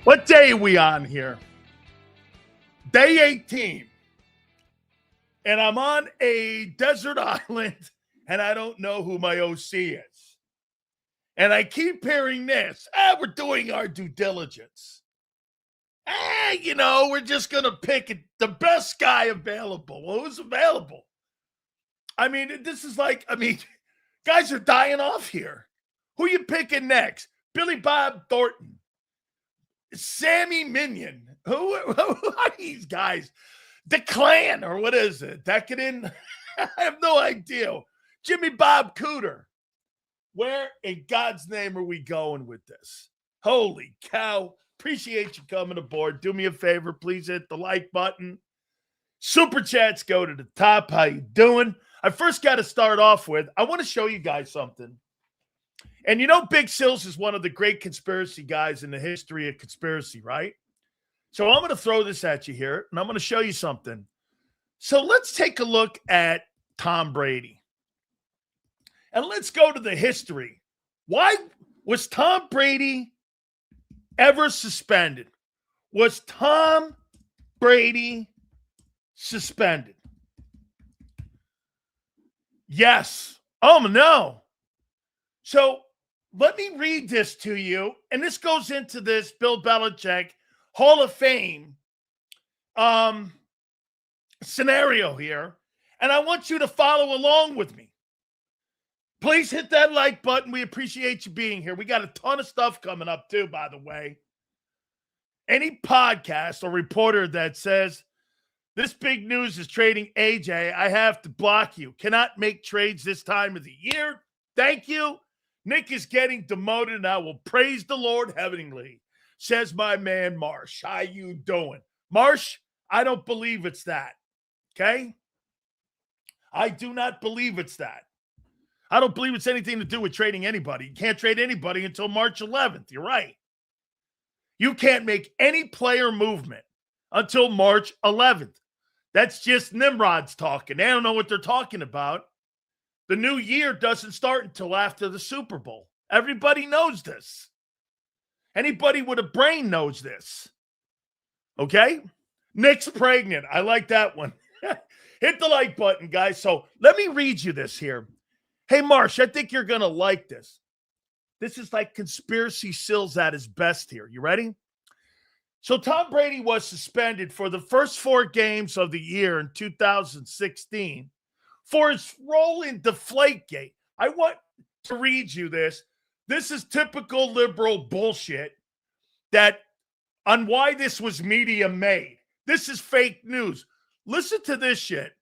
What day are we on here? Day 18. And I'm on a desert island, and I don't know who my OC is. And I keep hearing this. We're doing our due diligence. We're just going to pick the best guy available. Well, who's available? I mean, this is guys are dying off here. Who you picking next? Billy Bob Thornton. Sammy Mannion. Who are these guys? The Clan, or what is it? Decadent? I have no idea. Jimmy Bob Cooter. Where in God's name are we going with this? Holy cow. Appreciate you coming aboard. Do me a favor. Please hit the like button. Super chats go to the top. How you doing? I first got to start off with, I want to show you guys something. And Big Sills is one of the great conspiracy guys in the history of conspiracy, right? So I'm going to throw this at you here, and I'm going to show you something. So let's take a look at Tom Brady. And let's go to the history. Why was Tom Brady ever suspended? Was Tom Brady suspended? Yes. Oh, no. So let me read this to you. And this goes into this Bill Belichick Hall of Fame scenario here. And I want you to follow along with me. Please hit that like button. We appreciate you being here. We got a ton of stuff coming up too, by the way. Any podcast or reporter that says, this big news is trading AJ, I have to block you. Cannot make trades this time of the year. Thank you. Nick is getting demoted, and I will praise the Lord heavenly, says my man Marsh. How you doing? Marsh, I don't believe it's that. Okay? I do not believe it's that. I don't believe it's anything to do with trading anybody. You can't trade anybody until March 11th. You're right. You can't make any player movement until March 11th. That's just Nimrod's talking. They don't know what they're talking about. The new year doesn't start until after the Super Bowl. Everybody knows this. Anybody with a brain knows this. Okay? Nick's pregnant. I like that one. Hit the like button, guys. So let me read you this here. Hey, Marsh, I think you're going to like this. This is like conspiracy Sills at his best here. You ready? So Tom Brady was suspended for the first 4 games of the year in 2016 for his role in Deflategate. I want to read you this. This is typical liberal bullshit on why this was media made. This is fake news. Listen to this shit.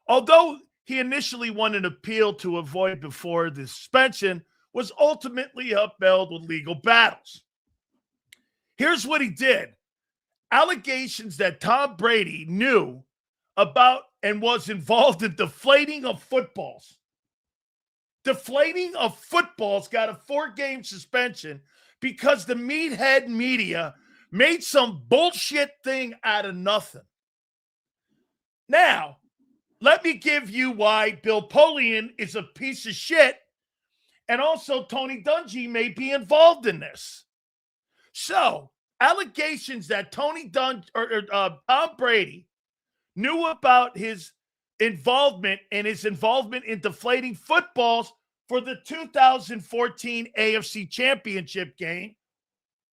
Although he initially won an appeal to avoid before the suspension, was ultimately upheld with legal battles. Here's what he did. Allegations that Tom Brady knew about and was involved in deflating of footballs. Deflating of footballs got a 4-game suspension because the meathead media made some bullshit thing out of nothing. Now, let me give you why Bill Polian is a piece of shit, and also Tony Dungy may be involved in this. So, allegations that Tom Brady knew about his involvement in deflating footballs for the 2014 AFC Championship game.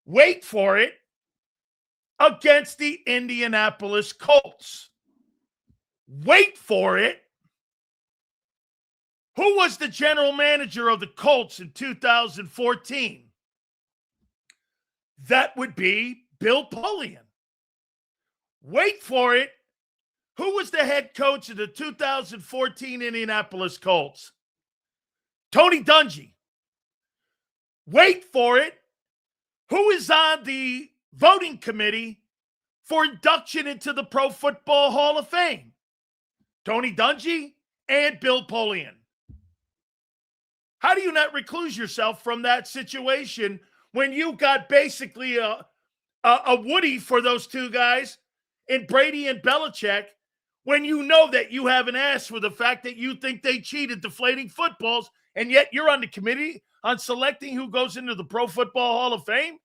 Wait for it. Against the Indianapolis Colts. Wait for it. Who was the general manager of the Colts in 2014? That would be Bill Polian. Wait for it. Who was the head coach of the 2014 Indianapolis Colts? Tony Dungy. Wait for it. Who is on the voting committee for induction into the Pro Football Hall of Fame? Tony Dungy and Bill Polian. How do you not recluse yourself from that situation when you got basically a Woody for those two guys in Brady and Belichick, when you know that you have an ass for the fact that you think they cheated deflating footballs, and yet you're on the committee on selecting who goes into the Pro Football Hall of Fame?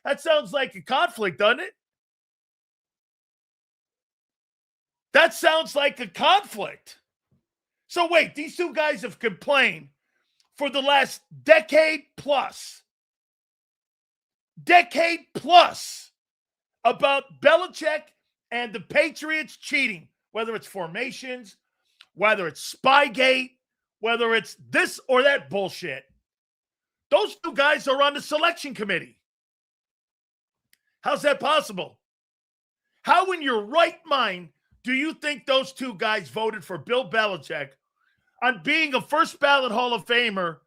That sounds like a conflict, doesn't it? That sounds like a conflict. So wait, these two guys have complained for the last decade plus about Belichick and the Patriots cheating, whether it's formations, whether it's Spygate, whether it's this or that bullshit. Those two guys are on the selection committee. How's that possible? How in your right mind do you think those two guys voted for Bill Belichick on being a first ballot Hall of Famer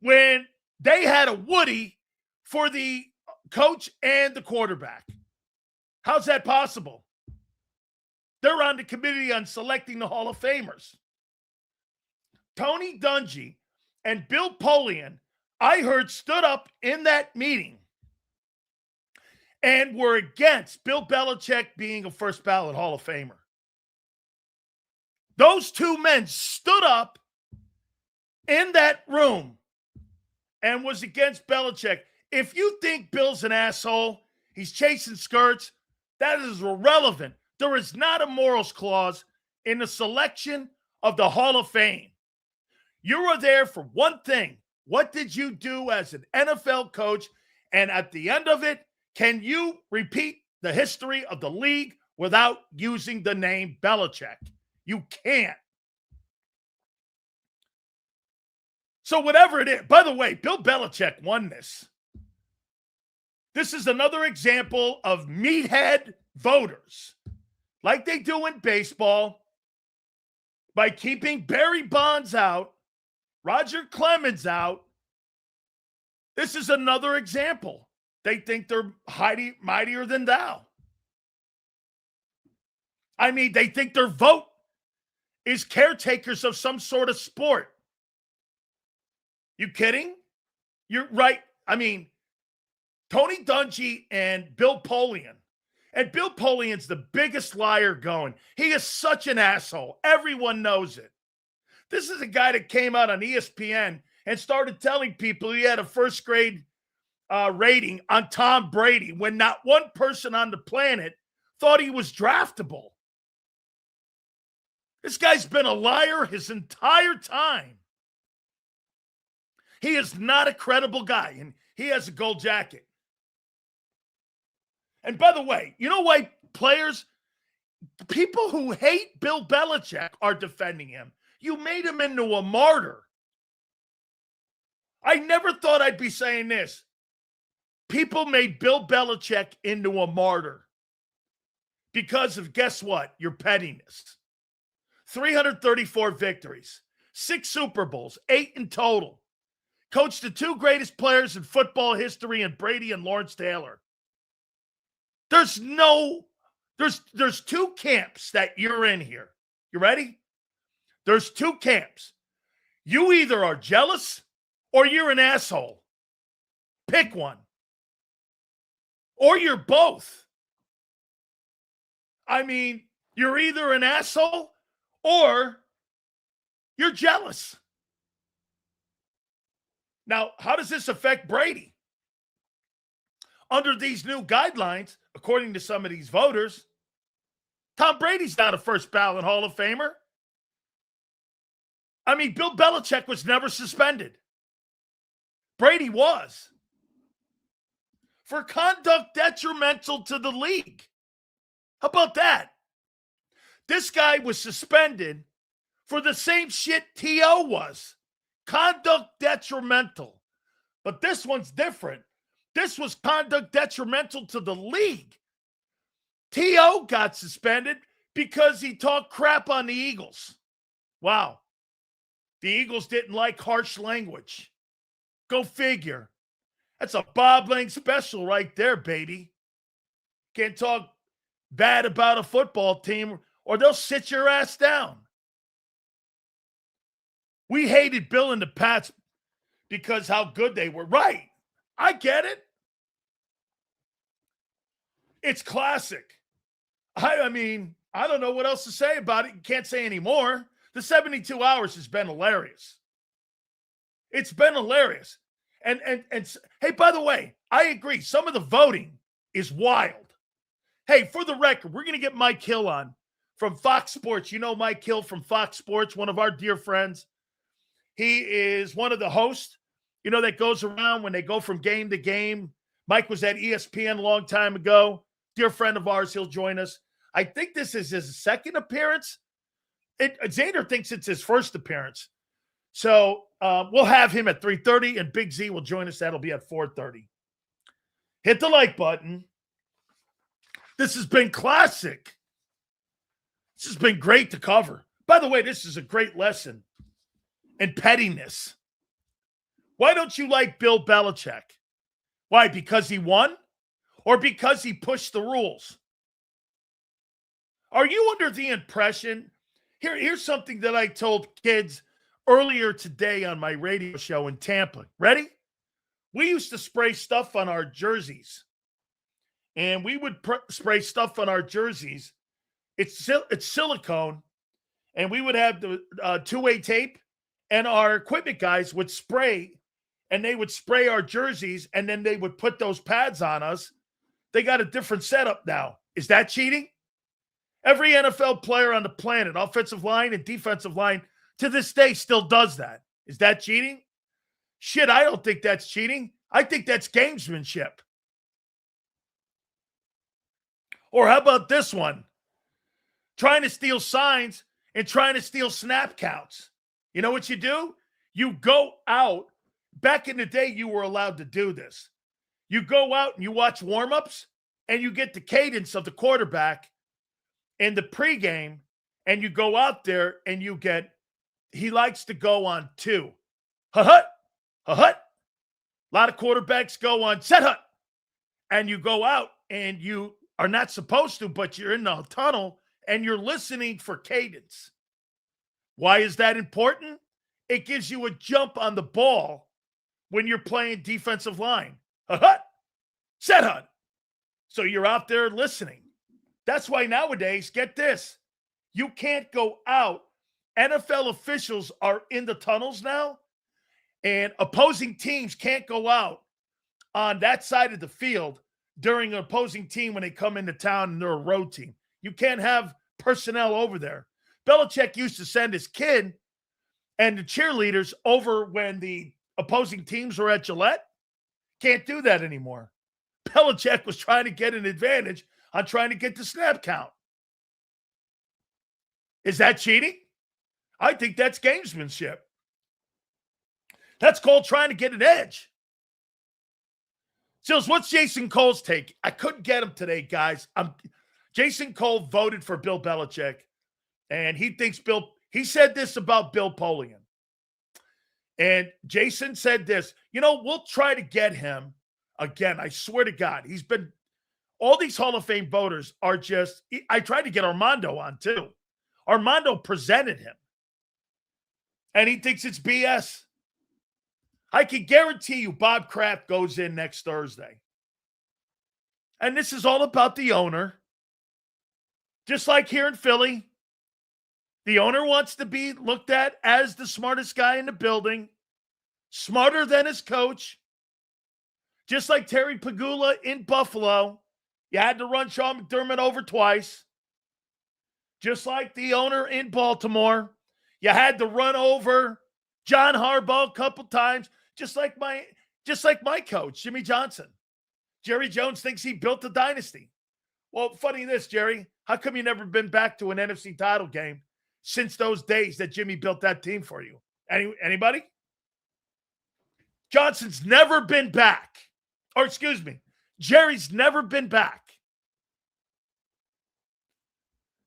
when they had a Woody for the coach and the quarterback? How's that possible? They're on the committee on selecting the Hall of Famers. Tony Dungy and Bill Polian, I heard, stood up in that meeting and were against Bill Belichick being a first ballot Hall of Famer. Those two men stood up in that room and was against Belichick. If you think Bill's an asshole, he's chasing skirts, that is irrelevant. There is not a morals clause in the selection of the Hall of Fame. You are there for one thing. What did you do as an NFL coach? And at the end of it, can you repeat the history of the league without using the name Belichick? You can't. So whatever it is, by the way, Bill Belichick won this. This is another example of meathead voters, like they do in baseball, by keeping Barry Bonds out, Roger Clemens out. This is another example. They think they're mightier than thou. I mean, they think their vote is caretakers of some sort of sport. You kidding? You're right. I mean, Tony Dungy and Bill Polian. And Bill Polian's the biggest liar going. He is such an asshole. Everyone knows it. This is a guy that came out on ESPN and started telling people he had a first grade rating on Tom Brady when not one person on the planet thought he was draftable. This guy's been a liar his entire time. He is not a credible guy, and he has a gold jacket. And by the way, you know why people who hate Bill Belichick are defending him? You made him into a martyr. I never thought I'd be saying this. People made Bill Belichick into a martyr because of, guess what? Your pettiness. 334 victories, 6 Super Bowls, 8 in total. Coached the 2 greatest players in football history in Brady and Lawrence Taylor. There's 2 camps that you're in here. You ready? There's 2 camps. You either are jealous or you're an asshole. Pick one. Or you're both. I mean, you're either an asshole or you're jealous. Now, how does this affect Brady? Under these new guidelines, according to some of these voters, Tom Brady's not a first ballot Hall of Famer. I mean, Bill Belichick was never suspended. Brady was. For conduct detrimental to the league. How about that? This guy was suspended for the same shit T.O. was. Conduct detrimental. But this one's different. This was conduct detrimental to the league. T.O. got suspended because he talked crap on the Eagles. Wow. The Eagles didn't like harsh language. Go figure. That's a Bob Lang special right there, baby. Can't talk bad about a football team or they'll sit your ass down. We hated Bill and the Pats because how good they were. Right. I get it. It's classic. I mean, I don't know what else to say about it. You can't say anymore. The 72 hours has been hilarious. It's been hilarious. And hey, by the way, I agree. Some of the voting is wild. Hey, for the record, we're going to get Mike Hill on from Fox Sports. You know Mike Hill from Fox Sports, one of our dear friends. He is one of the hosts, that goes around when they go from game to game. Mike was at ESPN a long time ago. Dear friend of ours, he'll join us. I think this is his second appearance. Xander thinks it's his first appearance. So we'll have him at 3:30, and Big Z will join us. That'll be at 4:30. Hit the like button. This has been classic. This has been great to cover. By the way, this is a great lesson in pettiness. Why don't you like Bill Belichick? Why? Because he won? Or because he pushed the rules? Are you under the impression? Here's something that I told kids earlier today on my radio show in Tampa. Ready? We used to spray stuff on our jerseys. And we would spray stuff on our jerseys. It's silicone. And we would have the two-way tape. And our equipment guys would spray. And they would spray our jerseys. And then they would put those pads on us. They got a different setup now. Is that cheating? Every NFL player on the planet, offensive line and defensive line, to this day still does that. Is that cheating? Shit, I don't think that's cheating. I think that's gamesmanship. Or how about this one? Trying to steal signs and trying to steal snap counts. You know what you do? You go out. Back in the day, you were allowed to do this. You go out and you watch warm-ups and you get the cadence of the quarterback in the pregame, and you go out there and you get, he likes to go on two. Ha-hut, ha-hut. A lot of quarterbacks go on set hut. And you go out and you are not supposed to, but you're in the tunnel and you're listening for cadence. Why is that important? It gives you a jump on the ball when you're playing defensive line. Ha-hut, set hut. So you're out there listening. That's why nowadays, get this, you can't go out. NFL officials are in the tunnels now, and opposing teams can't go out on that side of the field during an opposing team when they come into town and they're a road team. You can't have personnel over there. Belichick used to send his kid and the cheerleaders over when the opposing teams were at Gillette. Can't do that anymore. Belichick was trying to get an advantage on trying to get the snap count. Is that cheating? I think that's gamesmanship. That's called trying to get an edge. Sills, what's Jason Cole's take? I couldn't get him today, guys. Jason Cole voted for Bill Belichick, and he thinks he said this about Bill Polian. And Jason said this, we'll try to get him again. I swear to God, all these Hall of Fame voters are I tried to get Armando on too. Armando presented him. And he thinks it's BS. I can guarantee you Bob Kraft goes in next Thursday. And this is all about the owner. Just like here in Philly, the owner wants to be looked at as the smartest guy in the building, smarter than his coach. Just like Terry Pagula in Buffalo. You had to run Sean McDermott over twice. Just like the owner in Baltimore. You had to run over John Harbaugh a couple times. Just like my coach, Jimmy Johnson. Jerry Jones thinks he built a dynasty. Well, funny this, Jerry. How come you never been back to an NFC title game since those days that Jimmy built that team for you? Anybody? Johnson's never been back. Or excuse me, Jerry's never been back.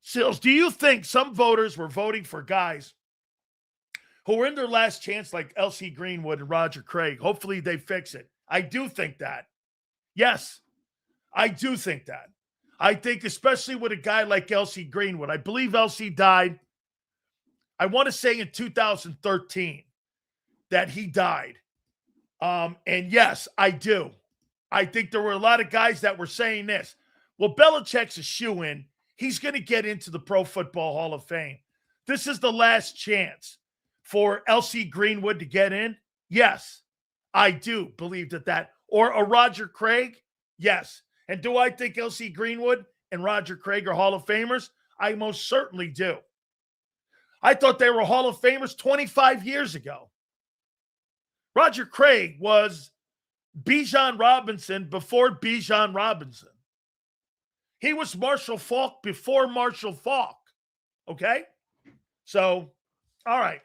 Sills, do you think some voters were voting for guys who were in their last chance like L.C. Greenwood and Roger Craig? Hopefully they fix it. I do think that. Yes, I do think that. I think especially with a guy like L.C. Greenwood. I believe L.C. died, I want to say in 2013 that he died. And yes, I do. I think there were a lot of guys that were saying this. Well, Belichick's a shoo-in. He's going to get into the Pro Football Hall of Fame. This is the last chance for L.C. Greenwood to get in. Yes, I do believe that. or a Roger Craig? Yes. And do I think L.C. Greenwood and Roger Craig are Hall of Famers? I most certainly do. I thought they were Hall of Famers 25 years ago. Roger Craig was Bijan Robinson before Bijan Robinson. He was Marshall Faulk before Marshall Faulk. Okay? So, all right.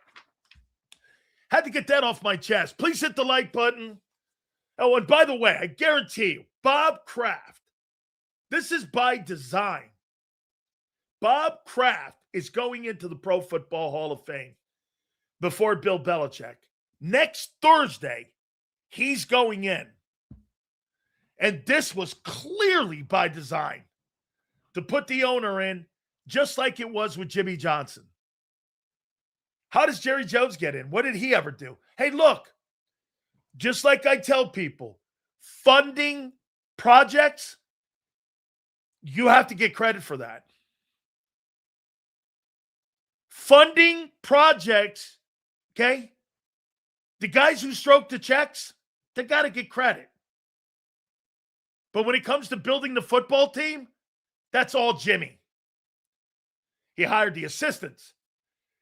Had to get that off my chest. Please hit the like button. Oh, and by the way, I guarantee you, Bob Kraft, this is by design. Bob Kraft is going into the Pro Football Hall of Fame before Bill Belichick. Next Thursday, he's going in. And this was clearly by design to put the owner in, just like it was with Jimmy Johnson. How does Jerry Jones get in? What did he ever do? Hey, look, just like I tell people, funding projects, you have to get credit for that. Funding projects, okay? The guys who stroke the checks, they got to get credit. But when it comes to building the football team, that's all Jimmy. He hired the assistants.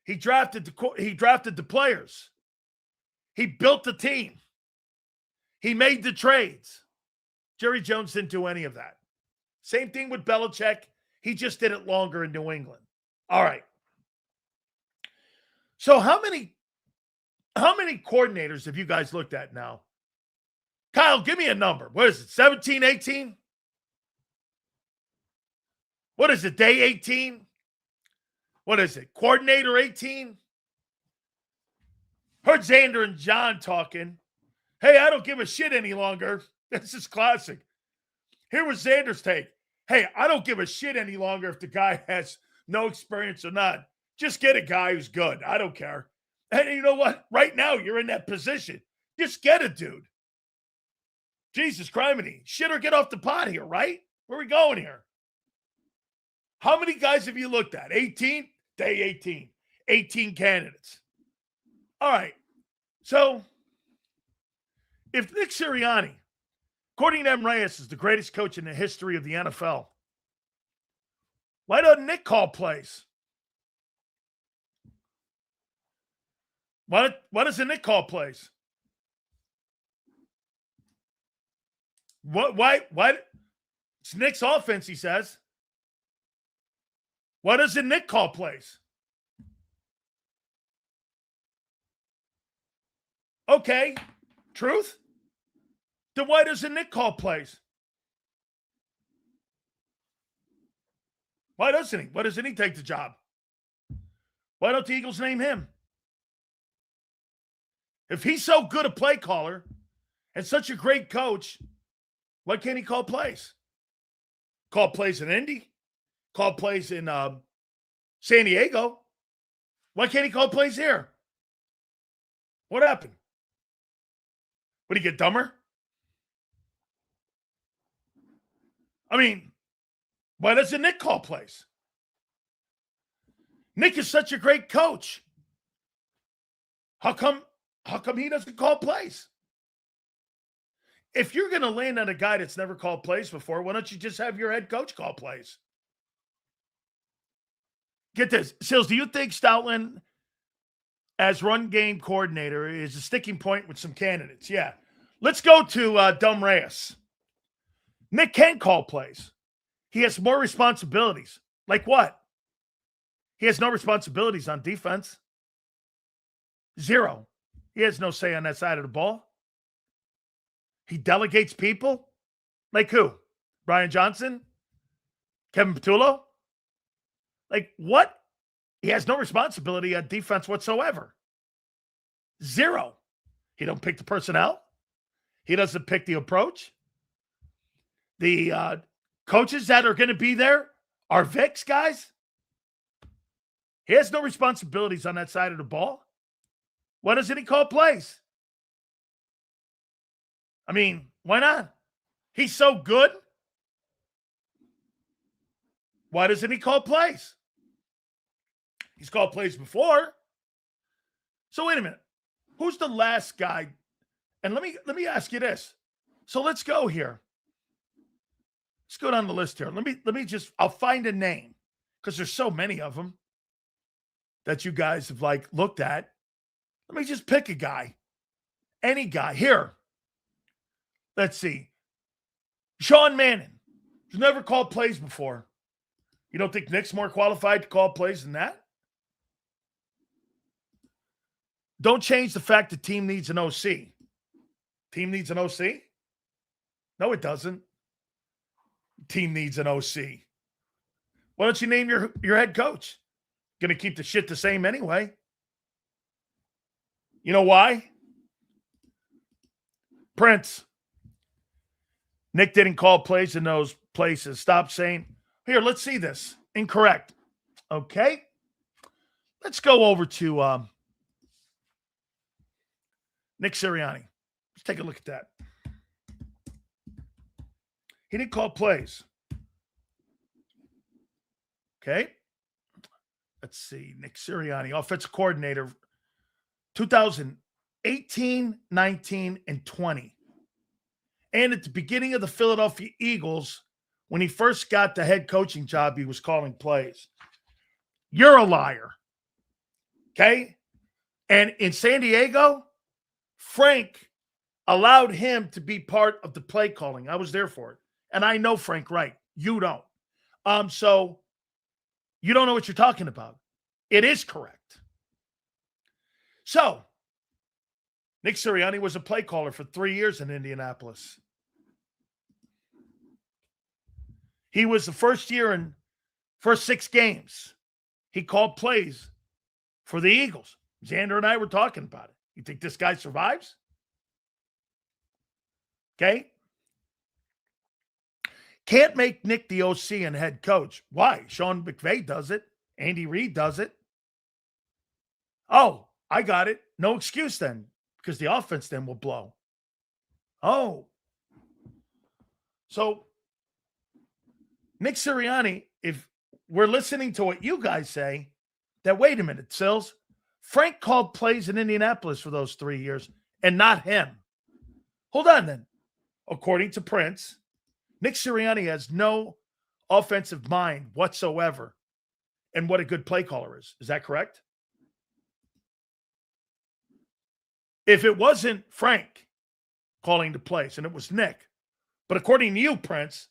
He drafted the players. He built the team. He made the trades. Jerry Jones didn't do any of that. Same thing with Belichick. He just did it longer in New England. All right. So how many coordinators have you guys looked at now? Kyle, give me a number. What is it, 17, 18? What is it, day 18? What is it, coordinator 18? Heard Xander and John talking. Hey, I don't give a shit any longer. This is classic. Here was Xander's take. Hey, I don't give a shit any longer if the guy has no experience or not. Just get a guy who's good. I don't care. And you know what? Right now, you're in that position. Just get a dude. Jesus criminy. Shit or get off the pot here, right? Where are we going here? How many guys have you looked at? 18? Day 18. 18 candidates. All right. So, if Nick Sirianni, according to M. Reyes, is the greatest coach in the history of the NFL, why doesn't Nick call plays? Why doesn't Nick call plays? Why? It's Nick's offense, he says. Why doesn't Nick call plays? Okay, truth? Then why doesn't Nick call plays? Why doesn't he? Why doesn't he take the job? Why don't the Eagles name him? If he's so good a play caller and such a great coach, why can't he call plays? Call plays in Indy. Call plays in San Diego. Why can't he call plays here? What happened? Would he get dumber? I mean, why doesn't Nick call plays? Nick is such a great coach. How come he doesn't call plays? If you're going to land on a guy that's never called plays before, why don't you just have your head coach call plays? Get this. Sills, do you think Stoutland, as run game coordinator, is a sticking point with some candidates? Yeah. Let's go to Dumb Reyes. Nick can call plays. He has more responsibilities. Like what? He has no responsibilities on defense. Zero. He has no say on that side of the ball. He delegates people? Like who? Brian Johnson? Kevin Patullo? Like what? He has no responsibility on defense whatsoever. Zero. He don't pick the personnel. He doesn't pick the approach. The coaches that are going to be there are Vicks guys. He has no responsibilities on that side of the ball. Why doesn't he call plays? I mean, why not? He's so good. Why doesn't he call plays? He's called plays before. So wait a minute. Who's the last guy? And let me ask you this. So let's go here. Let's go down the list here. Let me just, I'll find a name because there's so many of them that you guys have like looked at. Let me just pick a guy. Any guy. Here. Let's see. Sean Mannion. He's never called plays before. You don't think Nick's more qualified to call plays than that? Don't change the fact the team needs an OC. Team needs an OC? No, it doesn't. Team needs an OC. Why don't you name your head coach? Going to keep the shit the same anyway. You know why? Prince. Nick didn't call plays in those places. Stop saying, here, let's see this. Incorrect. Okay. Let's go over to Nick Sirianni. Let's take a look at that. He didn't call plays. Okay. Let's see. Nick Sirianni, offensive coordinator, 2018, 19, and 20. And at the beginning of the Philadelphia Eagles, when he first got the head coaching job, he was calling plays. You're a liar. Okay? And in San Diego, Frank allowed him to be part of the play calling. I was there for it. And I know Frank Wright. You don't. So you don't know what you're talking about. It is correct. So Nick Sirianni was a play caller for 3 years in Indianapolis. He was the first year in first 6 games. He called plays for the Eagles. Xander and I were talking about it. You think this guy survives? Okay. Can't make Nick the OC and head coach. Why? Sean McVay does it. Andy Reid does it. Oh, I got it. No excuse then, because the offense then will blow. Oh. So Nick Sirianni, if we're listening to what you guys say, that wait a minute, Sills, Frank called plays in Indianapolis for those 3 years and not him. Hold on then. According to Prince, Nick Sirianni has no offensive mind whatsoever and what a good play caller is. Is that correct? If it wasn't Frank calling the plays and it was Nick, but according to you, Prince,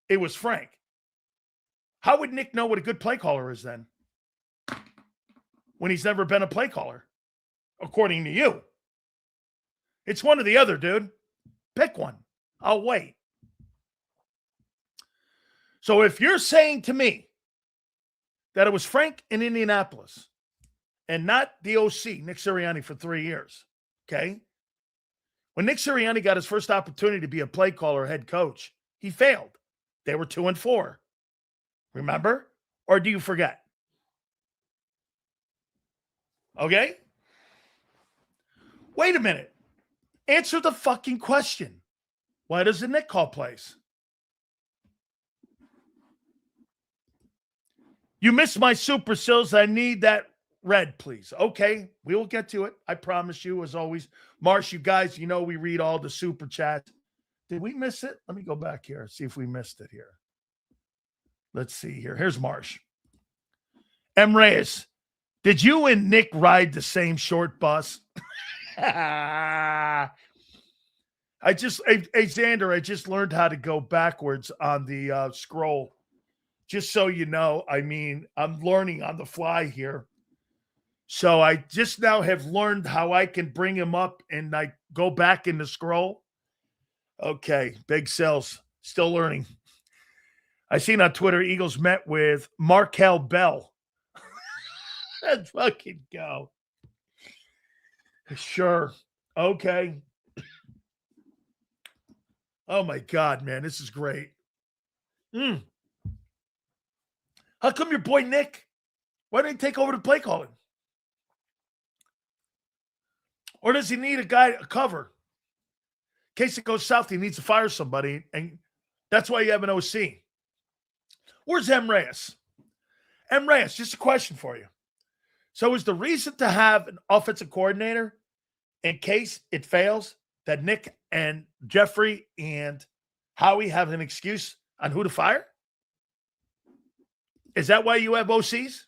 it was Frank, how would Nick know what a good play caller is then when he's never been a play caller, according to you? It's one or the other, dude. Pick one. I'll wait. So if you're saying to me that it was Frank in Indianapolis and not the OC, Nick Sirianni, for 3 years, okay? When Nick Sirianni got his first opportunity to be a play caller head coach, he failed. They were 2-4. Remember? Or do you forget? Okay? Wait a minute. Answer the fucking question. Why doesn't Nick call plays? You missed my super sills. I need that red, please. Okay, we will get to it. I promise you, as always. Marsh, you guys, you know we read all the super chats. Did we miss it? Let me go back here, see if we missed it here. Let's see here. Here's Marsh. M. Reyes, did you and Nick ride the same short bus? Xander, I just learned how to go backwards on the scroll. Just so you know, I mean, I'm learning on the fly here. So I just now have learned how I can bring him up and I go back in the scroll. Okay, big sales. Still learning. I seen on Twitter, Eagles met with Markel Bell. Let's fucking go. Sure. Okay. Oh, my God, man. This is great. How come your boy Nick? Why didn't he take over the play calling? Or does he need a cover? In case it goes south, he needs to fire somebody, and that's why you have an OC. Where's M. Reyes? M. Reyes, just a question for you. So is the reason to have an offensive coordinator in case it fails that Nick and Jeffrey and Howie have an excuse on who to fire? Is that why you have OCs?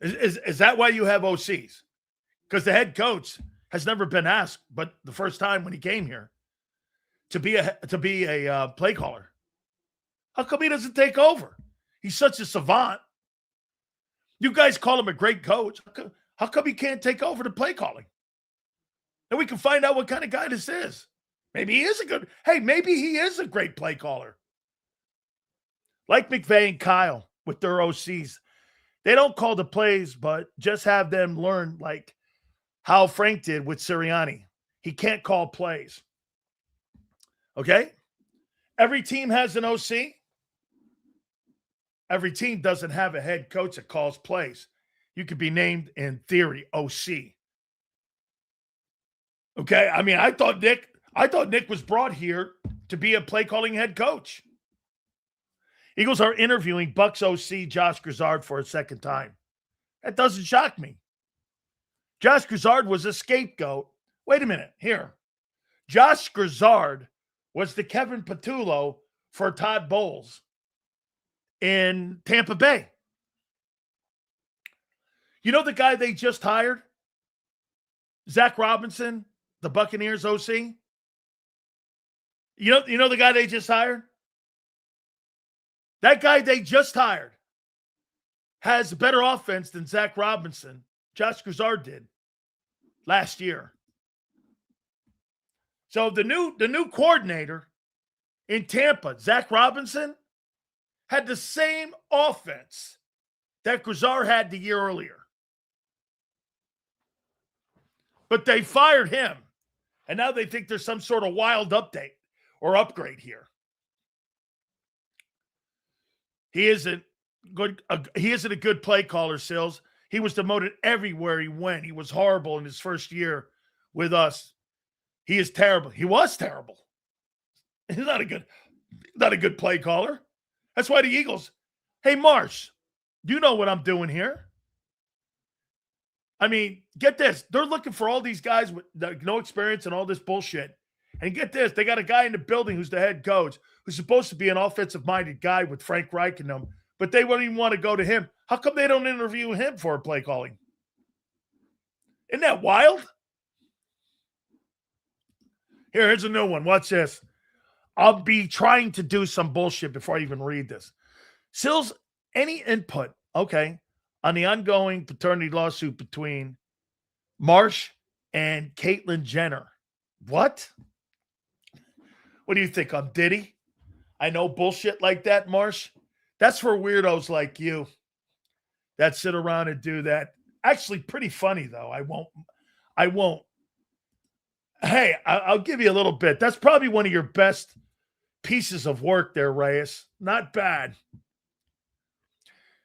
Is that why you have OCs? Because the head coach has never been asked, but the first time when he came here, to be a play caller. How come he doesn't take over? He's such a savant. You guys call him a great coach. How come he can't take over the play calling? And we can find out what kind of guy this is. Maybe he is maybe he is a great play caller. Like McVay and Kyle with their OCs. They don't call the plays, but just have them learn like how Frank did with Sirianni. He can't call plays. Okay? Every team has an OC. Every team doesn't have a head coach that calls plays. You could be named, in theory, OC. Okay? I mean, I thought Nick was brought here to be a play-calling head coach. Eagles are interviewing Bucs OC Josh Grizzard for a second time. That doesn't shock me. Josh Grizzard was a scapegoat. Wait a minute. Here. Josh Grizzard was the Kevin Patullo for Todd Bowles in Tampa Bay. You know the guy they just hired? Zach Robinson, the Buccaneers OC? You know the guy they just hired? That guy they just hired has a better offense than Zach Robinson, Josh Grizzard, did last year. So the new coordinator in Tampa, Zach Robinson, had the same offense that Grizzard had the year earlier. But they fired him, and now they think there's some sort of wild update or upgrade here. He isn't a good play caller, Sills. He was demoted everywhere he went. He was horrible in his first year with us. He is terrible. He was terrible. He's not a good play caller. That's why the Eagles, hey, Marsh, you know what I'm doing here. I mean, get this. They're looking for all these guys with no experience and all this bullshit. And get this. They got a guy in the building who's the head coach who's supposed to be an offensive-minded guy with Frank Reich and them, but they wouldn't even want to go to him. How come they don't interview him for play calling? Isn't that wild? Here's a new one. Watch this. I'll be trying to do some bullshit before I even read this. Sills, any input, okay, on the ongoing paternity lawsuit between Marsh and Caitlyn Jenner? What? What do you think? I'm Diddy? I know bullshit like that, Marsh. That's for weirdos like you that sit around and do that. Actually, pretty funny, though. I won't. Hey, I'll give you a little bit. That's probably one of your best pieces of work there, Reyes. Not bad.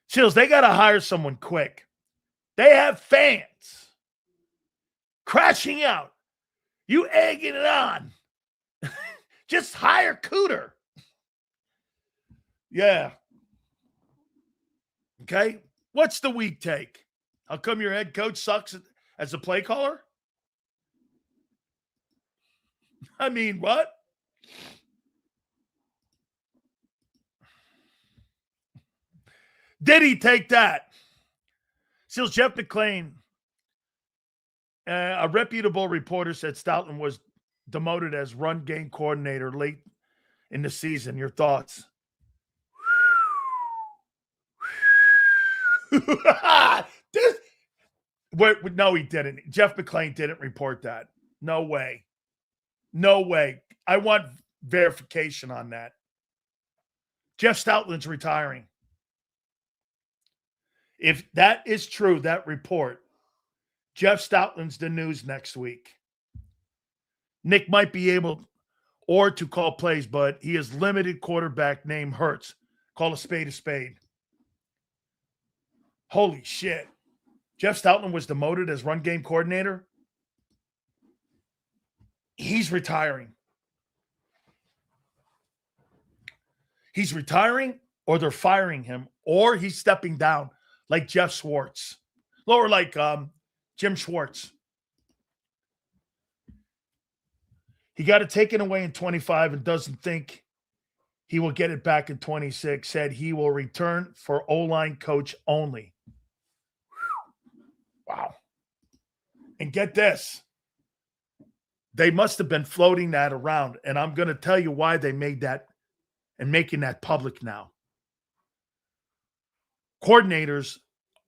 Chills, they got to hire someone quick. They have fans crashing out. You egging it on. Just hire Cooter. Yeah. Okay. What's the weak take? How come your head coach sucks as a play caller? I mean, what? Did he take that? Seals Jeff McClain, a reputable reporter, said Stoutland was demoted as run game coordinator late in the season. Your thoughts? No, he didn't. Jeff McClain didn't report that. No way. No way. I want verification on that. Jeff Stoutland's retiring. If that is true, that report, Jeff Stoutland's the news next week. Nick might be able to call plays, but he is limited quarterback named Hurts. Call a spade a spade. Holy shit. Jeff Stoutland was demoted as run game coordinator. He's retiring. He's retiring, or they're firing him, or he's stepping down like Jeff Schwartz. Or like Jim Schwartz. He got it taken away in 25 and doesn't think he will get it back in 26. Said he will return for O-line coach only. Wow. And get this. They must have been floating that around. And I'm going to tell you why they made that and making that public now. Coordinators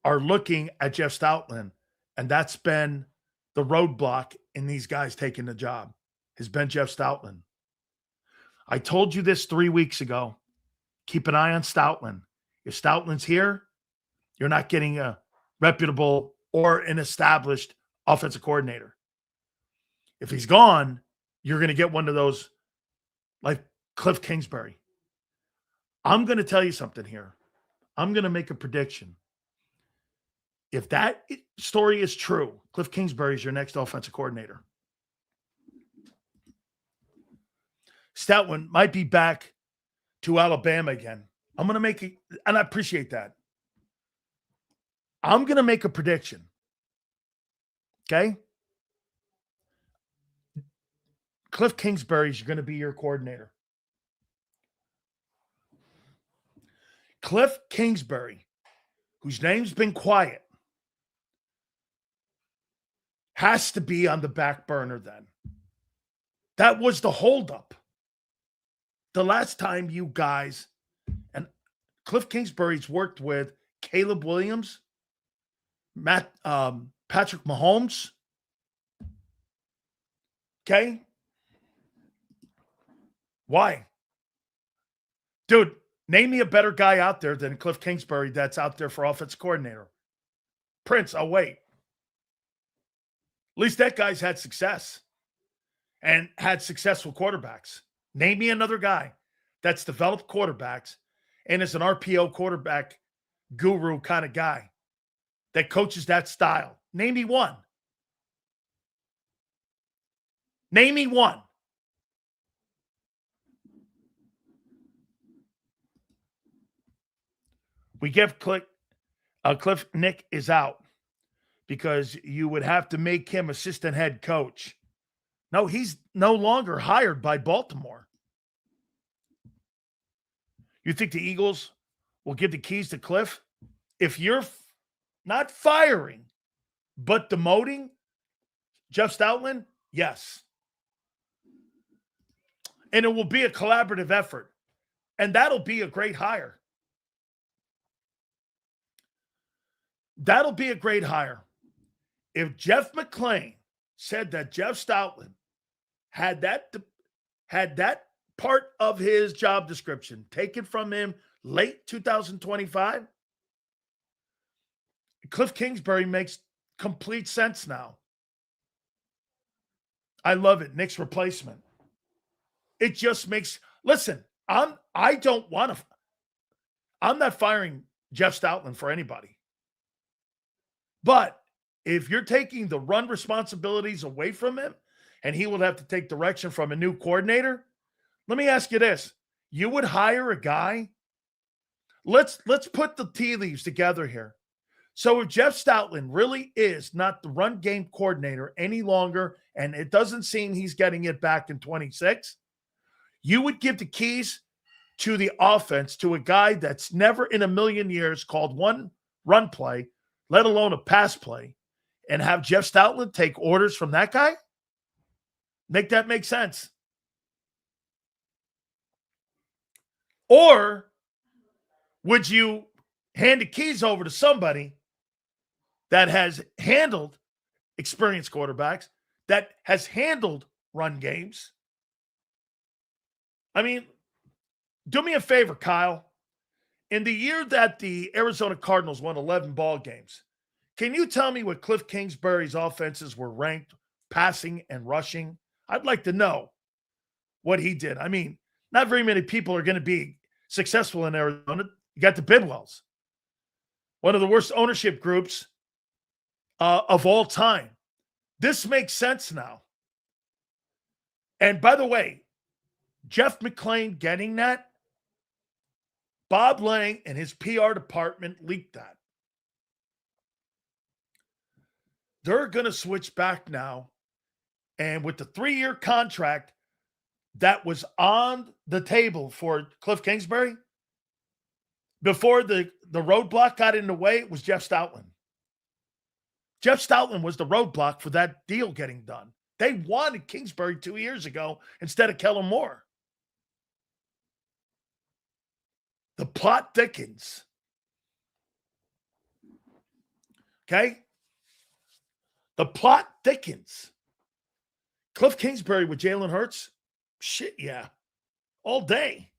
are looking at Jeff Stoutland, and that's been the roadblock in these guys taking the job, has been Jeff Stoutland. I told you this 3 weeks ago. Keep an eye on Stoutland. If Stoutland's here, you're not getting a reputable or an established offensive coordinator. If he's gone, you're going to get one of those like Kliff Kingsbury. I'm going to tell you something here. I'm going to make a prediction. If that story is true, Kliff Kingsbury is your next offensive coordinator. Stoutland might be back to Alabama again. I'm going to make it, and I appreciate that. I'm going to make a prediction. Okay? Kliff Kingsbury is going to be your coordinator. Kliff Kingsbury, whose name's been quiet, has to be on the back burner then. That was the holdup. The last time you guys, and Kliff Kingsbury's worked with Caleb Williams, Patrick Mahomes. Okay? Why? Dude, name me a better guy out there than Kliff Kingsbury that's out there for offensive coordinator. Prince, I'll wait. At least that guy's had success and had successful quarterbacks. Name me another guy that's developed quarterbacks and is an RPO quarterback guru kind of guy that coaches that style. Name me one. Name me one. We give Kliff Nick is out because you would have to make him assistant head coach. No, he's no longer hired by Baltimore. You think the Eagles will give the keys to Kliff? If you're not firing, but demoting Jeff Stoutland, yes. And it will be a collaborative effort. And that'll be a great hire. That'll be a great hire. If Jeff McClain said that Jeff Stoutland had that part of his job description taken from him late 2025, Kliff Kingsbury makes complete sense now. I love it. Nick's replacement. It just makes, listen, I'm not firing Jeff Stoutland for anybody. But if you're taking the run responsibilities away from him and he will have to take direction from a new coordinator, let me ask you this. You would hire a guy? Let's put the tea leaves together here. So if Jeff Stoutland really is not the run game coordinator any longer, and it doesn't seem he's getting it back in 26, you would give the keys to the offense to a guy that's never in a million years called one run play, let alone a pass play, and have Jeff Stoutland take orders from that guy? Make that make sense. Or would you hand the keys over to somebody that has handled experienced quarterbacks, that has handled run games? I mean, do me a favor, Kyle. In the year that the Arizona Cardinals won 11 ball games, can you tell me what Kliff Kingsbury's offenses were ranked passing and rushing? I'd like to know what he did. I mean, not very many people are going to be successful in Arizona. You got the Bidwells, one of the worst ownership groups of all time. This makes sense now. And by the way, Jeff McClain getting that, Bob Lang and his PR department leaked that. They're going to switch back now. And with the 3-year contract that was on the table for Kliff Kingsbury before the roadblock got in the way was Jeff Stoutland. Jeff Stoutland was the roadblock for that deal getting done. They wanted Kingsbury 2 years ago instead of Kellen Moore. The plot thickens. Okay? The plot thickens. Kliff Kingsbury with Jalen Hurts? Shit, yeah. All day.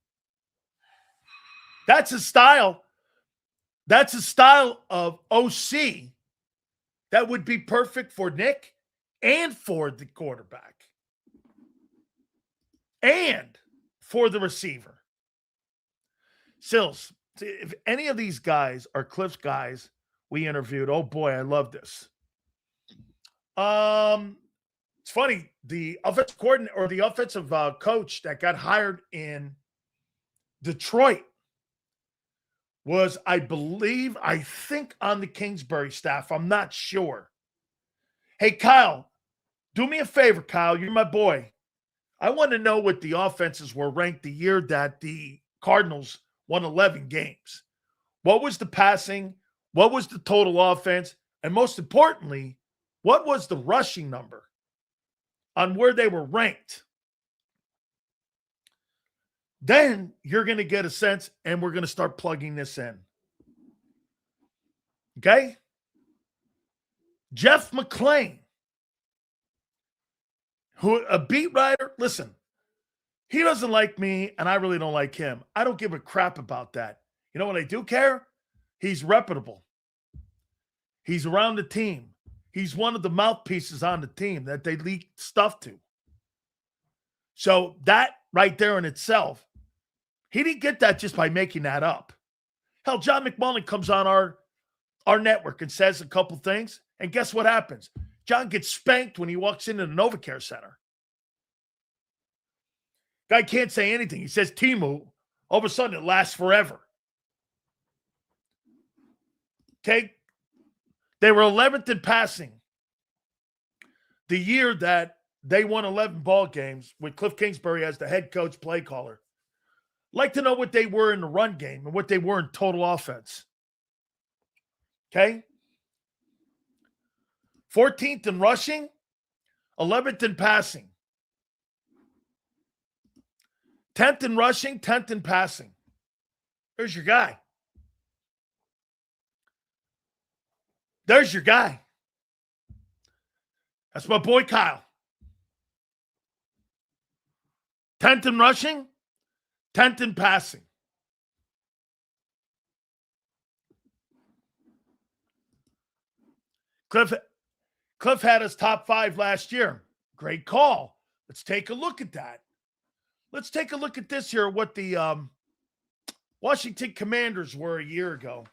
That's a style. That's a style of OC that would be perfect for Nick and for the quarterback and for the receiver. Sills, if any of these guys are Kliff's guys we interviewed, oh boy, I love this. It's funny, the offensive coordinator or the offensive coach that got hired in Detroit was, I think on the Kingsbury staff. I'm not sure. Hey, Kyle, do me a favor, Kyle. You're my boy. I want to know what the offenses were ranked the year that the Cardinals won 11 games. What was the passing? What was the total offense? And most importantly, what was the rushing number on where they were ranked? Then you're going to get a sense, and we're going to start plugging this in. Okay? Jeff McClain, who a beat writer, listen, he doesn't like me, and I really don't like him. I don't give a crap about that. You know what I do care? He's reputable. He's around the team. He's one of the mouthpieces on the team that they leak stuff to. So that right there in itself, he didn't get that just by making that up. Hell, John McMullen comes on our network and says a couple things, and guess what happens? John gets spanked when he walks into the NovaCare Center. Guy can't say anything. He says Timu. All of a sudden, it lasts forever. Okay? They were 11th in passing the year that they won 11 ball games with Kliff Kingsbury as the head coach play caller. Like to know what they were in the run game and what they were in total offense. Okay? 14th in rushing, 11th in passing. 10th in rushing, 10th in passing. There's your guy. There's your guy. That's my boy Kyle. 10th in rushing, 10th in passing. Kliff had us top 5 last year. Great call. Let's take a look at that. Let's take a look at this here, what the Washington Commanders were a year ago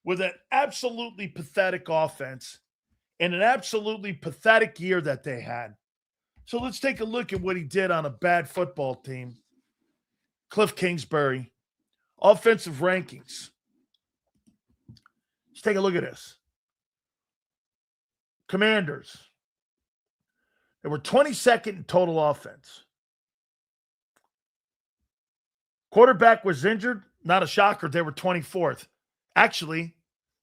with an absolutely pathetic offense and an absolutely pathetic year that they had. So let's take a look at what he did on a bad football team. Kliff Kingsbury, offensive rankings. Let's take a look at this. Commanders. They were 22nd in total offense. Quarterback was injured. Not a shocker. They were 24th. Actually,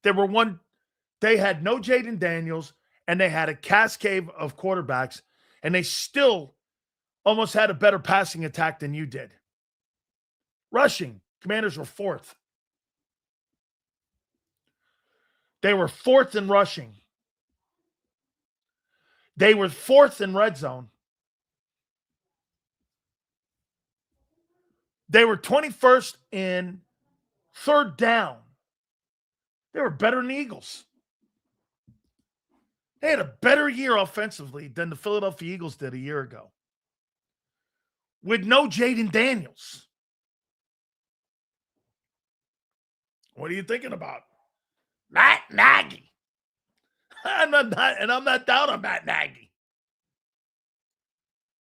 they had no Jaden Daniels, and they had a cascade of quarterbacks, and they still almost had a better passing attack than you did. Rushing, Commanders were 4th. They were 4th in rushing. They were 4th in red zone. They were 21st in third down. They were better than the Eagles. They had a better year offensively than the Philadelphia Eagles did a year ago. With no Jaden Daniels. What are you thinking about? Matt Nagy. I'm not down on Matt Nagy.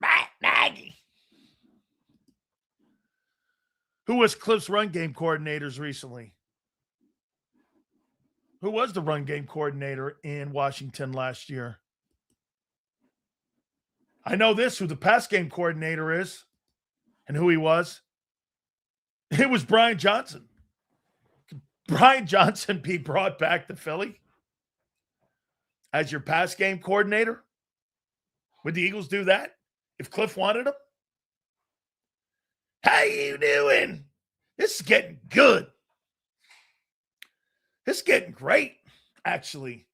Matt Nagy. Who was Kliff's run game coordinators recently? Who was the run game coordinator in Washington last year? I know this, who the pass game coordinator is and who he was. It was Brian Johnson. Brian Johnson be brought back to Philly as your pass game coordinator? Would the Eagles do that if Kliff wanted him? How you doing? This is getting good. This is getting great, actually.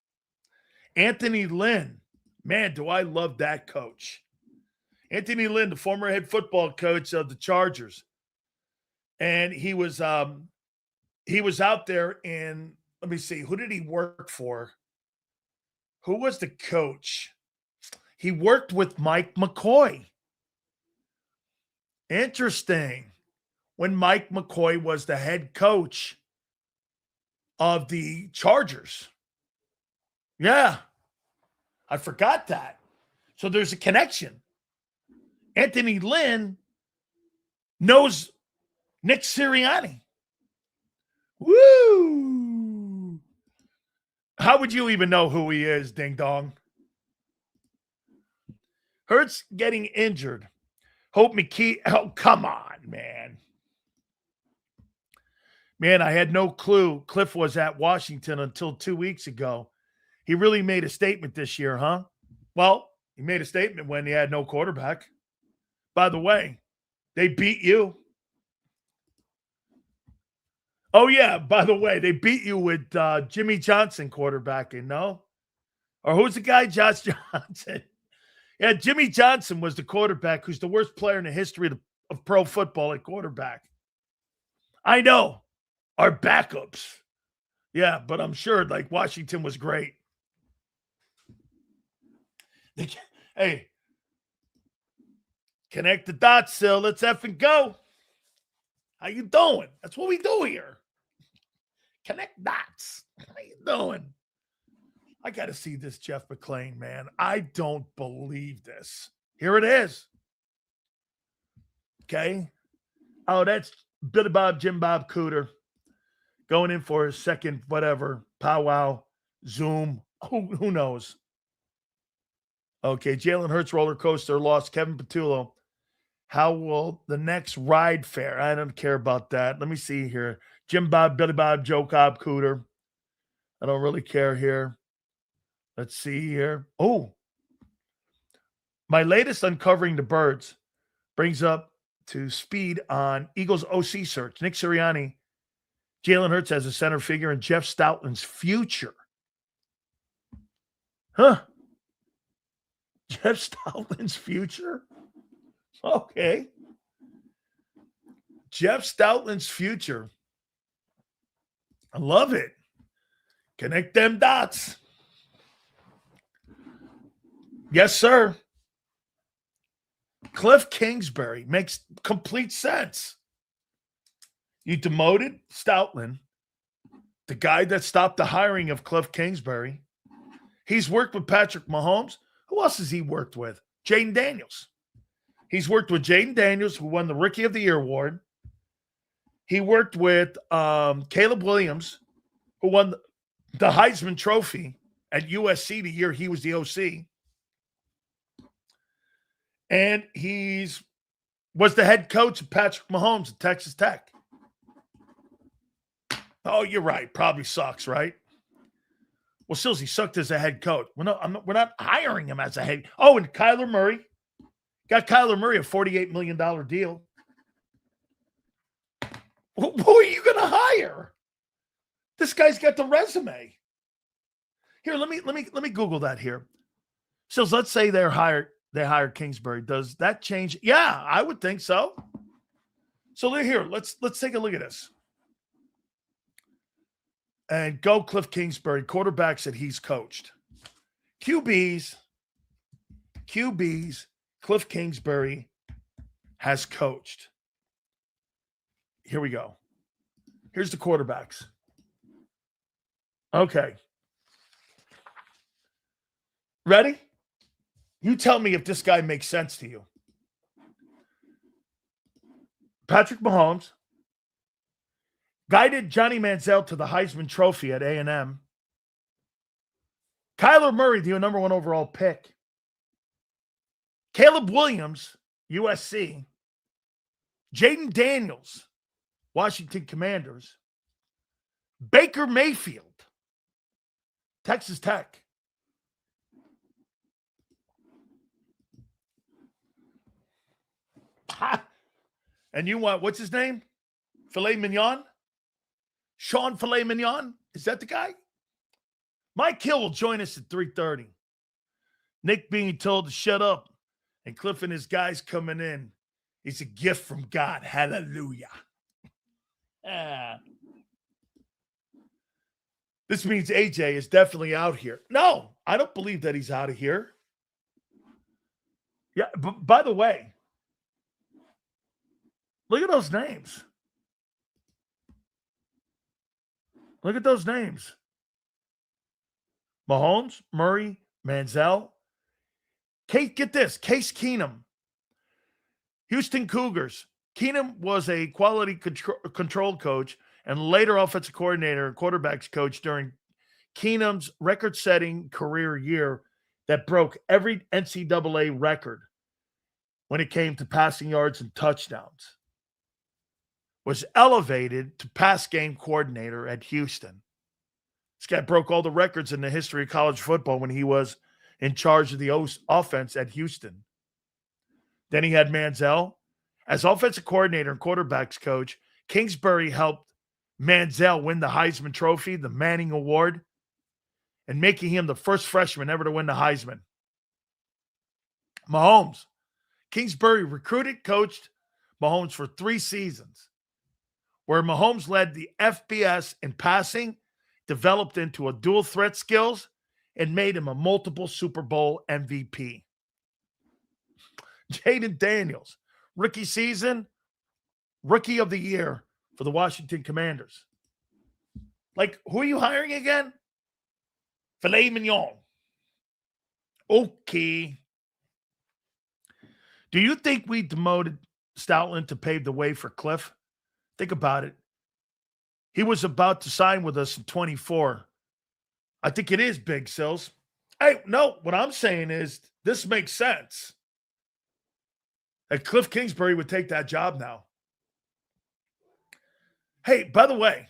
Anthony Lynn. Man, do I love that coach. Anthony Lynn, the former head football coach of the Chargers. And he was out there in, let me see, who did he work for? Who was the coach? He worked with Mike McCoy. Interesting. When Mike McCoy was the head coach of the Chargers. Yeah. I forgot that. So there's a connection. Anthony Lynn knows Nick Sirianni. Woo! How would you even know who he is, ding dong? Hurts getting injured. Hope McKee. Oh, come on, man. Man, I had no clue Kliff was at Washington until 2 weeks ago. He really made a statement this year, huh? Well, he made a statement when he had no quarterback. By the way, they beat you. Oh, yeah, by the way, they beat you with Jimmy Johnson quarterbacking, no? Or who's the guy? Josh Johnson. Yeah, Jimmy Johnson was the quarterback who's the worst player in the history of pro football at quarterback. I know. Our backups. Yeah, but I'm sure, like, Washington was great. Hey, connect the dots, Sil. Let's effing go. How you doing? That's what we do here. Connect dots. How you doing? I got to see this Jeff McClain, man. I don't believe this. Here it is. Okay. Oh, that's Billy Bob, Jim Bob Cooter going in for his second, whatever, powwow, Zoom. Who knows? Okay. Jalen Hurts roller coaster lost. Kevin Patullo. How will the next ride fare? I don't care about that. Let me see here. Jim Bob, Billy Bob, Joe Cobb, Cooter. I don't really care here. Let's see here. Oh, my latest Uncovering the Birds brings up to speed on Eagles OC search. Nick Sirianni, Jalen Hurts as a center figure, and Jeff Stoutland's future. Huh? Jeff Stoutland's future? Okay. Jeff Stoutland's future. I love it. Connect them dots. Yes, sir. Kliff Kingsbury makes complete sense. You demoted Stoutland, the guy that stopped the hiring of Kliff Kingsbury. He's worked with Patrick Mahomes. Who else has he worked with? Jaden Daniels. He's worked with Jaden Daniels, who won the Rookie of the Year award. He worked with Caleb Williams, who won the Heisman Trophy at USC the year he was the OC. And was the head coach of Patrick Mahomes at Texas Tech. Oh, you're right. Probably sucks, right? Well, Sills, he sucked as a head coach. We're not hiring him as a head. Oh, and Kyler Murray. Got Kyler Murray a $48 million deal. Who are you going to hire? This guy's got the resume. Here, let me Google that here. Sills, let's say they hired Kingsbury. Does that change? Yeah, I would think so. So here, let's take a look at this. And go Kliff Kingsbury, quarterbacks that he's coached. QBs, Kliff Kingsbury has coached. Here we go. Here's the quarterbacks. Okay. Ready? You tell me if this guy makes sense to you. Patrick Mahomes guided Johnny Manziel to the Heisman Trophy at A&M. Kyler Murray, the number one overall pick. Caleb Williams, USC. Jaden Daniels, Washington Commanders. Baker Mayfield, Texas Tech. And you want, what's his name? Filet Mignon? Sean Filet Mignon? Is that the guy? Mike Hill will join us at 3:30. Nick being told to shut up and Kliff and his guys coming in. It's a gift from God. Hallelujah. This means AJ is definitely out here. No, I don't believe that he's out of here. Yeah, but by the way, look at those names. Look at those names. Mahomes, Murray, Manziel. Get this, Case Keenum. Houston Cougars. Keenum was a quality control coach and later offensive coordinator and quarterbacks coach during Keenum's record-setting career year that broke every NCAA record when it came to passing yards and touchdowns. Was elevated to pass game coordinator at Houston. This guy broke all the records in the history of college football when he was in charge of the offense at Houston. Then he had Manziel. As offensive coordinator and quarterbacks coach, Kingsbury helped Manziel win the Heisman Trophy, the Manning Award, and making him the first freshman ever to win the Heisman. Mahomes. Kingsbury recruited, coached Mahomes for 3 seasons, where Mahomes led the FBS in passing, developed into a dual threat skills, and made him a multiple Super Bowl MVP. Jaden Daniels, rookie season, rookie of the year for the Washington Commanders. Like, who are you hiring again? Filet mignon. Okay. Do you think we demoted Stoutland to pave the way for Kliff? Think about it. He was about to sign with us in 24. I think it is big, Sills. Hey, no, what I'm saying is this makes sense. That Kliff Kingsbury would take that job now. Hey, by the way,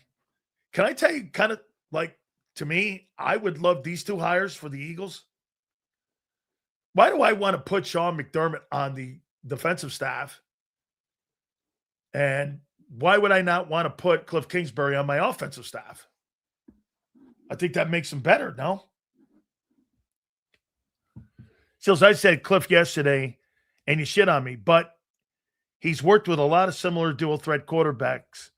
can I tell you kind of like, to me, I would love these 2 hires for the Eagles. Why do I want to put Sean McDermott on the defensive staff? And why would I not want to put Kliff Kingsbury on my offensive staff? I think that makes him better, no? So as I said Kliff yesterday, and you shit on me, but he's worked with a lot of similar dual threat quarterbacks.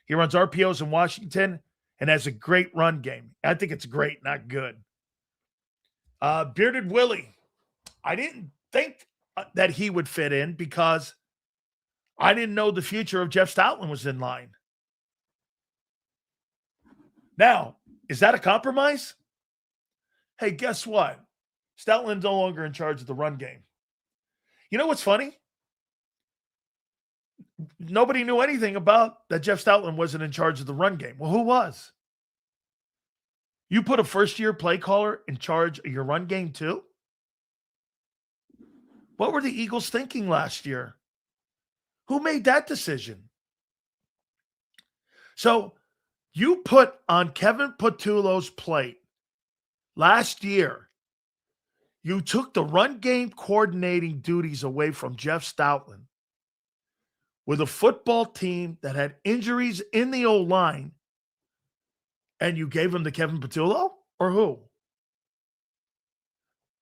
He runs RPOs in Washington and has a great run game. I think it's great, not good. Bearded Willie. I didn't think that he would fit in because I didn't know the future of Jeff Stoutland was in line. Now, is that a compromise? Hey, guess what? Stoutland's no longer in charge of the run game. You know what's funny? Nobody knew anything about that Jeff Stoutland wasn't in charge of the run game. Well, who was? You put a first-year play caller in charge of your run game too? What were the Eagles thinking last year? Who made that decision? So you put on Kevin Patullo's plate last year, you took the run game coordinating duties away from Jeff Stoutland with a football team that had injuries in the O-line, and you gave him to Kevin Patullo? Or who?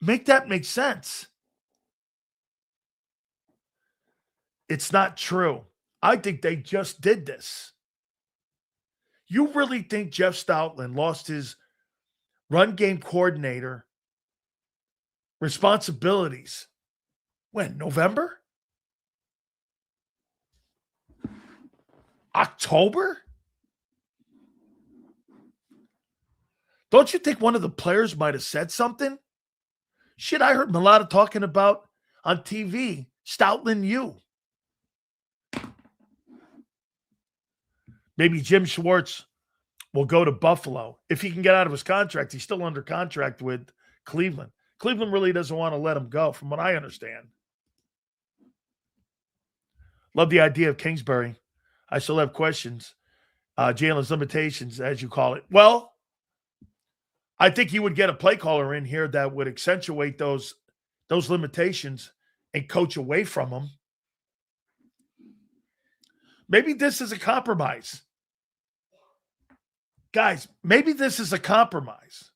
Make that make sense. It's not true. I think they just did this. You really think Jeff Stoutland lost his run game coordinator responsibilities when? November? October? Don't you think one of the players might have said something? Shit, I heard Mulata talking about on TV, Stoutland you. Maybe Jim Schwartz will go to Buffalo. If he can get out of his contract, he's still under contract with Cleveland. Cleveland really doesn't want to let him go, from what I understand. Love the idea of Kingsbury. I still have questions. Jalen's limitations, as you call it. Well, I think you would get a play caller in here that would accentuate those limitations and coach away from them. Maybe this is a compromise. Guys, maybe this is a compromise.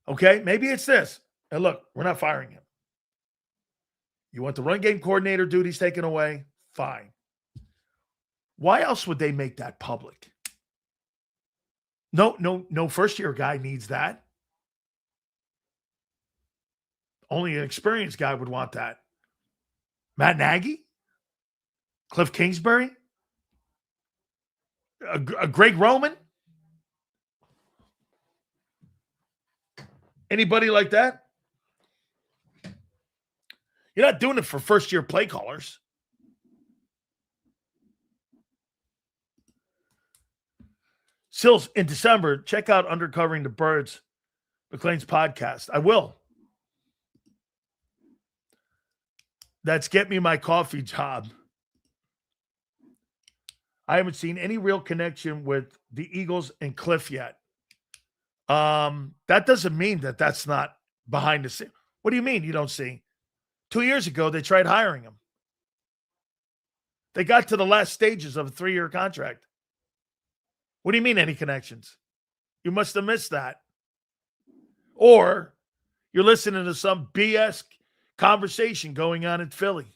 Okay? Maybe it's this. And look, we're not firing him. You want the run game coordinator duties taken away? Fine. Why else would they make that public? No first-year guy needs that. Only an experienced guy would want that. Matt Nagy? Kliff Kingsbury? A Greg Roman? Anybody like that? You're not doing it for first-year play callers. Sills, in December, check out Undercovering the Birds, McLean's podcast. I will. That's Get Me My Coffee job. I haven't seen any real connection with the Eagles and Kliff yet. That doesn't mean that that's not behind the scenes. What do you mean you don't see? 2 years ago, they tried hiring him. They got to the last stages of a 3-year contract. What do you mean, any connections? You must have missed that. Or you're listening to some BS conversation going on in Philly.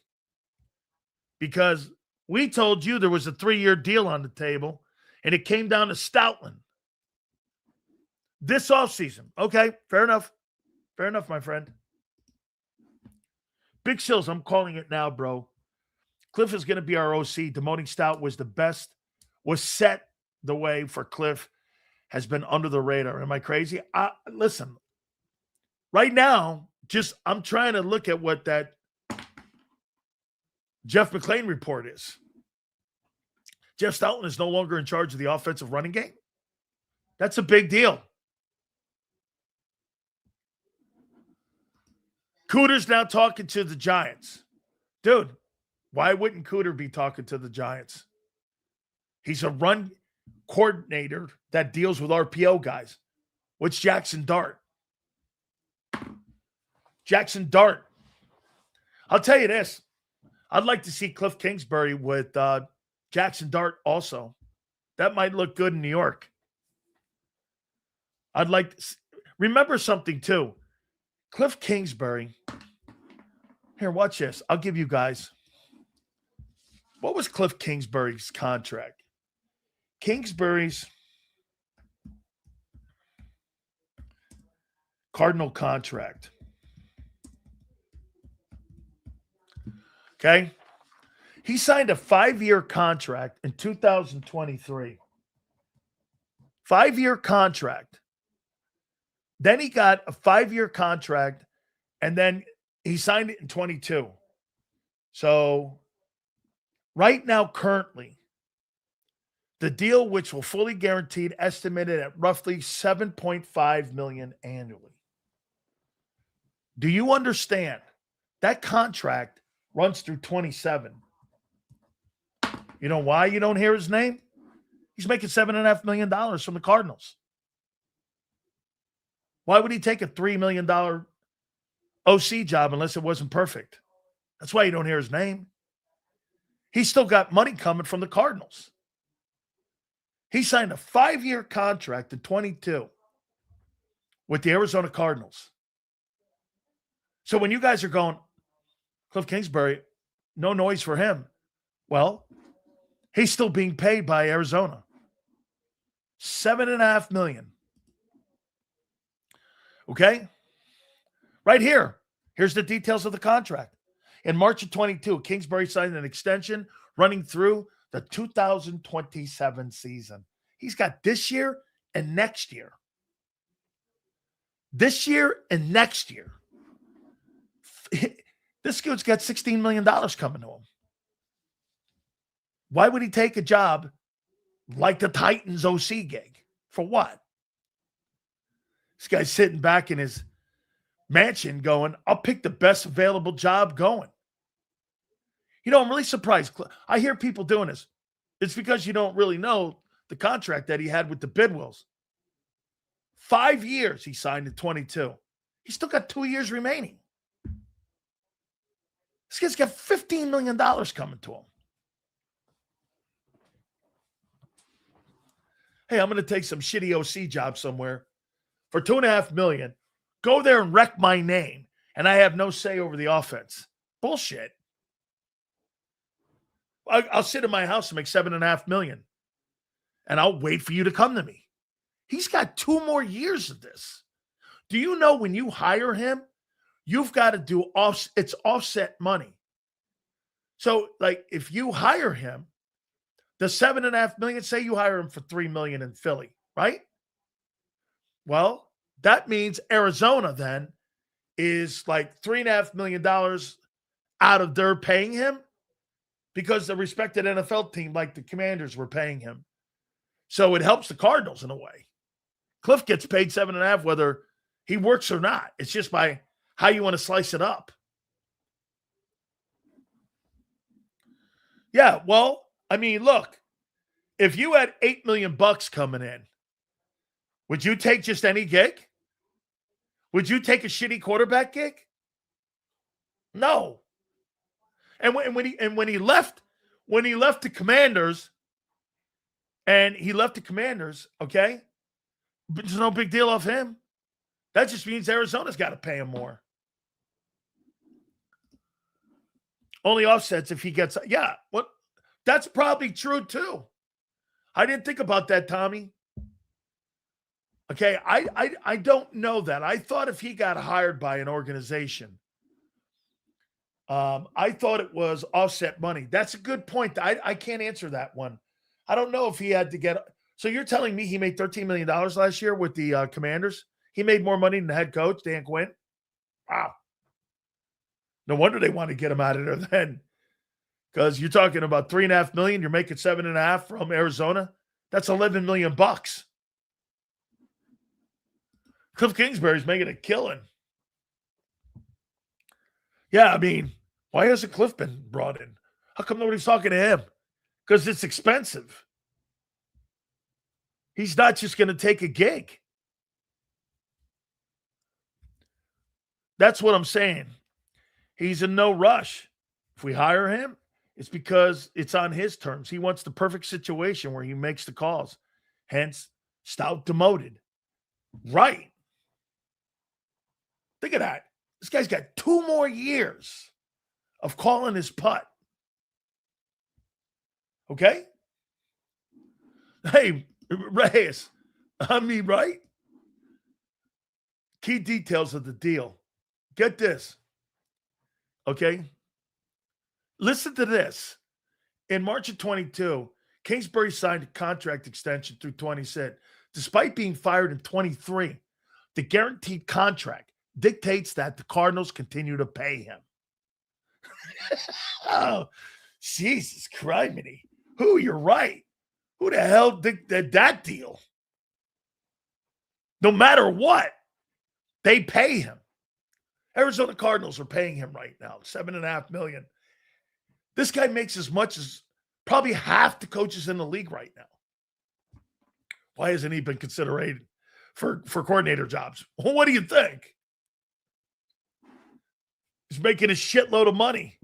Because we told you there was a 3-year deal on the table, and it came down to Stoutland. This offseason. Okay, fair enough. Fair enough, my friend. Big Sills, I'm calling it now, bro. Kliff is going to be our OC. Demoting Stout was the best, was set the way for Kliff, has been under the radar. Am I crazy? Listen, right now, I'm trying to look at what that Jeff McLean report is. Jeff Stoutland is no longer in charge of the offensive running game. That's a big deal. Cooter's now talking to the Giants. Dude, why wouldn't Cooter be talking to the Giants? He's a run coordinator that deals with RPO guys. What's Jackson Dart? Jackson Dart. I'll tell you this. I'd like to see Kliff Kingsbury with Jackson Dart also. That might look good in New York. I'd like to remember something too. Kliff Kingsbury. Here, watch this. I'll give you guys. What was Kliff Kingsbury's contract? Kingsbury's Cardinal contract. Okay? He signed a 5-year contract in 2023. 5-year contract. Then he got a 5-year contract, and then he signed it in 22. So right now, currently, the deal, which will fully guaranteed, estimated at roughly $7.5 million annually. Do you understand? That contract runs through 27. You know why you don't hear his name? He's making $7.5 million from the Cardinals. Why would he take a $3 million OC job unless it wasn't perfect? That's why you don't hear his name. He's still got money coming from the Cardinals. He signed a 5-year contract in 22 with the Arizona Cardinals. So when you guys are going, Kliff Kingsbury, no noise for him. Well, he's still being paid by Arizona. $7.5 million. Okay? Right here. Here's the details of the contract. In March of 22, Kingsbury signed an extension running through the 2027 season. He's got this year and next year. This year and next year. This dude's got $16 million coming to him. Why would he take a job like the Titans OC gig? For what? This guy's sitting back in his mansion going, I'll pick the best available job going. I'm really surprised. I hear people doing this. It's because you don't really know the contract that he had with the Bidwills. 5 years he signed in 22. He's still got 2 years remaining. This guy's got $15 million coming to him. Hey, I'm going to take some shitty OC job somewhere for $2.5 million. Go there and wreck my name, and I have no say over the offense. Bullshit. I'll sit in my house and make $7.5 million, and I'll wait for you to come to me. He's got 2 more years of this. Do you know when you hire him, you've got to do it's offset money. So, like, if you hire him, the $7.5 million, say you hire him for $3 million in Philly, right? Well, that means Arizona then is like $3.5 million out of their paying him because the respected NFL team, like the Commanders, were paying him. So it helps the Cardinals in a way. Kliff gets paid $7.5 whether he works or not. It's just by how you want to slice it up. Yeah, well, I mean, look, if you had $8 million coming in, would you take just any gig? Would you take a shitty quarterback gig? No. And when he left the Commanders, okay, but there's no big deal off him. That just means Arizona's got to pay him more. Only offsets if he gets, what? That's probably true too. I didn't think about that, Tommy. Okay, I don't know that. I thought if he got hired by an organization, I thought it was offset money. That's a good point. I can't answer that one. I don't know if he had to get. So you're telling me he made $13 million last year with the Commanders? He made more money than the head coach, Dan Quinn? Wow. No wonder they want to get him out of there then. Because you're talking about $3.5 million, you're making $7.5 from Arizona. That's $11 million. Kliff Kingsbury's making a killing. Yeah, I mean, why hasn't Kliff been brought in? How come nobody's talking to him? Because it's expensive. He's not just going to take a gig. That's what I'm saying. He's in no rush. If we hire him, it's because it's on his terms. He wants the perfect situation where he makes the calls. Hence, Stout demoted. Right. Think of that. This guy's got 2 more years of calling his putt. Okay? Hey, Reyes, I mean, right? Key details of the deal. Get this. Okay? Listen to this. In March of 22, Kingsbury signed a contract extension through 26. Despite being fired in 23, the guaranteed contract dictates that the Cardinals continue to pay him. Oh, Jesus criminy. Who, you're right. Who the hell did that deal? No matter what, they pay him. Arizona Cardinals are paying him right now, $7.5 million. This guy makes as much as probably half the coaches in the league right now. Why hasn't he been considered for coordinator jobs? Well, what do you think? He's making a shitload of money.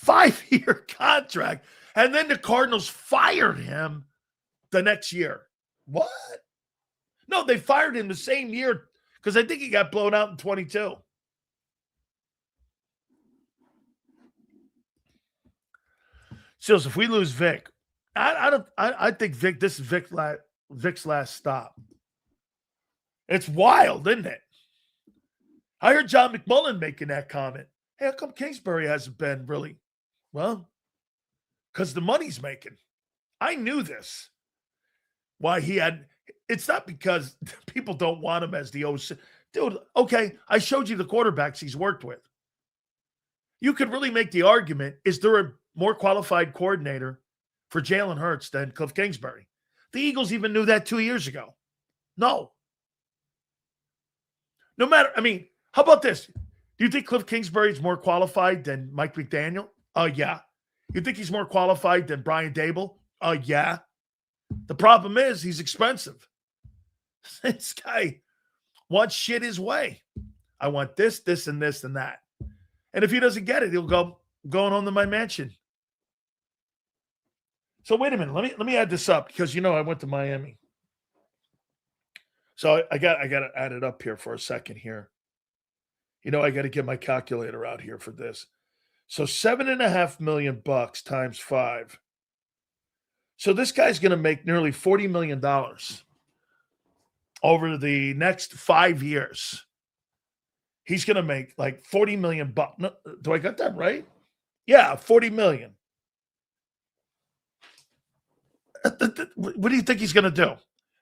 5-year contract. And then the Cardinals fired him the next year. What? No, they fired him the same year because I think he got blown out in 22. So if we lose Vic, I think Vic, this is Vic's last stop. It's wild, isn't it? I heard John McMullen making that comment. Hey, how come Kingsbury hasn't been really? Well, because the money's making. I knew this. Why he had, it's not because people don't want him as the OC. Dude, okay, I showed you the quarterbacks he's worked with. You could really make the argument, is there a more qualified coordinator for Jalen Hurts than Kliff Kingsbury? The Eagles even knew that 2 years ago. No. No matter, I mean, how about this? Do you think Kliff Kingsbury is more qualified than Mike McDaniel? Oh, yeah. You think he's more qualified than Brian Dable? Yeah. The problem is he's expensive. This guy wants shit his way. I want this, this, and this, and that. And if he doesn't get it, he'll go going home to my mansion. So wait a minute. Let me add this up because I went to Miami. So I got to add it up here for a second here. I got to get my calculator out here for this. So $7.5 million times 5. So this guy's going to make nearly $40 million over the next 5 years. He's going to make like $40 million. No, do I got that right? Yeah, $40 million. What do you think he's going to do?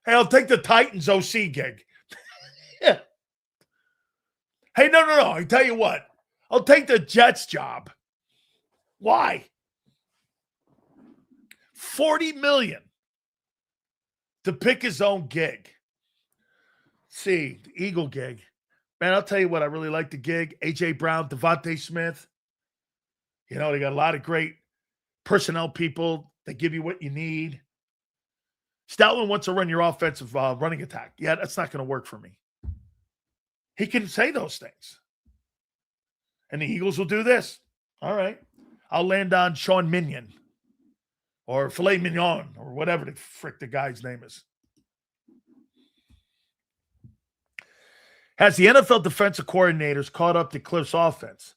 Hey, I'll take the Titans OC gig. Yeah. Hey, no. I tell you what. I'll take the Jets job. Why? $40 million to pick his own gig. See, the Eagle gig. Man, I'll tell you what, I really like the gig. A.J. Brown, Devontae Smith. They got a lot of great personnel people that give you what you need. Stoutland wants to run your offensive running attack. Yeah, that's not going to work for me. He can say those things. And the Eagles will do this. All right. I'll land on Sean Mannion or Filet Mignon or whatever the frick the guy's name is. Has the NFL defensive coordinators caught up to Kliff's offense?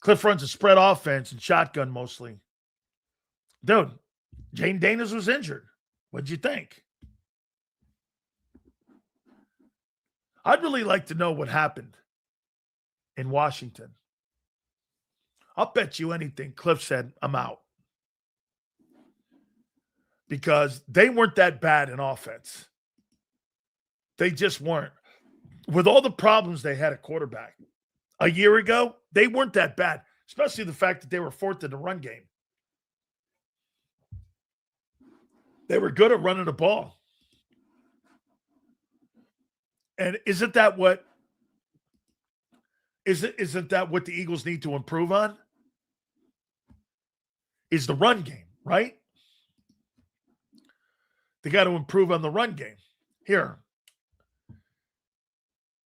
Kliff runs a spread offense and shotgun mostly. Dude, Jane Daniels was injured. What'd you think? I'd really like to know what happened in Washington. I'll bet you anything Kliff said, I'm out. Because they weren't that bad in offense. They just weren't. With all the problems they had at quarterback a year ago, they weren't that bad, especially the fact that they were fourth in the run game. They were good at running the ball. And isn't that what the Eagles need to improve on? Is the run game, right? They got to improve on the run game. Here,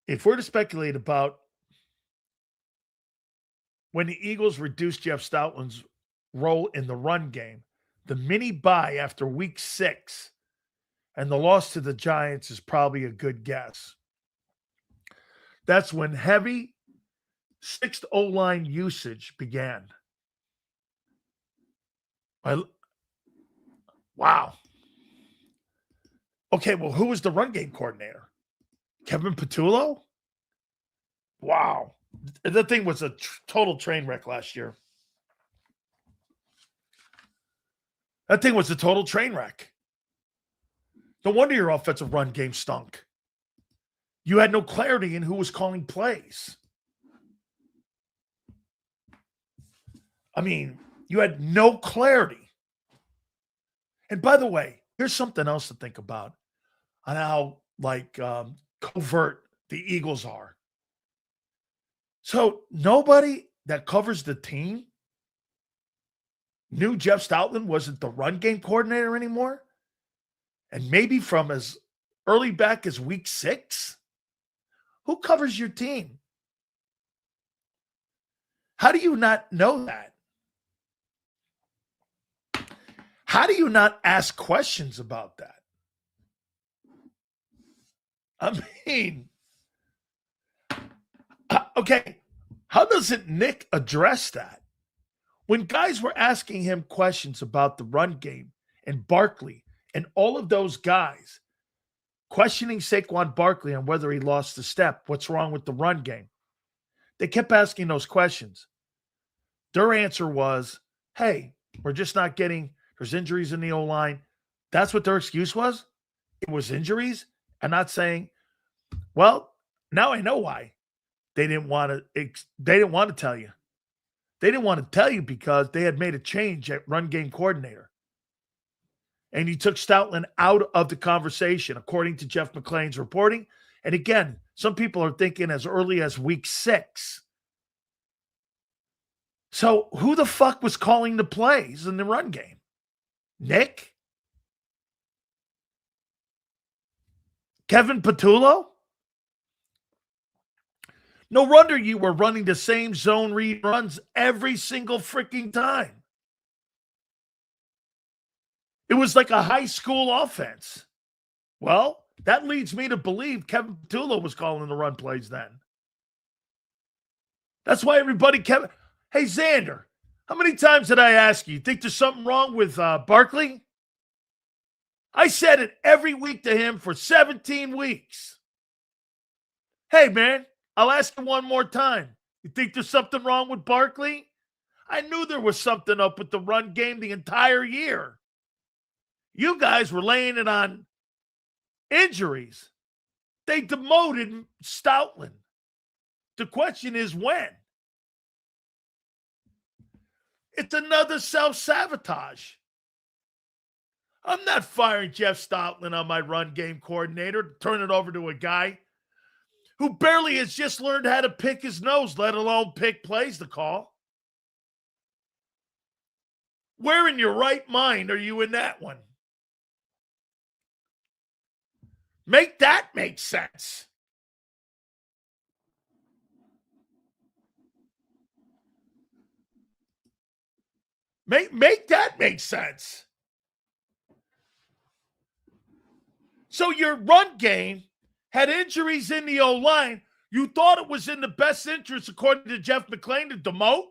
if we're to speculate about when the Eagles reduced Jeff Stoutland's role in the run game, the mini bye after week 6 and the loss to the Giants is probably a good guess. That's when heavy 6th O-line usage began. Wow. Okay, well, who was the run game coordinator? Kevin Patullo? Wow. That thing was a total train wreck last year. That thing was a total train wreck. No wonder your offensive run game stunk. You had no clarity in who was calling plays. I mean, you had no clarity. And by the way, here's something else to think about on how, covert the Eagles are. So nobody that covers the team knew Jeff Stoutland wasn't the run game coordinator anymore? And maybe from as early back as week 6? Who covers your team? How do you not know that? How do you not ask questions about that? I mean, okay, how doesn't Nick address that? When guys were asking him questions about the run game and Barkley and all of those guys questioning Saquon Barkley on whether he lost the step, what's wrong with the run game, they kept asking those questions. Their answer was, hey, we're just not getting, there's injuries in the O-line. That's what their excuse was? It was injuries? And not saying, well, now I know why. They didn't want to tell you. They didn't want to tell you because they had made a change at run game coordinator. And he took Stoutland out of the conversation, according to Jeff McClain's reporting. And again, some people are thinking as early as week 6. So who the fuck was calling the plays in the run game? Nick? Kevin Patullo? No wonder you were running the same zone read runs every single freaking time. It was like a high school offense. Well, that leads me to believe Kevin Patullo was calling the run plays then. That's why everybody kept. Hey, Xander, how many times did I ask you? You think there's something wrong with Barkley? I said it every week to him for 17 weeks. Hey, man, I'll ask you one more time. You think there's something wrong with Barkley? I knew there was something up with the run game the entire year. You guys were laying it on injuries. They demoted Stoutland. The question is when? It's another self-sabotage. I'm not firing Jeff Stoutland on my run game coordinator, turn it over to a guy who barely has just learned how to pick his nose, let alone pick plays to call. Where in your right mind are you in that one? Make that make sense. Make that make sense. So your run game had injuries in the O-line. You thought it was in the best interest, according to Jeff McClain, to demote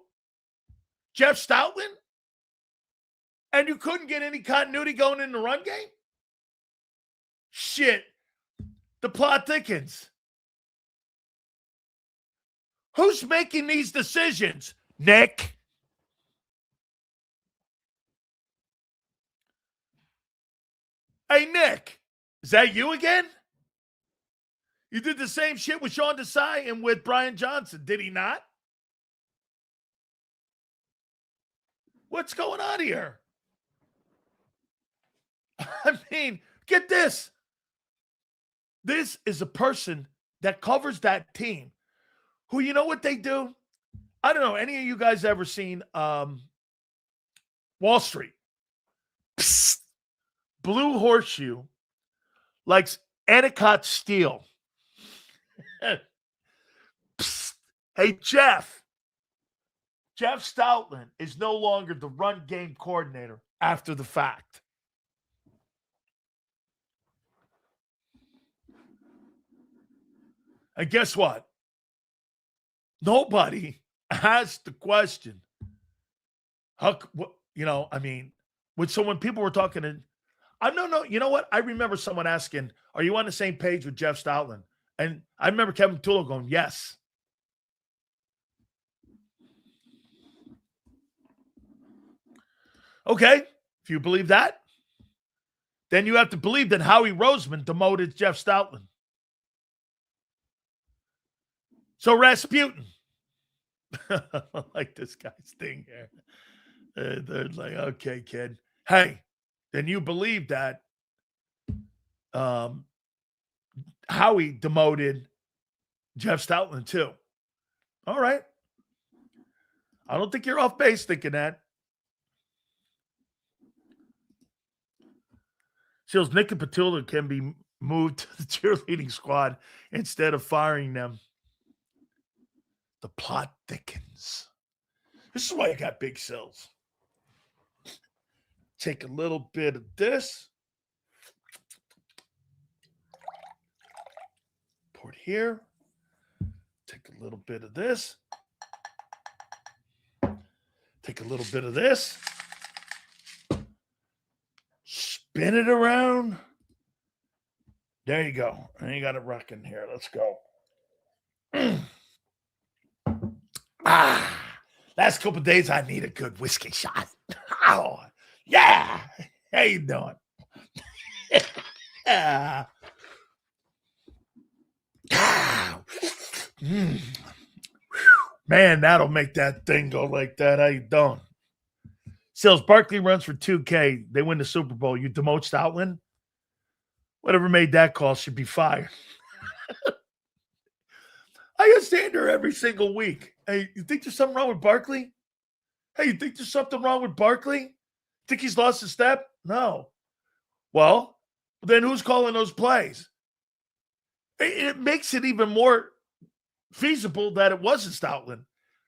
Jeff Stoutland? And you couldn't get any continuity going in the run game? Shit. The plot thickens. Who's making these decisions? Nick? Hey, Nick, is that you again? You did the same shit with Sean Desai and with Brian Johnson, did he not? What's going on here? I mean, get this. This is a person that covers that team who, you know what they do? I don't know. Any of you guys ever seen Wall Street? Psst. Blue Horseshoe likes Anacott Steel. Hey, Jeff Stoutland is no longer the run game coordinator after the fact. And guess what? Nobody asked the question. How, you know, I mean, so when people were talking to, no, you know what? I remember someone asking, are you on the same page with Jeff Stoutland? And I remember Kevin Patullo going, yes. Okay, if you believe that, then you have to believe that Howie Roseman demoted Jeff Stoutland. So Rasputin, I like this guy's thing here. They're like, okay, kid. Hey, then you believe that Howie demoted Jeff Stoutland too. All right. I don't think you're off base thinking that. Seals, Nick and Patullo can be moved to the cheerleading squad instead of firing them. The plot thickens. This is why I got big cells. Take a little bit of this. Pour it here. Take a little bit of this. Take a little bit of this. Spin it around. There you go. And you got it rocking here. Let's go. Last couple of days, I need a good whiskey shot. Oh, yeah. How you doing? Yeah. Man, that'll make that thing go like that. How you doing? Sales Barkley runs for 2K. They win the Super Bowl. You demote Stoutland? Whatever made that call should be fired. I stand there every single week. Hey, you think there's something wrong with Barkley? Hey, you think there's something wrong with Barkley? Think he's lost a step? No. Well, then who's calling those plays? It makes it even more feasible that it wasn't Stoutland,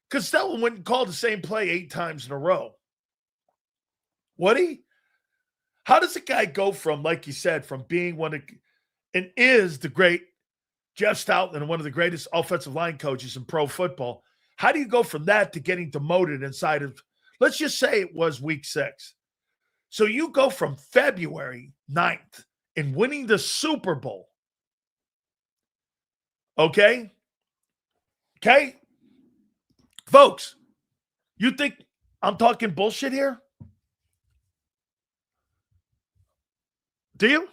because Stoutland went and called the same play 8 times in a row. Would he? How does a guy go from, like you said, from being one of, and is the great Jeff Stoutland, one of the greatest offensive line coaches in pro football? How do you go from that to getting demoted inside of, let's just say it was week 6. So you go from February 9th and winning the Super Bowl. Okay? Okay? Folks, you think I'm talking bullshit here? Do you?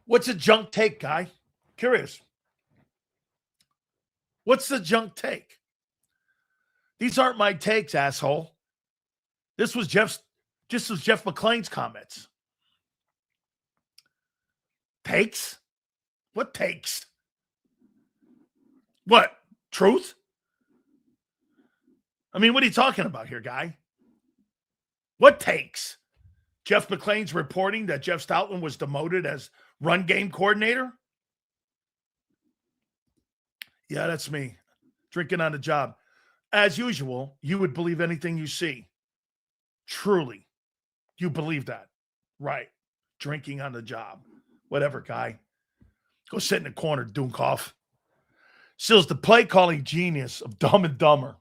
What's a junk take, guy? Curious. What's the junk take? These aren't my takes, asshole. This was Jeff McClain's comments. Takes? What takes? What? Truth? I mean, what are you talking about here, guy? What takes? Jeff McClain's reporting that Jeff Stoutland was demoted as run game coordinator? Yeah, that's me. Drinking on the job. As usual, you would believe anything you see. Truly. You believe that. Right. Drinking on the job. Whatever, guy. Go sit in the corner, Dunkoff. Still's the play calling genius of Dumb and Dumber.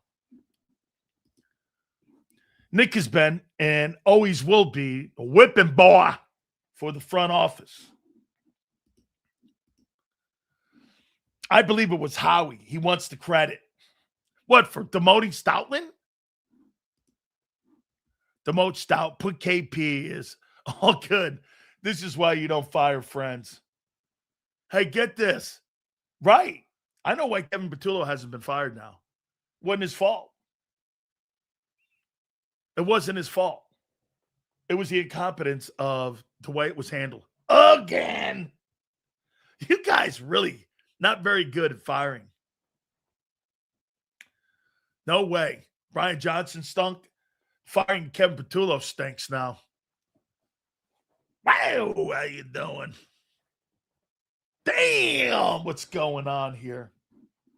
Nick has been and always will be a whipping boy for the front office. I believe it was Howie. He wants the credit. What, for demoting Stoutland? Demote Stout. Put KP is all good. This is why you don't fire friends. Hey, get this. Right. I know why Kevin Patullo hasn't been fired now. It wasn't his fault. It wasn't his fault. It was the incompetence of the way it was handled. Again. You guys really not very good at firing. No way. Brian Johnson stunk. Firing Kevin Patullo stinks now. Wow, how you doing? Damn, what's going on here?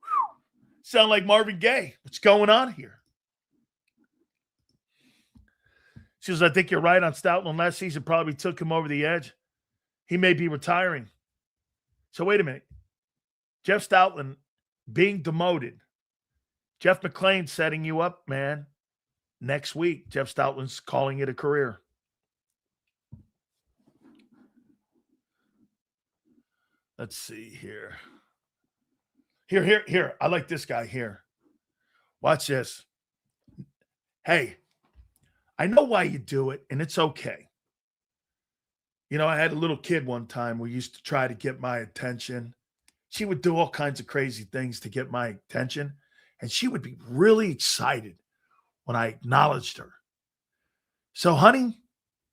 Whew. Sound like Marvin Gaye. What's going on here? She says, I think you're right on Stoutland. Last season probably took him over the edge. He may be retiring. So wait a minute. Jeff Stoutland being demoted. Jeff McClain setting you up, man. Next week, Jeff Stoutland's calling it a career. Let's see here. Here. I like this guy here. Watch this. Hey, I know why you do it, and it's okay. You know, I had a little kid one time who used to try to get my attention. She would do all kinds of crazy things to get my attention, and she would be really excited when I acknowledged her. So, honey,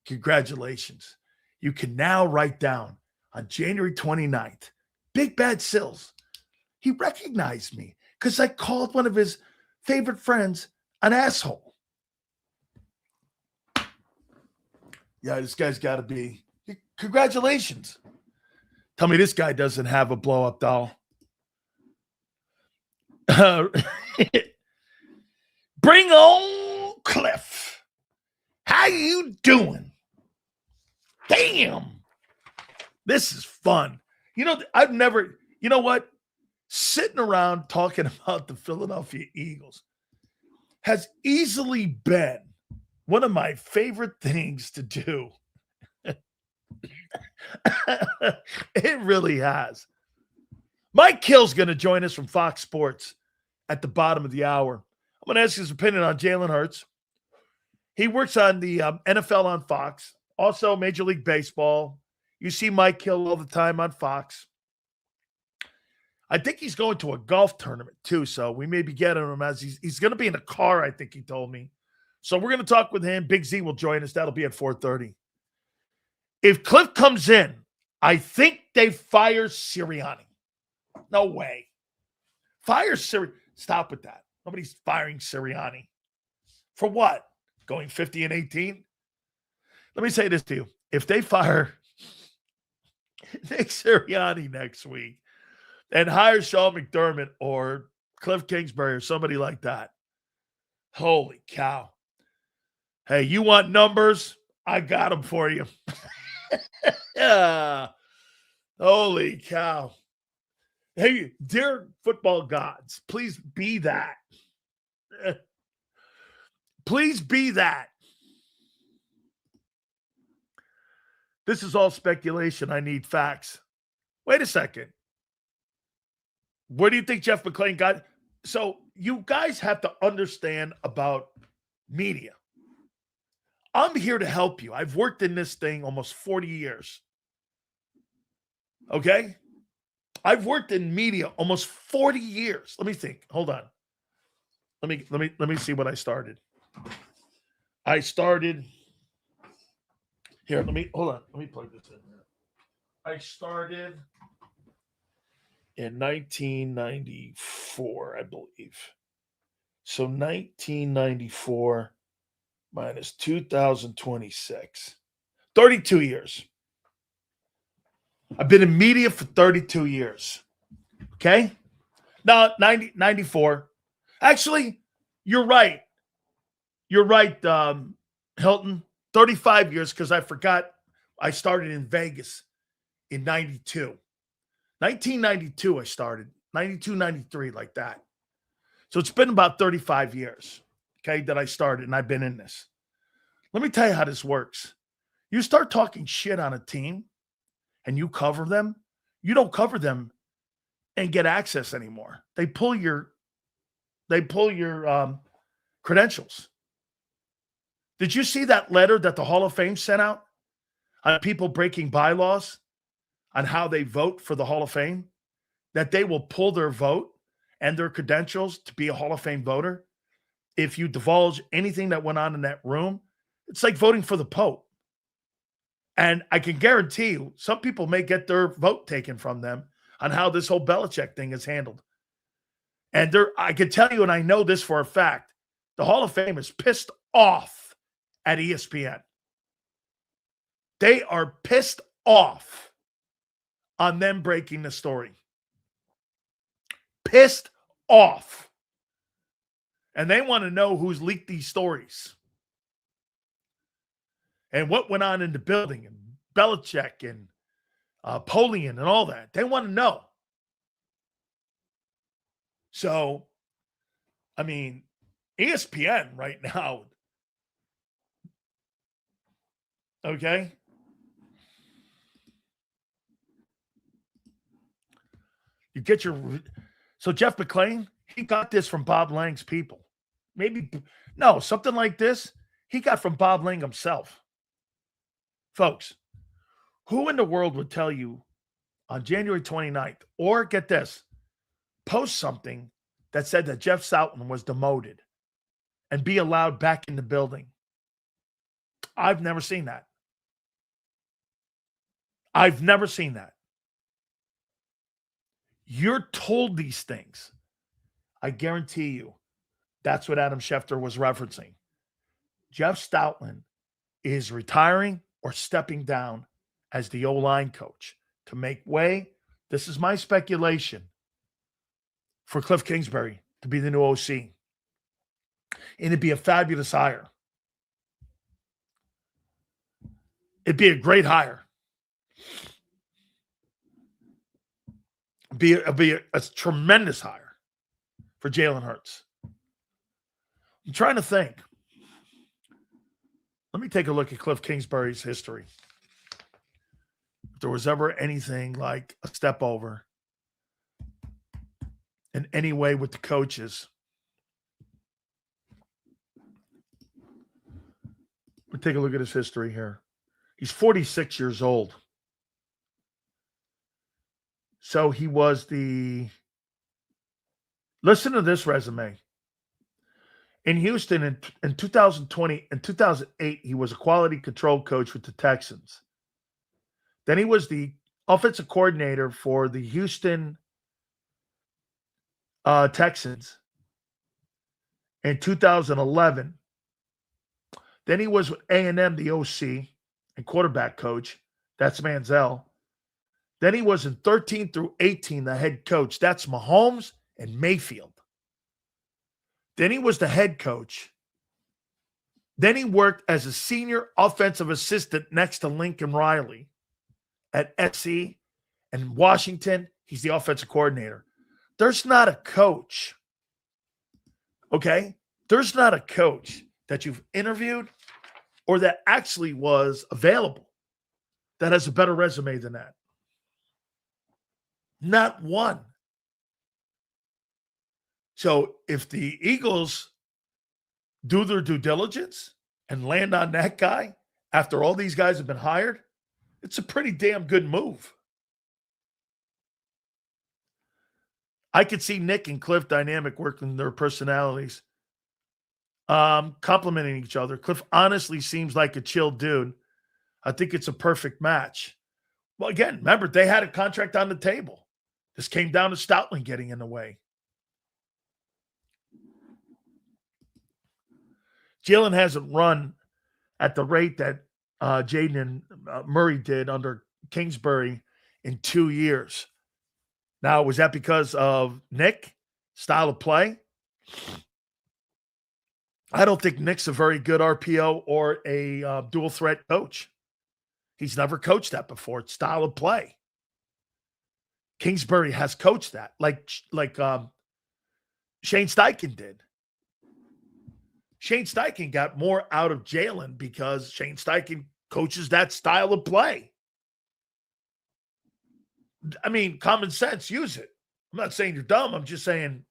congratulations. You can now write down on January 29th, Big Bad Sills. He recognized me because I called one of his favorite friends an asshole. Yeah, this guy's got to be. Congratulations. Tell me this guy doesn't have a blow-up doll. Bring on Kliff. How you doing? Damn. This is fun. You know, I've never, you know what? Sitting around talking about the Philadelphia Eagles has easily been one of my favorite things to do. It really has. Mike Hill's going to join us from Fox Sports at the bottom of the hour. I'm going to ask his opinion on Jalen Hurts. He works on the NFL on Fox, also Major League Baseball. You see Mike Hill all the time on Fox. I think he's going to a golf tournament too, so we may be getting him as he's going to be in a car, I think he told me. So we're going to talk with him. Big Z will join us. That'll be at 4:30. If Kliff comes in, I think they fire Sirianni. No way. Fire Sirianni. Stop with that. Nobody's firing Sirianni. For what? Going 50-18? Let me say this to you. If they fire Nick Sirianni next week and hire Sean McDermott or Kliff Kingsbury or somebody like that, holy cow. Hey, you want numbers? I got them for you. Yeah. Holy cow. Hey, dear football gods, please be that. Please be that. This is all speculation. I need facts. Wait a second. Where do you think Jeff McClain got? So you guys have to understand about media. I'm here to help you. I've worked in this thing almost 40 years. Okay? I've worked in media almost 40 years. Let me think. Hold on. Let me see what I started. I started here. Hold on. Let me plug this in here. I started in 1994, I believe. So 1994 minus 2026. 32 years. I've been in media for 32 years. Okay? No, 94. Actually, you're right. You're right, Hilton. 35 years because I forgot I started in Vegas in 92. 1992 I started. 92, 93, like that. So it's been about 35 years, okay, that I started, and I've been in this. Let me tell you how this works. You start talking shit on a team, and you cover them. You don't cover them and get access anymore. They pull your credentials. Did you see that letter that the Hall of Fame sent out on people breaking bylaws on how they vote for the Hall of Fame? That they will pull their vote and their credentials to be a Hall of Fame voter if you divulge anything that went on in that room. It's like voting for the Pope. And I can guarantee you, some people may get their vote taken from them on how this whole Belichick thing is handled. And I can tell you, and I know this for a fact, the Hall of Fame is pissed off at ESPN. They are pissed off on them breaking the story. Pissed off. And they want to know who's leaked these stories. And what went on in the building, and Belichick and Polian and all that. They want to know. So, I mean, ESPN right now, okay? You get your... So Jeff McClain, he got this from Bob Lang's people. Something like this, he got from Bob Lang himself. Folks, who in the world would tell you on January 29th, or get this, post something that said that Jeff Stoutland was demoted and be allowed back in the building? I've never seen that. I've never seen that. You're told these things. I guarantee you that's what Adam Schefter was referencing. Jeff Stoutland is retiring or stepping down as the O-line coach to make way. This is my speculation for Kliff Kingsbury to be the new OC. And it'd be a fabulous hire. It'd be a great hire. It'd be a tremendous hire for Jalen Hurts. I'm trying to think. Let me take a look at Kliff Kingsbury's history. If there was ever anything like a step over in any way with the coaches. Let me take a look at his history here. He's 46 years old. So he was listen to this resume. In Houston in 2020 and 2008, he was a quality control coach with the Texans. Then he was the offensive coordinator for the Houston Texans in 2011. Then he was with A&M, the OC and quarterback coach. That's Manziel. Then he was in 13 through 18, the head coach. That's Mahomes and Mayfield. Then he was the head coach. Then he worked as a senior offensive assistant next to Lincoln Riley at SC. And Washington, he's the offensive coordinator. There's not a coach, okay? There's not a coach that you've interviewed or that actually was available that has a better resume than that. Not one. So if the Eagles do their due diligence and land on that guy after all these guys have been hired, it's a pretty damn good move. I could see Nick and Kliff dynamic working their personalities, complementing each other. Kliff honestly seems like a chill dude. I think it's a perfect match. Well, again, remember, they had a contract on the table. This came down to Stoutland getting in the way. Jalen hasn't run at the rate that Jaden and Murray did under Kingsbury in 2 years. Now, was that because of Nick, style of play? I don't think Nick's a very good RPO or a dual threat coach. He's never coached that before. It's style of play. Kingsbury has coached that, like Shane Steichen did. Shane Steichen got more out of Jalen because Shane Steichen coaches that style of play. I mean, common sense, use it. I'm not saying you're dumb. I'm just saying,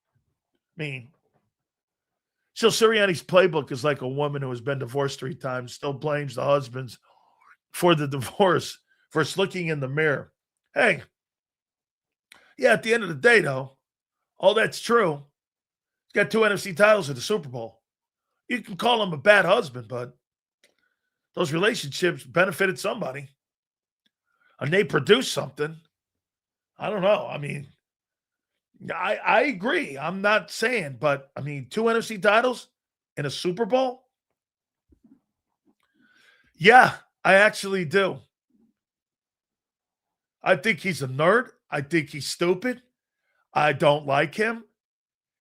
still Sirianni's playbook is like a woman who has been divorced 3 times, still blames the husbands for the divorce, for looking in the mirror. Hey, yeah, at the end of the day, though, all that's true. He's got 2 NFC titles at the Super Bowl. You can call him a bad husband, but those relationships benefited somebody. And they produced something. I don't know. I mean, I agree. I'm not saying, but I mean, 2 NFC titles in a Super Bowl? Yeah, I actually do. I think he's a nerd. I think he's stupid. I don't like him.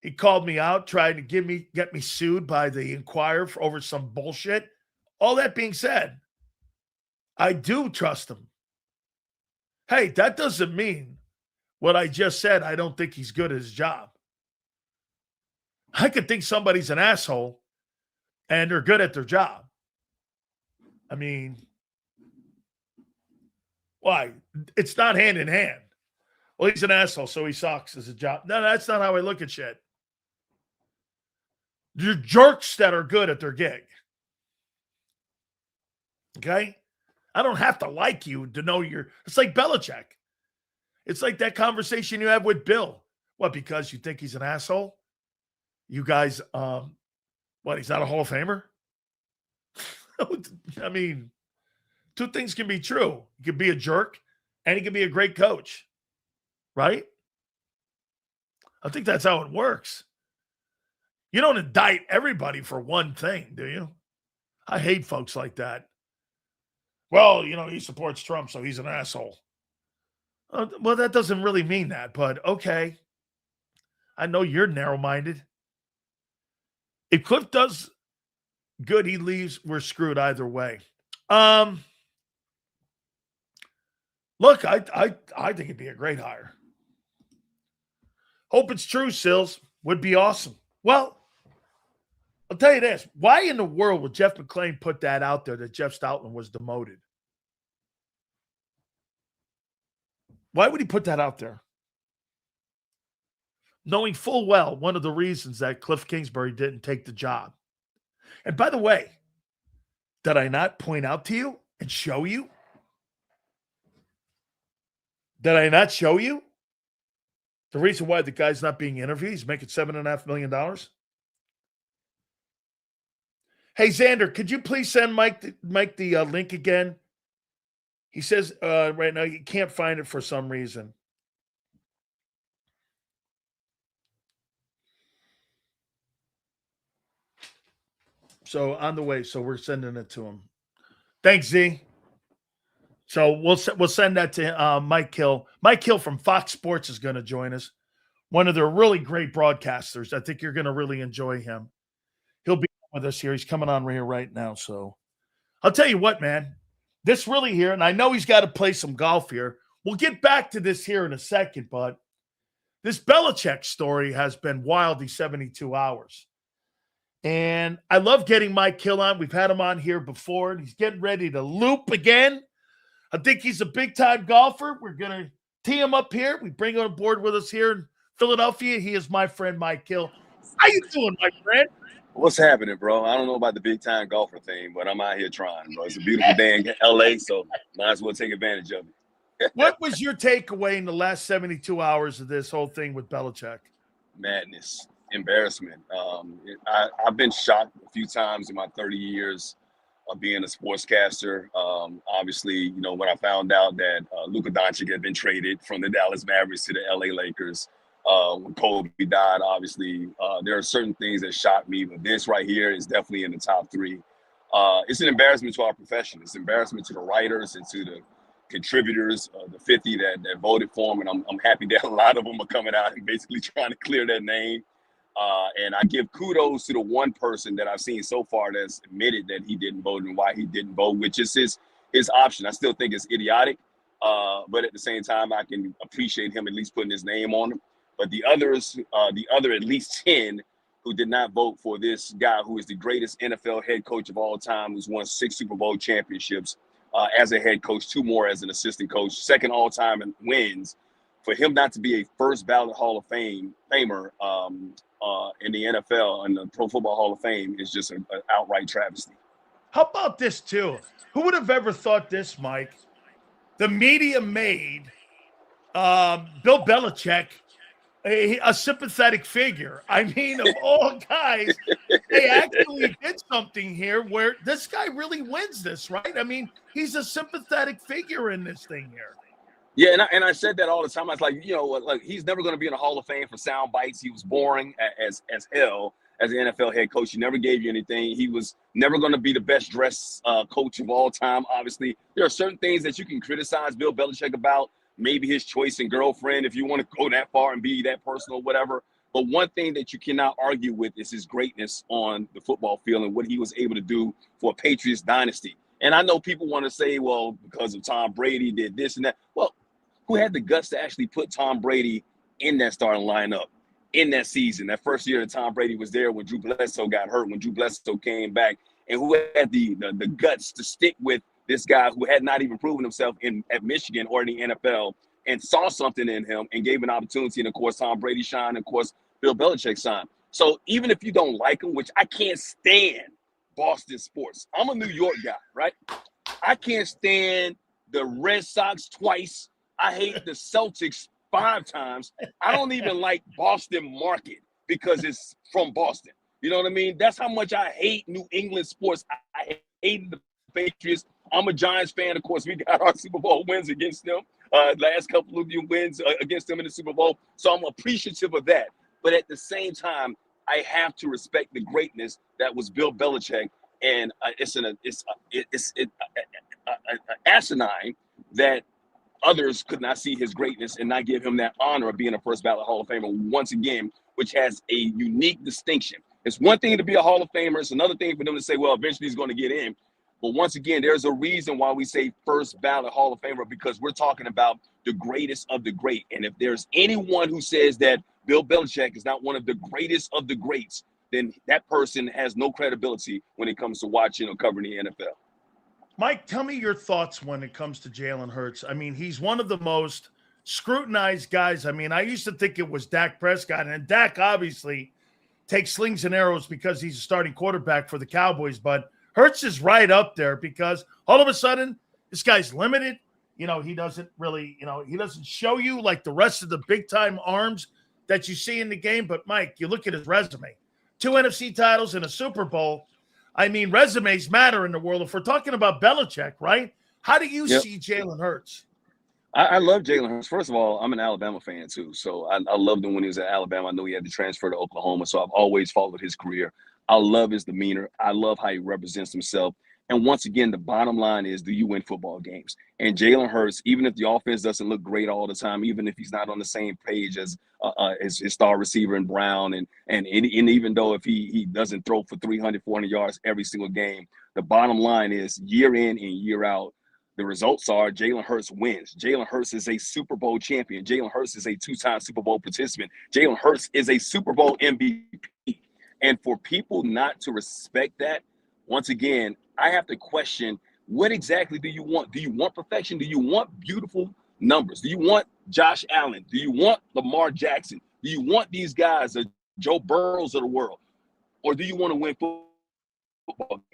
He called me out, trying to get me sued by the Inquirer over some bullshit. All that being said, I do trust him. Hey, that doesn't mean what I just said. I don't think he's good at his job. I could think somebody's an asshole and they're good at their job. I mean, why? It's not hand in hand. Well, he's an asshole, so he sucks as a job. No, that's not how I look at shit. You're jerks that are good at their gig. Okay? I don't have to like you to know it's like Belichick. It's like that conversation you have with Bill. What, because you think he's an asshole? You guys, he's not a Hall of Famer? I mean, 2 things can be true. He can be a jerk and he can be a great coach. Right? I think that's how it works. You don't indict everybody for one thing, do you? I hate folks like that. Well, he supports Trump, so he's an asshole. Well, that doesn't really mean that, but okay. I know you're narrow-minded. If Kliff does good, he leaves, we're screwed either way. Look, I think it'd be a great hire. Hope it's true, Sills. Would be awesome. Well, I'll tell you this. Why in the world would Jeff McClain put that out there that Jeff Stoutland was demoted? Why would he put that out there? Knowing full well one of the reasons that Kliff Kingsbury didn't take the job. And by the way, did I not point out to you and show you? Did I not show you the reason why the guy's not being interviewed? He's making $7.5 million. Hey, Xander, could you please send Mike the link again? He says right now you can't find it for some reason. So on the way. So we're sending it to him. Thanks, Z. So we'll send that to Mike Hill. Mike Hill from Fox Sports is going to join us. One of their really great broadcasters. I think you're going to really enjoy him. He'll be with us here. He's coming on here right now. So I'll tell you what, man. This really here, and I know he's got to play some golf here. We'll get back to this here in a second, but this Belichick story has been wild these 72 hours. And I love getting Mike Hill on. We've had him on here before, and he's getting ready to loop again. I think he's a big-time golfer. We're going to tee him up here. We bring him on board with us here in Philadelphia. He is my friend, Mike Hill. How you doing, my friend? What's happening, bro? I don't know about the big-time golfer thing, but I'm out here trying, bro. It's a beautiful day in L.A., so might as well take advantage of it. What was your takeaway in the last 72 hours of this whole thing with Belichick? Madness. Embarrassment. I've been shocked a few times in my 30 years of being a sportscaster. Obviously, you know, when I found out that Luka Doncic had been traded from the Dallas Mavericks to the LA Lakers, when Kobe died, obviously, there are certain things that shocked me, but this right here is definitely in the top three. It's an embarrassment to our profession. It's an embarrassment to the writers and to the contributors, the 50 that voted for him, and I'm happy that a lot of them are coming out and basically trying to clear their name. And I give kudos to the one person that I've seen so far that's admitted that he didn't vote and why he didn't vote, which is his option. I still think it's idiotic, but at the same time, I can appreciate him at least putting his name on him. But the others, the other at least 10 who did not vote for this guy who is the greatest NFL head coach of all time, who's won 6 Super Bowl championships as a head coach, 2 more as an assistant coach, second all time in wins. For him not to be a first ballot Hall of Famer in the NFL and the Pro Football Hall of Fame is just an outright travesty. How about this, too? Who would have ever thought this, Mike? The media made Bill Belichick a sympathetic figure. I mean, of all guys, they actually did something here where this guy really wins this, right? I mean, he's a sympathetic figure in this thing here. Yeah, and I said that all the time. I was like, you know, like he's never going to be in the Hall of Fame for sound bites. He was boring as hell as an NFL head coach. He never gave you anything. He was never going to be the best dressed coach of all time. Obviously, there are certain things that you can criticize Bill Belichick about. Maybe his choice in girlfriend, if you want to go that far and be that personal, whatever. But one thing that you cannot argue with is his greatness on the football field and what he was able to do for a Patriots dynasty. And I know people want to say, well, because of Tom Brady did this and that. Well, who had the guts to actually put Tom Brady in that starting lineup in that season, that first year that Tom Brady was there when Drew Bledsoe got hurt, when Drew Bledsoe came back, and who had the guts to stick with this guy who had not even proven himself at Michigan or in the NFL and saw something in him and gave an opportunity. And, of course, Tom Brady shined, and, of course, Bill Belichick shined. So even if you don't like him, which I can't stand Boston sports. I'm a New York guy, right? I can't stand the Red Sox twice. I hate the Celtics 5 times. I don't even like Boston market because it's from Boston. You know what I mean? That's how much I hate New England sports. I hate the Patriots. I'm a Giants fan. Of course, we got our Super Bowl wins against them. Last couple of wins against them in the Super Bowl. So I'm appreciative of that. But at the same time, I have to respect the greatness that was Bill Belichick. And it's asinine that others could not see his greatness and not give him that honor of being a first ballot Hall of Famer once again, which has a unique distinction. It's one thing to be a Hall of Famer. It's another thing for them to say, well, eventually he's going to get in. But once again, there's a reason why we say first ballot Hall of Famer, because we're talking about the greatest of the great. And if there's anyone who says that Bill Belichick is not one of the greatest of the greats, then that person has no credibility when it comes to watching or covering the NFL. Mike, tell me your thoughts when it comes to Jalen Hurts. I mean, he's one of the most scrutinized guys. I mean, I used to think it was Dak Prescott, and Dak obviously takes slings and arrows because he's a starting quarterback for the Cowboys, but Hurts is right up there because all of a sudden this guy's limited. You know, he doesn't really, he doesn't show you like the rest of the big-time arms that you see in the game. But, Mike, you look at his resume. 2 NFC titles and a Super Bowl. I mean, resumes matter in the world. If we're talking about Belichick, right? How do you see Jalen Hurts? I love Jalen Hurts. First of all, I'm an Alabama fan, too. So I loved him when he was at Alabama. I know he had to transfer to Oklahoma, so I've always followed his career. I love his demeanor. I love how he represents himself. And once again, the bottom line is, do you win football games? And Jalen Hurts, even if the offense doesn't look great all the time, even if he's not on the same page as his star receiver in Brown, and even though if he doesn't throw for 300, 400 yards every single game, the bottom line is year in and year out, the results are Jalen Hurts wins. Jalen Hurts is a Super Bowl champion. Jalen Hurts is a two-time Super Bowl participant. Jalen Hurts is a Super Bowl MVP. And for people not to respect that, once again, I have to question, what exactly do you want? Do you want perfection? Do you want beautiful numbers? Do you want Josh Allen? Do you want Lamar Jackson? Do you want these guys, the Joe Burrows of the world? Or do you want to win football games?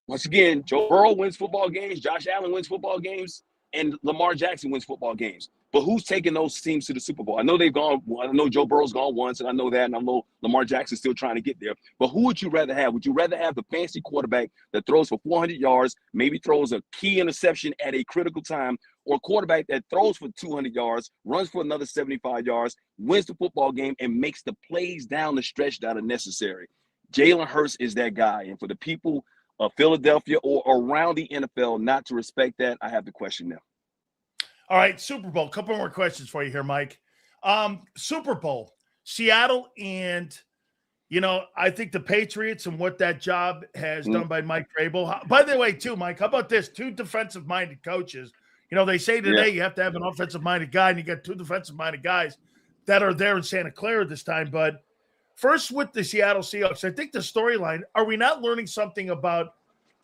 Once again, Joe Burrow wins football games, Josh Allen wins football games, and Lamar Jackson wins football games. But who's taking those teams to the Super Bowl? I know they've gone. I know Joe Burrow's gone once, and I know that, and I know Lamar Jackson's still trying to get there. But who would you rather have? Would you rather have the fancy quarterback that throws for 400 yards, maybe throws a key interception at a critical time, or a quarterback that throws for 200 yards, runs for another 75 yards, wins the football game, and makes the plays down the stretch that are necessary? Jalen Hurts is that guy. And for the people of Philadelphia or around the NFL not to respect that, I have to question them. All right, Super Bowl. A couple more questions for you here, Mike. Super Bowl, Seattle, and I think the Patriots and what that job has done by Mike Vrabel. By the way, too, Mike, how about this? Two defensive-minded coaches. They say today you have to have an offensive-minded guy, and you got two defensive-minded guys that are there in Santa Clara this time. But first, with the Seattle Seahawks, I think the storyline, are we not learning something about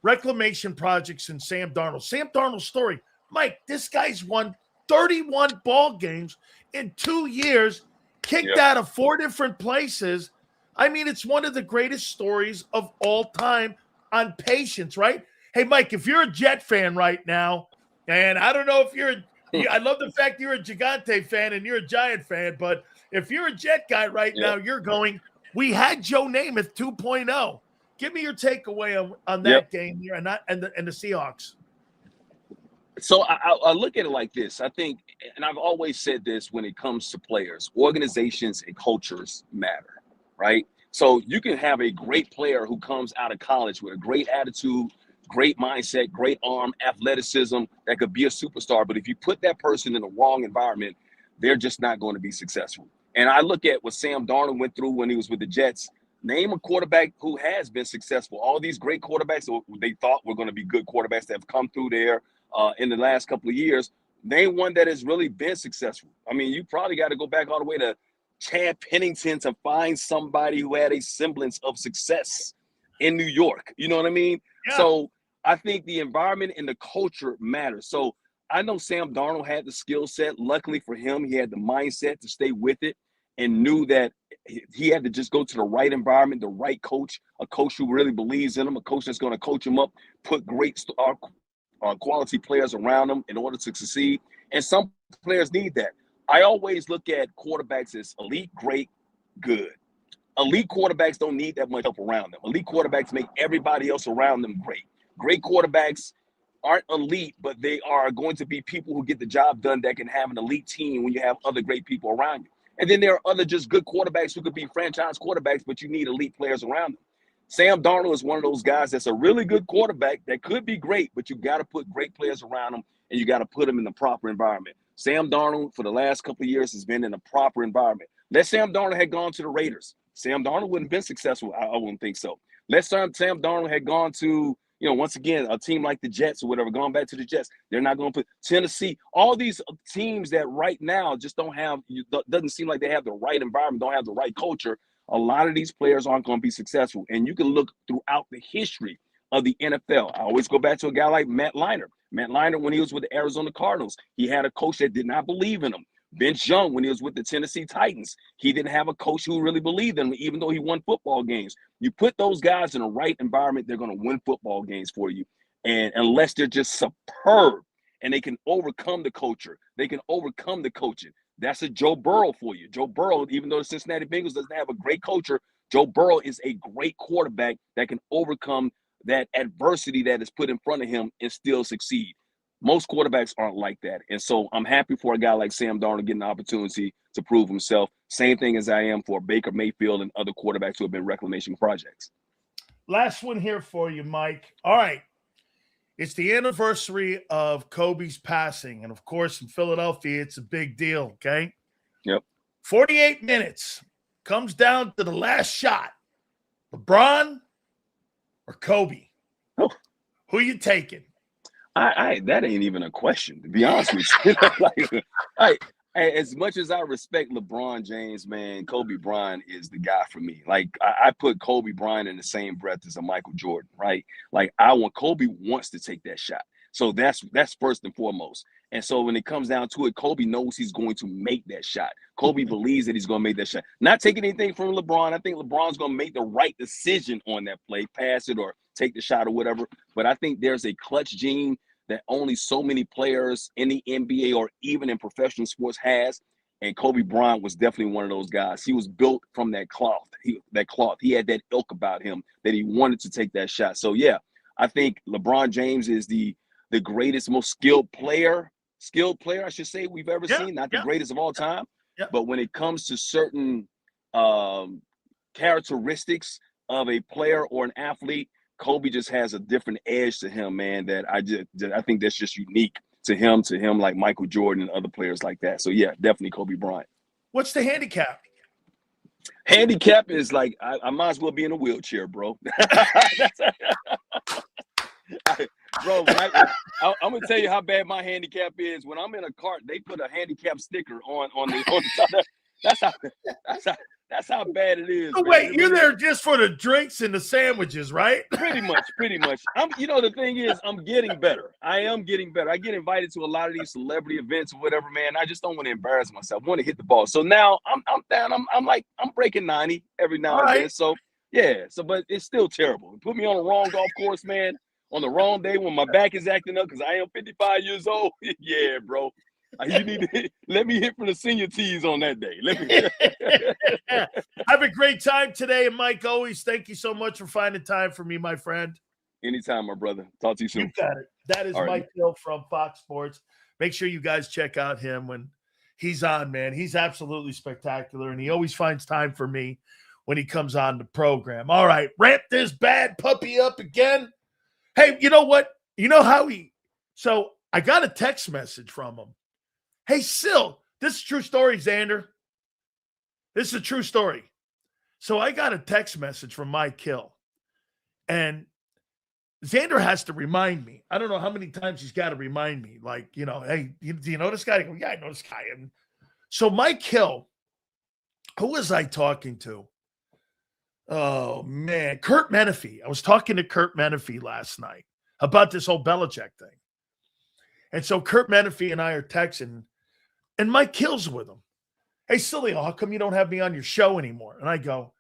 reclamation projects and Sam Darnold? Sam Darnold's story. Mike, this guy's won 31 ball games in 2 years, kicked out of 4 different places. I mean, it's one of the greatest stories of all time on patience, right? Hey, Mike, if you're a Jet fan right now, and I don't know if I love the fact you're a Gigante fan and you're a Giant fan, but if you're a Jet guy right now, you're going, we had Joe Namath 2.0. Give me your takeaway on that game here and the Seahawks. So I look at it like this. I think, and I've always said this when it comes to players, organizations and cultures matter, right? So you can have a great player who comes out of college with a great attitude, great mindset, great arm, athleticism that could be a superstar. But if you put that person in the wrong environment, they're just not going to be successful. And I look at what Sam Darnold went through when he was with the Jets. Name a quarterback who has been successful. All these great quarterbacks who they thought were going to be good quarterbacks that have come through there in the last couple of years. Name one that has really been successful. I mean, you probably got to go back all the way to Chad Pennington to find somebody who had a semblance of success in New York. You know what I mean? Yeah. So I think the environment and the culture matters. So I know Sam Darnold had the skill set. Luckily for him, he had the mindset to stay with it and knew that he had to just go to the right environment, the right coach, a coach who really believes in him, a coach that's going to coach him up, put great quality players around him in order to succeed. And some players need that. I always look at quarterbacks as elite, great, good. Elite quarterbacks don't need that much help around them. Elite quarterbacks make everybody else around them great. Great quarterbacks aren't elite, but they are going to be people who get the job done that can have an elite team when you have other great people around you. And then there are other just good quarterbacks who could be franchise quarterbacks, but you need elite players around them. Sam Darnold is one of those guys that's a really good quarterback that could be great, but you got to put great players around him, and you got to put him in the proper environment. Sam Darnold, for the last couple of years, has been in a proper environment. Let Sam Darnold had gone to the Raiders. Sam Darnold wouldn't have been successful. I wouldn't think so. Let Sam Darnold had gone to, once again, a team like the Jets or whatever, gone back to the Jets. They're not going to put Tennessee. All these teams that right now just doesn't seem like they have the right environment, don't have the right culture. A lot of these players aren't going to be successful. And you can look throughout the history of the NFL. I always go back to a guy like Matt Leinart. Matt Leinart, when he was with the Arizona Cardinals, he had a coach that did not believe in him. Vince Young, when he was with the Tennessee Titans, he didn't have a coach who really believed in him, even though he won football games. You put those guys in the right environment, they're going to win football games for you. And unless they're just superb and they can overcome the culture, they can overcome the coaching. That's a Joe Burrow for you. Joe Burrow, even though the Cincinnati Bengals doesn't have a great culture, Joe Burrow is a great quarterback that can overcome that adversity that is put in front of him and still succeed. Most quarterbacks aren't like that. And so I'm happy for a guy like Sam Darnold getting the opportunity to prove himself. Same thing as I am for Baker Mayfield and other quarterbacks who have been reclamation projects. last one here for you, Mike. All right. It's the anniversary of Kobe's passing. And of course, in Philadelphia, it's a big deal. Okay. Yep. 48 minutes. Comes down to the last shot. LeBron or Kobe? Oh. Who you taking? I that ain't even a question, to be honest with you. As much as I respect LeBron James, man, Kobe Bryant is the guy for me. Like, I put Kobe Bryant in the same breath as a Michael Jordan, right? Like, Kobe wants to take that shot. So that's first and foremost. And so when it comes down to it, Kobe knows he's going to make that shot. Kobe believes that he's going to make that shot. Not taking anything from LeBron. I think LeBron's going to make the right decision on that play, pass it or take the shot or whatever. But I think there's a clutch gene that only so many players in the NBA or even in professional sports has. And Kobe Bryant was definitely one of those guys. He was built from that cloth. He had that ilk about him that he wanted to take that shot. So, yeah, I think LeBron James is the greatest, most skilled player, I should say, we've ever seen. Not the greatest of all time. Yeah. But when it comes to certain characteristics of a player or an athlete, Kobe just has a different edge to him, man, that I think that's just unique to him like Michael Jordan and other players like that. So, yeah, definitely Kobe Bryant. What's the handicap? Handicap is like I might as well be in a wheelchair, bro. Bro, I'm gonna tell you how bad my handicap is. When I'm in a cart, they put a handicap sticker on the top. That's how bad it is. Oh, wait, you're there just for the drinks and the sandwiches, right? Pretty much. The thing is, I'm getting better. I am getting better. I get invited to a lot of these celebrity events or whatever, man. I just don't want to embarrass myself. I want to hit the ball. So now I'm down. I'm breaking 90 every now and then. So yeah. But it's still terrible. Put me on the wrong golf course, man. On the wrong day when my back is acting up because I am 55 years old. Yeah, bro. You need to let me hit for the senior tees on that day. Have a great time today. And Mike, always thank you so much for finding time for me, my friend. Anytime, my brother. Talk to you soon. You got it. That is Mike Hill from Fox Sports. Make sure you guys check out him when he's on, man. He's absolutely spectacular, and he always finds time for me when he comes on the program. All right, ramp this bad puppy up again. Hey, you know what? You know how so I got a text message from him. Hey, Sil, this is a true story, Xander. This is a true story. So I got a text message from Mike Hill, and Xander has to remind me. I don't know how many times he's got to remind me. Like, hey, do you know this guy? I go, yeah, I know this guy. And so Mike Hill, who was I talking to? Oh, man, Kurt Menefee. I was talking to Kurt Menefee last night about this whole Belichick thing. And so Kurt Menefee and I are texting, and Mike Hill's with him. Hey, Sileo, how come you don't have me on your show anymore? And I go,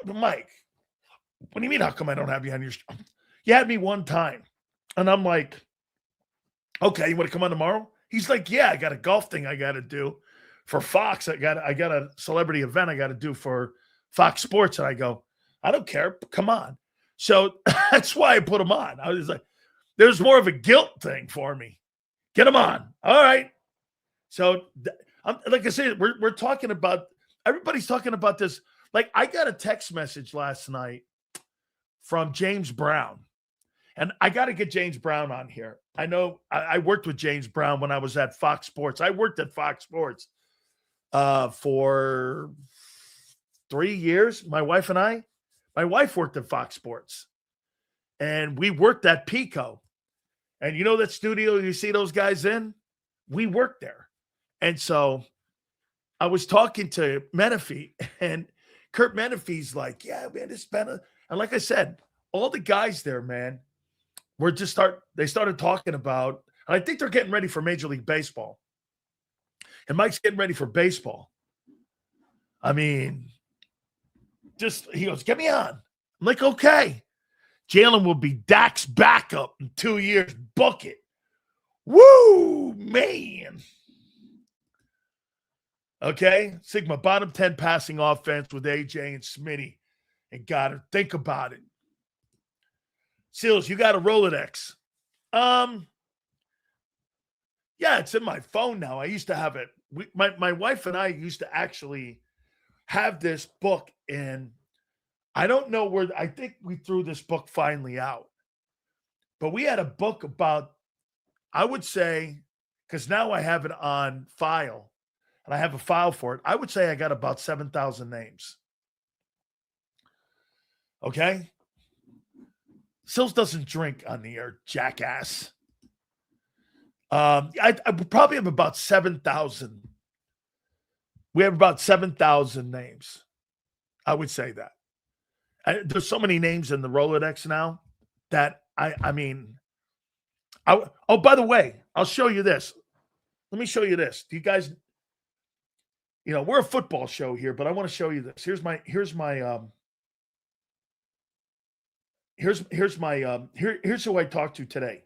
Mike, what do you mean how come I don't have you on your show? You had me one time. And I'm like, okay, you want to come on tomorrow? He's like, yeah, I got a golf thing I got to do for Fox. I got a celebrity event I got to do for Fox Sports. And I go, I don't care. Come on. So that's why I put him on. I was like, there's more of a guilt thing for me. Get him on. All right. So like I said, we're talking about, everybody's talking about this. Like, I got a text message last night from James Brown, and I got to get James Brown on here. I know I worked with James Brown when I was at Fox Sports. I worked at Fox Sports for 3 years. My wife worked at Fox Sports, and we worked at Pico. And you know that studio you see those guys in? We worked there. And so I was talking to Menefee, and Kurt Menefee's like, yeah, man, this been and like I said, all the guys there, man, they started talking about, and I think they're getting ready for Major League Baseball. And Mike's getting ready for baseball. I mean, he goes, get me on. I'm like, okay. Jalen will be Dak's backup in 2 years. Book it. Woo, man. Okay. Sigma, bottom 10 passing offense with AJ and Smitty. And got to think about it. Seals, you got a Rolodex. Yeah, it's in my phone now. I used to have it. My wife and I used to actually have this book, and I don't know where, I think we threw this book finally out. But we had a book about, I would say, because now I have it on file, and I have a file for it. I would say I got about 7,000 names. Okay? Sills doesn't drink on the air, jackass. I would probably have about 7,000. We have about 7,000 names. I would say that. There's so many names in the Rolodex now that I mean, oh, by the way, I'll show you this. Let me show you this. Do you guys, we're a football show here, but I want to show you this. Here's who I talked to today.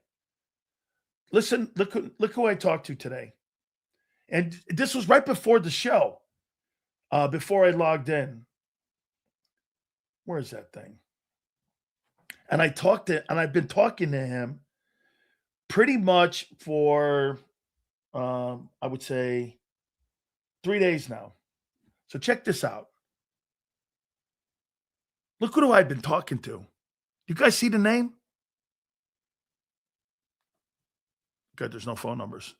Listen, look who I talked to today. And this was right before the show, before I logged in. Where is that thing? And I've been talking to him pretty much for, I would say 3 days now. So check this out. Look who I've been talking to. You guys see the name? Good, there's no phone numbers.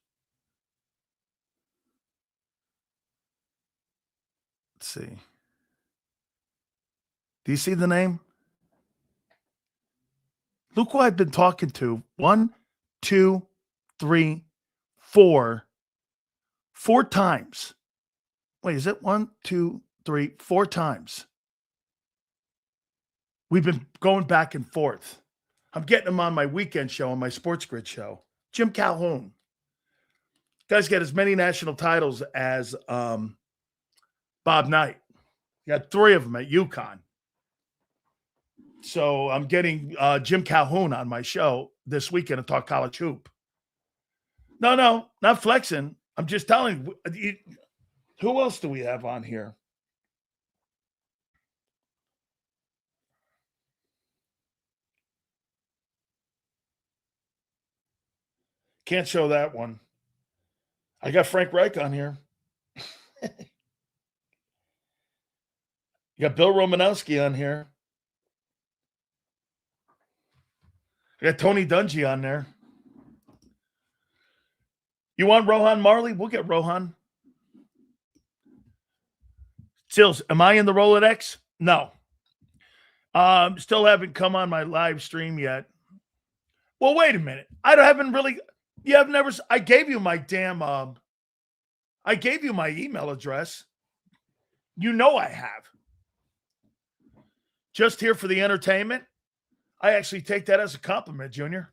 Let's see. Do you see the name? Look who I've been talking to. 1, 2, 3, 4. 4 times. Wait, is it 1, 2, 3, 4 times? We've been going back and forth. I'm getting him on my weekend show, on my Sports Grid show. Jim Calhoun. Guy's got as many national titles as Bob Knight. He got 3 of them at UConn. So I'm getting Jim Calhoun on my show this weekend to talk college hoop. No, not flexing. I'm just telling you. Who else do we have on here? Can't show that one. I got Frank Reich on here. You got Bill Romanowski on here. I got Tony Dungy on there. You want Rohan Marley? We'll get Rohan. Sills, am I in the Rolodex? No. Still haven't come on my live stream yet. Well, wait a minute. I gave you my damn, I gave you my email address. You know I have. Just here for the entertainment. I actually take that as a compliment, Junior.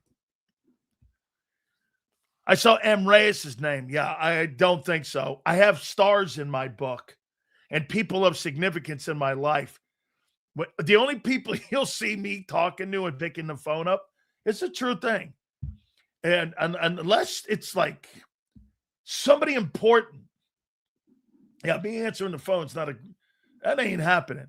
I saw M. Reyes' name. Yeah, I don't think so. I have stars in my book and people of significance in my life. The only people you'll see me talking to and picking the phone up, it's a true thing. And unless it's like somebody important, yeah, me answering the phone's that ain't happening.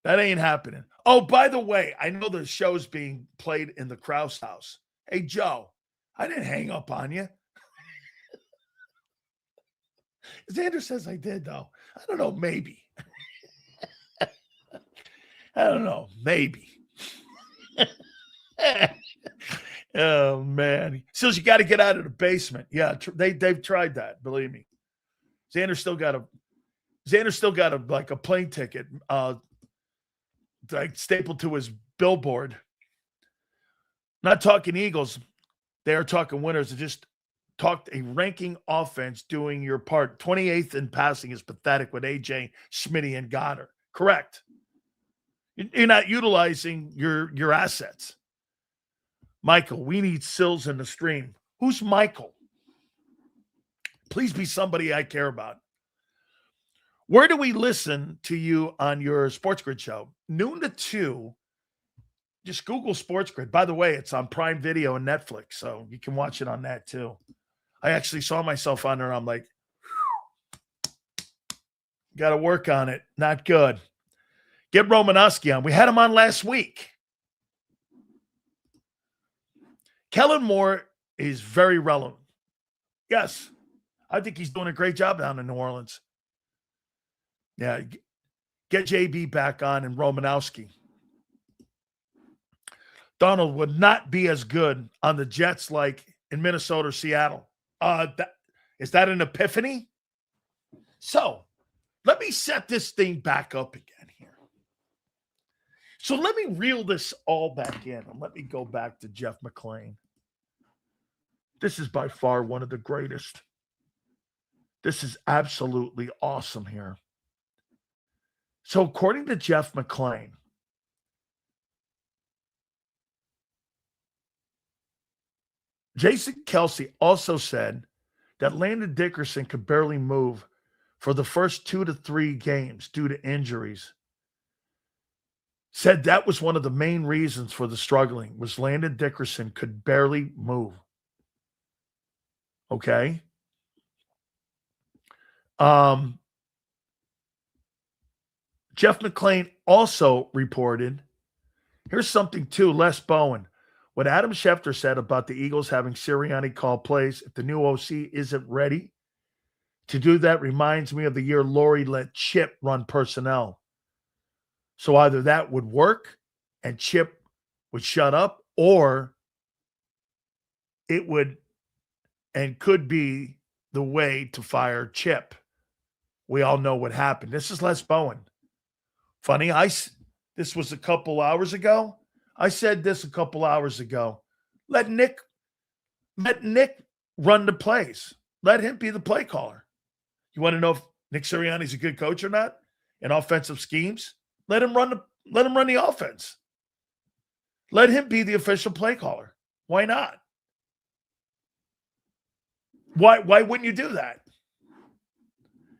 That ain't happening. Oh, by the way, I know the show's being played in the Krause house. Hey, Joe, I didn't hang up on you. Xander says I did, though. I don't know, maybe. I don't know, maybe. Oh, man. Says you got to get out of the basement. Yeah, they've tried that, believe me. Xander still got a plane ticket like stapled to his billboard. Not talking Eagles. They are talking winners. They just talked a ranking offense doing your part. 28th in passing is pathetic with AJ, Smitty, and Goddard. Correct. You're not utilizing your assets. Michael, we need Sills in the stream. Who's Michael? Please be somebody I care about. Where do we listen to you on your Sports Grid show? Noon to 2. Just Google Sports Grid. By the way, it's on Prime Video and Netflix, so you can watch it on that too. I actually saw myself on there. I'm like, got to work on it. Not good. Get Romanowski on. We had him on last week. Kellen Moore is very relevant. Yes, I think he's doing a great job down in New Orleans. Yeah, get JB back on and Romanowski. Donald would not be as good on the Jets like in Minnesota or Seattle. Is that an epiphany? So let me set this thing back up again here. So let me reel this all back in and let me go back to Jeff McClain. This is by far one of the greatest. This is absolutely awesome here. So according to Jeff McClain, Jason Kelce also said that Landon Dickerson could barely move for the first 2 to 3 games due to injuries. Said that was one of the main reasons for the struggling was Landon Dickerson could barely move. Okay. Jeff McClain also reported, here's something too, Les Bowen. What Adam Schefter said about the Eagles having Sirianni call plays if the new OC isn't ready to do that reminds me of the year Laurie let Chip run personnel. So either that would work and Chip would shut up, or it would and could be the way to fire Chip. We all know what happened. This is Les Bowen. Funny, this was a couple hours ago. I said this a couple hours ago. Let Nick run the plays. Let him be the play caller. You want to know if Nick Sirianni's a good coach or not in offensive schemes? Let him run the offense. Let him be the official play caller. Why not? Why wouldn't you do that?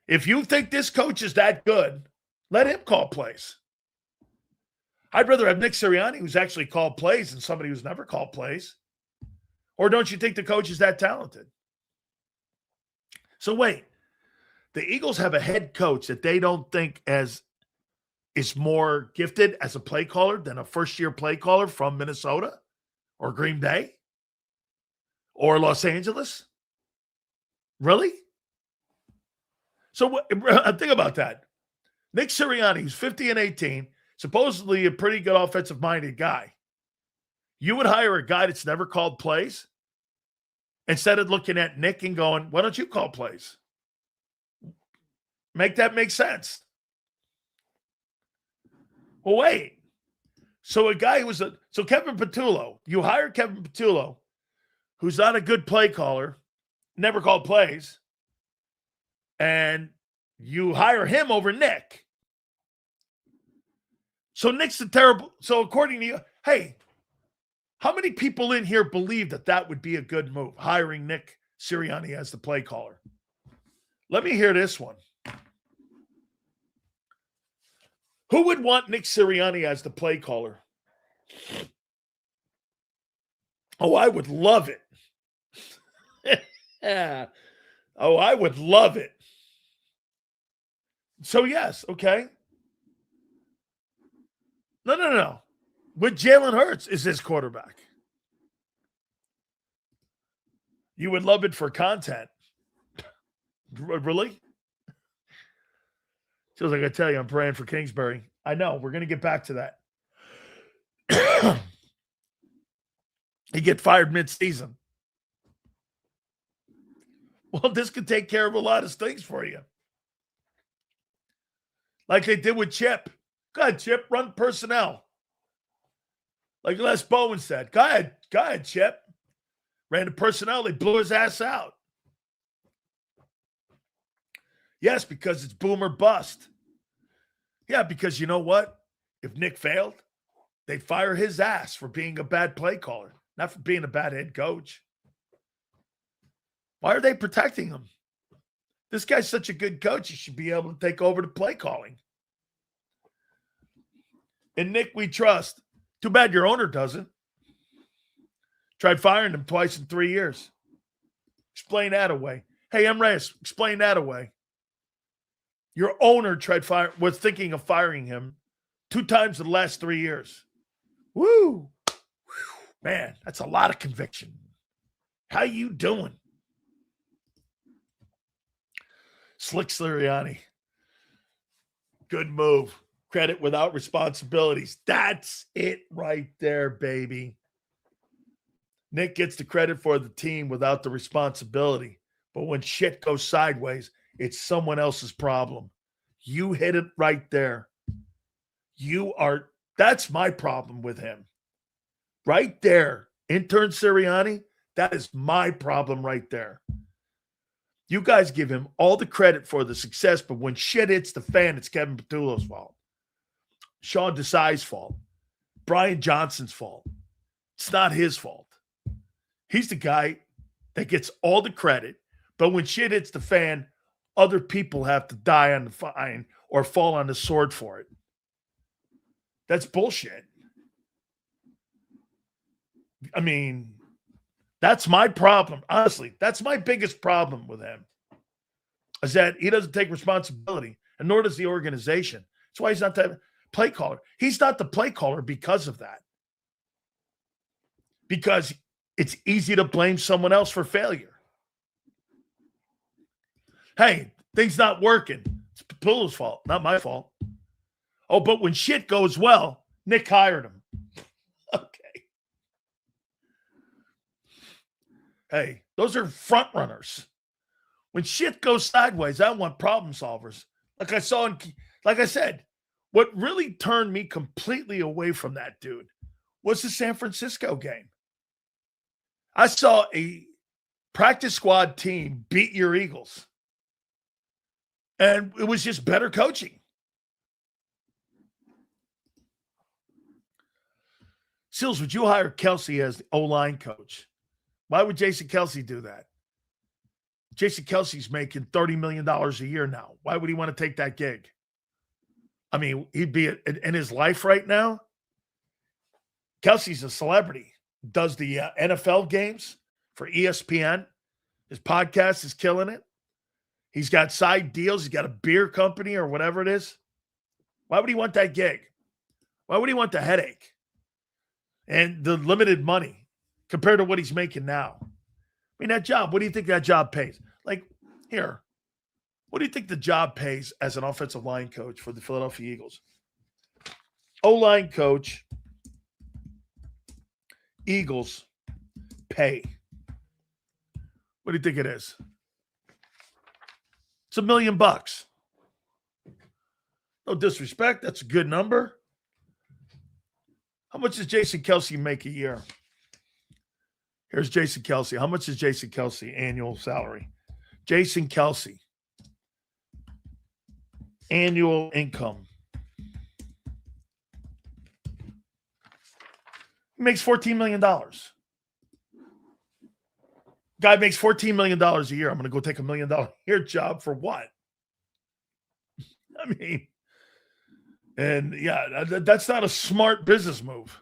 If you think this coach is that good, let him call plays. I'd rather have Nick Sirianni, who's actually called plays, than somebody who's never called plays. Or don't you think the coach is that talented? So wait, the Eagles have a head coach that they don't think is more gifted as a play caller than a first-year play caller from Minnesota or Green Bay or Los Angeles? Really? So think about that. Nick Sirianni, who's 50-18, supposedly a pretty good offensive-minded guy. You would hire a guy that's never called plays instead of looking at Nick and going, why don't you call plays? Make that make sense. Well, wait. So a guy who so Kevin Patullo, you hire Kevin Patullo, who's not a good play caller, never called plays, and you hire him over Nick. So Nick's so according to you, hey, how many people in here believe that would be a good move, hiring Nick Sirianni as the play caller? Let me hear this one. Who would want Nick Sirianni as the play caller? Oh, I would love it. Oh, I would love it. So, yes, okay. No. With Jalen Hurts is his quarterback. You would love it for content. Really? Feels like I tell you, I'm praying for Kingsbury. I know. We're going to get back to that. He get fired mid-season. Well, this could take care of a lot of things for you. Like they did with Chip. Go ahead, Chip. Run personnel. Like Les Bowen said. Go ahead, Chip. Ran the personnel. They blew his ass out. Yes, because it's boom or bust. Yeah, because you know what? If Nick failed, they'd fire his ass for being a bad play caller, not for being a bad head coach. Why are they protecting him? This guy's such a good coach, he should be able to take over the play calling. And Nick, we trust. Too bad your owner doesn't. Tried firing him twice in 3 years. Explain that away. Hey, M. Reyes, explain that away. Your owner was thinking of firing him 2 times in the last 3 years. Woo! Man, that's a lot of conviction. How you doing? Slick Sirianni. Good move. Credit without responsibilities. That's it right there, baby. Nick gets the credit for the team without the responsibility. But when shit goes sideways, it's someone else's problem. You hit it right there. That's my problem with him. Right there. Intern Sirianni, that is my problem right there. You guys give him all the credit for the success, but when shit hits the fan, it's Kevin Patullo's fault. Sean Desai's fault. Brian Johnson's fault. It's not his fault. He's the guy that gets all the credit, but when shit hits the fan, other people have to die on the vine or fall on the sword for it. That's bullshit. I mean, that's my problem. Honestly, that's my biggest problem with him, is that he doesn't take responsibility, and nor does the organization. That's why he's not the play caller. He's not the play caller because of that. Because it's easy to blame someone else for failure. Hey, things not working. It's Patullo's fault, not my fault. Oh, but when shit goes well, Nick hired him. Okay. Hey, those are front runners. When shit goes sideways, I want problem solvers. Like I said, what really turned me completely away from that dude was the San Francisco game. I saw a practice squad team beat your Eagles. And it was just better coaching. Seals, would you hire Kelsey as the O-line coach? Why would Jason Kelsey do that? Jason Kelsey's making $30 million a year now. Why would he want to take that gig? I mean, he'd be in his life right now. Kelsey's a celebrity. Does the NFL games for ESPN. His podcast is killing it. He's got side deals. He's got a beer company or whatever it is. Why would he want that gig? Why would he want the headache and the limited money compared to what he's making now? I mean, that job, what do you think that job pays? Like, here, what do you think the job pays as an offensive line coach for the Philadelphia Eagles? O-line coach, Eagles, pay. What do you think it is? It's $1 million. No disrespect. That's a good number. How much does Jason Kelsey make a year? Here's Jason Kelsey. How much is Jason Kelsey annual salary? Jason Kelsey. Annual income. He makes $14 million. Guy makes $14 million a year. I'm going to go take $1 million a year job for what? I mean, and yeah, that's not a smart business move.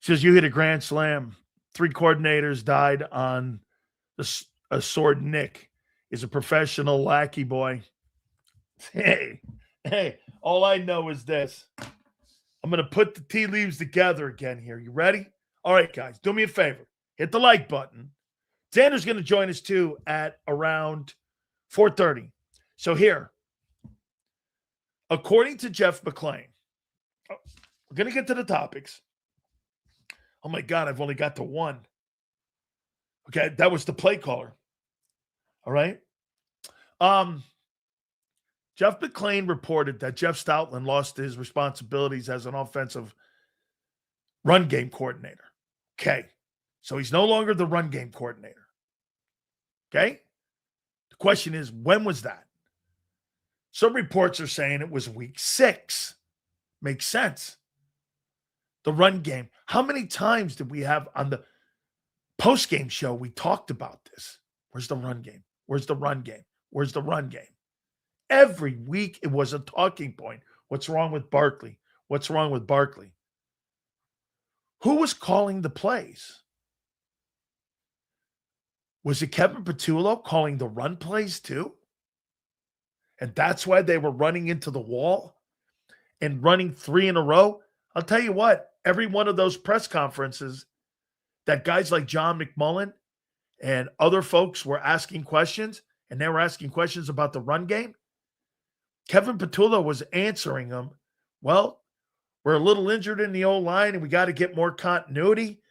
Says you hit a grand slam. 3 coordinators died on a sword. Nick is a professional lackey boy. Hey, all I know is this. I'm going to put the tea leaves together again here. You ready? All right, guys, do me a favor. Hit the like button. Xander's going to join us too at around 4:30. So here, according to Jeff McClain, we're going to get to the topics. Oh my God, I've only got to one. Okay, that was the play caller. All right. Jeff McClain reported that Jeff Stoutland lost his responsibilities as an offensive run game coordinator. Okay. So he's no longer the run game coordinator. Okay. The question is, when was that? Some reports are saying it was week 6. Makes sense. The run game. How many times did we have on the post-game show we talked about this? Where's the run game? Where's the run game? Where's the run game? Every week it was a talking point. What's wrong with Barkley? What's wrong with Barkley? Who was calling the plays? Was it Kevin Patullo calling the run plays too? And that's why they were running into the wall and running 3 in a row? I'll tell you what, every one of those press conferences that guys like John McMullen and other folks were asking questions, and they were asking questions about the run game, Kevin Patullo was answering him, well, we're a little injured in the O-line and we got to get more continuity.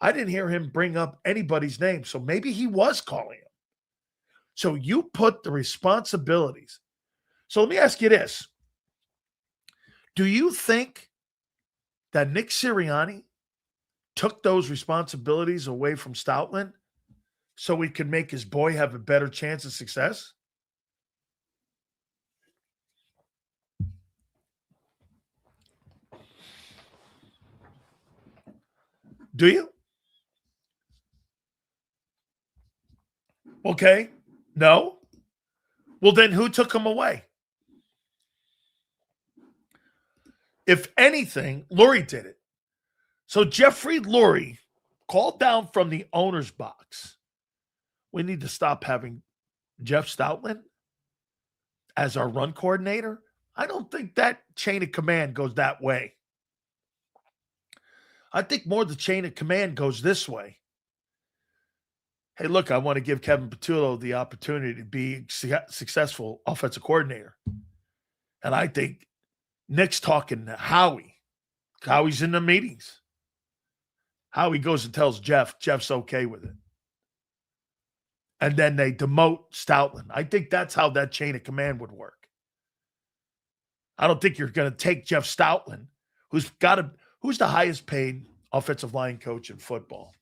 I didn't hear him bring up anybody's name, so maybe he was calling him. So you put the responsibilities. So let me ask you this. Do you think that Nick Sirianni took those responsibilities away from Stoutland so he could make his boy have a better chance of success? Do you? Okay. No? Well, then who took him away? If anything, Lurie did it. So Jeffrey Lurie called down from the owner's box. We need to stop having Jeff Stoutland as our run coordinator. I don't think that chain of command goes that way. I think more the chain of command goes this way. Hey, look, I want to give Kevin Patullo the opportunity to be a successful offensive coordinator. And I think Nick's talking to Howie. Howie's in the meetings. Howie goes and tells Jeff. Jeff's okay with it. And then they demote Stoutland. I think that's how that chain of command would work. I don't think you're going to take Jeff Stoutland, who's the highest paid offensive line coach in football.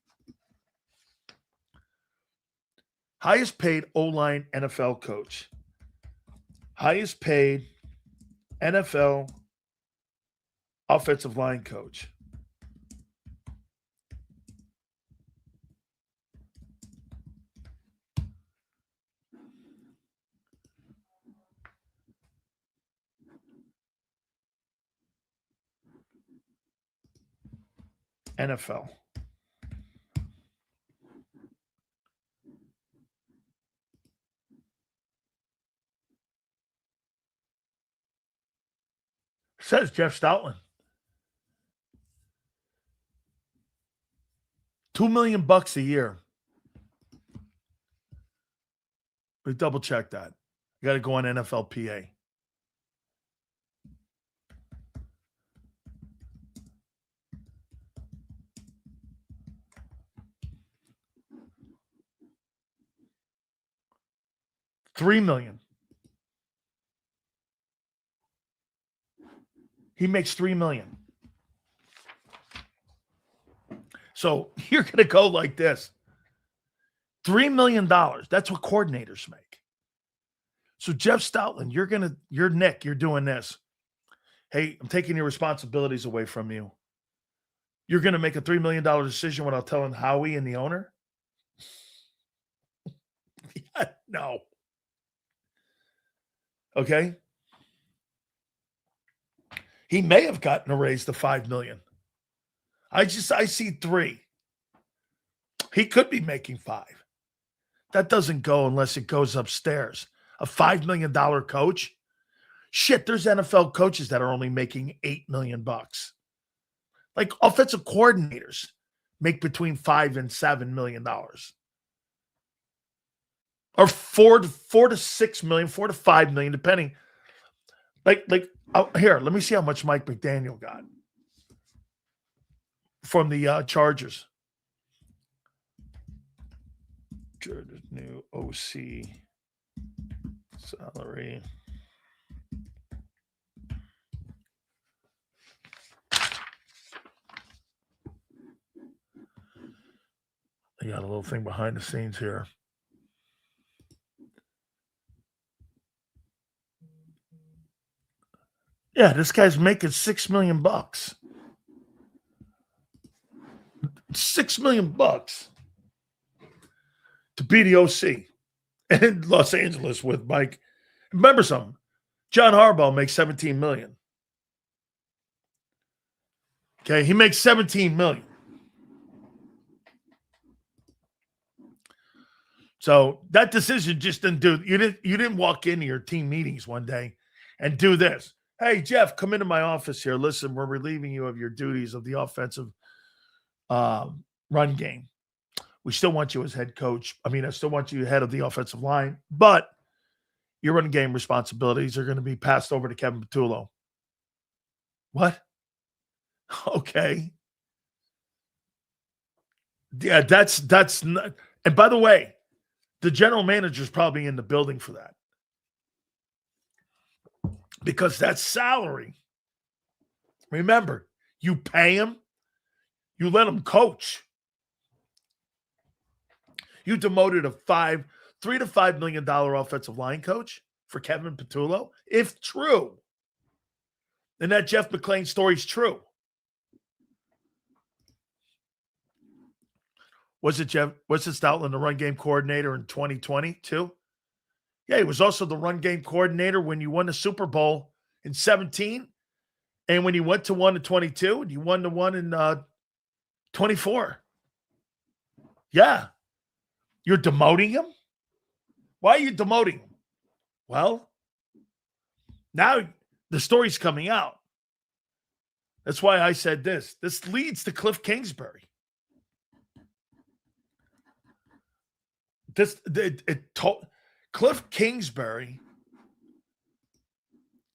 Highest paid O-line NFL coach. Highest paid NFL offensive line coach. NFL. Says Jeff Stoutland. $2 million a year. We double check that. You got to go on NFLPA. $3 million. He makes $3 million. So you're going to go like this. $3 million. That's what coordinators make. So Jeff Stoutland, you're Nick, you're doing this. Hey, I'm taking your responsibilities away from you. You're going to make a $3 million decision without telling Howie and the owner? Yeah, no. Okay. He may have gotten a raise to $5 million. I see 3. He could be making 5. That doesn't go unless it goes upstairs. A $5 million coach? Shit, there's NFL coaches that are only making $8 million. Like offensive coordinators make between $5 and $7 million. Or $4 to $6 million, $4 to $5 million, depending. Here, let me see how much Mike McDaniel got from the Chargers. Chargers new OC salary. I got a little thing behind the scenes here. Yeah, this guy's making $6 million. $6 million to be the OC in Los Angeles with Mike. Remember something. John Harbaugh makes $17 million. Okay, he makes $17 million. So that decision just didn't do. You didn't walk into your team meetings one day and do this. Hey, Jeff, come into my office here. Listen, we're relieving you of your duties of the offensive run game. We still want you as head coach. I still want you head of the offensive line, but your run game responsibilities are going to be passed over to Kevin Patullo. What? Okay. Yeah, that's not, and by the way, the general manager is probably in the building for that. Because that's salary. Remember, you pay him, you let him coach. You demoted a $3 to $5 million offensive line coach for Kevin Patullo, if true. And that Jeff McClain story is true. Was it Stoutland the run game coordinator in 2020 too? Yeah, he was also the run game coordinator when you won the Super Bowl in 17, and when you went to one in 22, and you won the one in 24. Yeah. You're demoting him? Why are you demoting him? Well, now the story's coming out. That's why I said this. This leads to Kliff Kingsbury. Kliff Kingsbury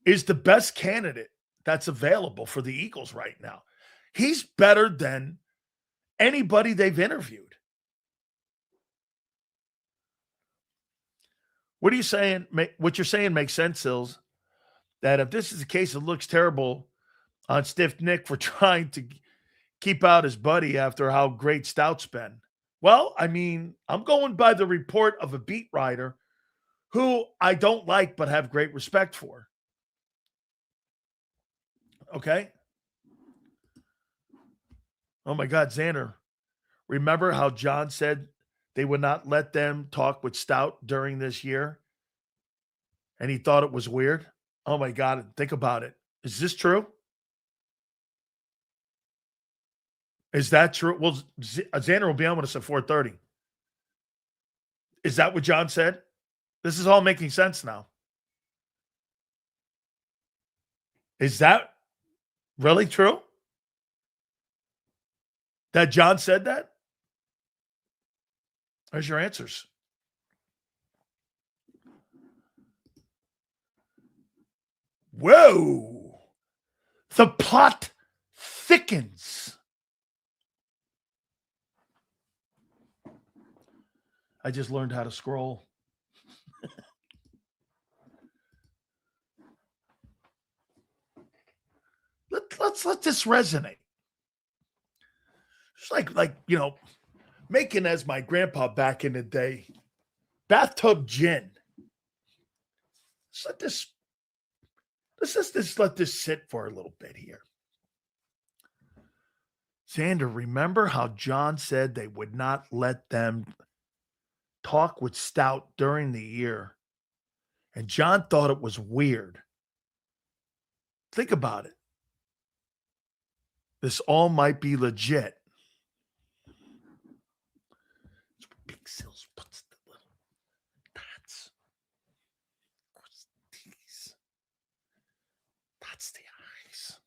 is the best candidate that's available for the Eagles right now. He's better than anybody they've interviewed. What are you saying? What you're saying makes sense, Sills, that if this is the case, it looks terrible on Stiff Nick for trying to keep out his buddy after how great Stout's been. Well, I mean, I'm going by the report of a beat writer who I don't like but have great respect for. Okay? Oh my God, Xander. Remember how John said they would not let them talk with Stout during this year? And he thought it was weird? Oh my God, think about it. Is this true? Is that true? Well, Xander will be on with us at 4:30. Is that what John said? This is all making sense now. Is that really true? That John said that? There's your answers. Whoa. The plot thickens. I just learned how to scroll. Let's let this resonate. It's like making, as my grandpa back in the day, bathtub gin. Let's just let this sit for a little bit here. Xander, remember how John said they would not let them talk with Stout during the year, and John thought it was weird. Think about it. This all might be legit. Big Sills puts the little dots. That's the eyes.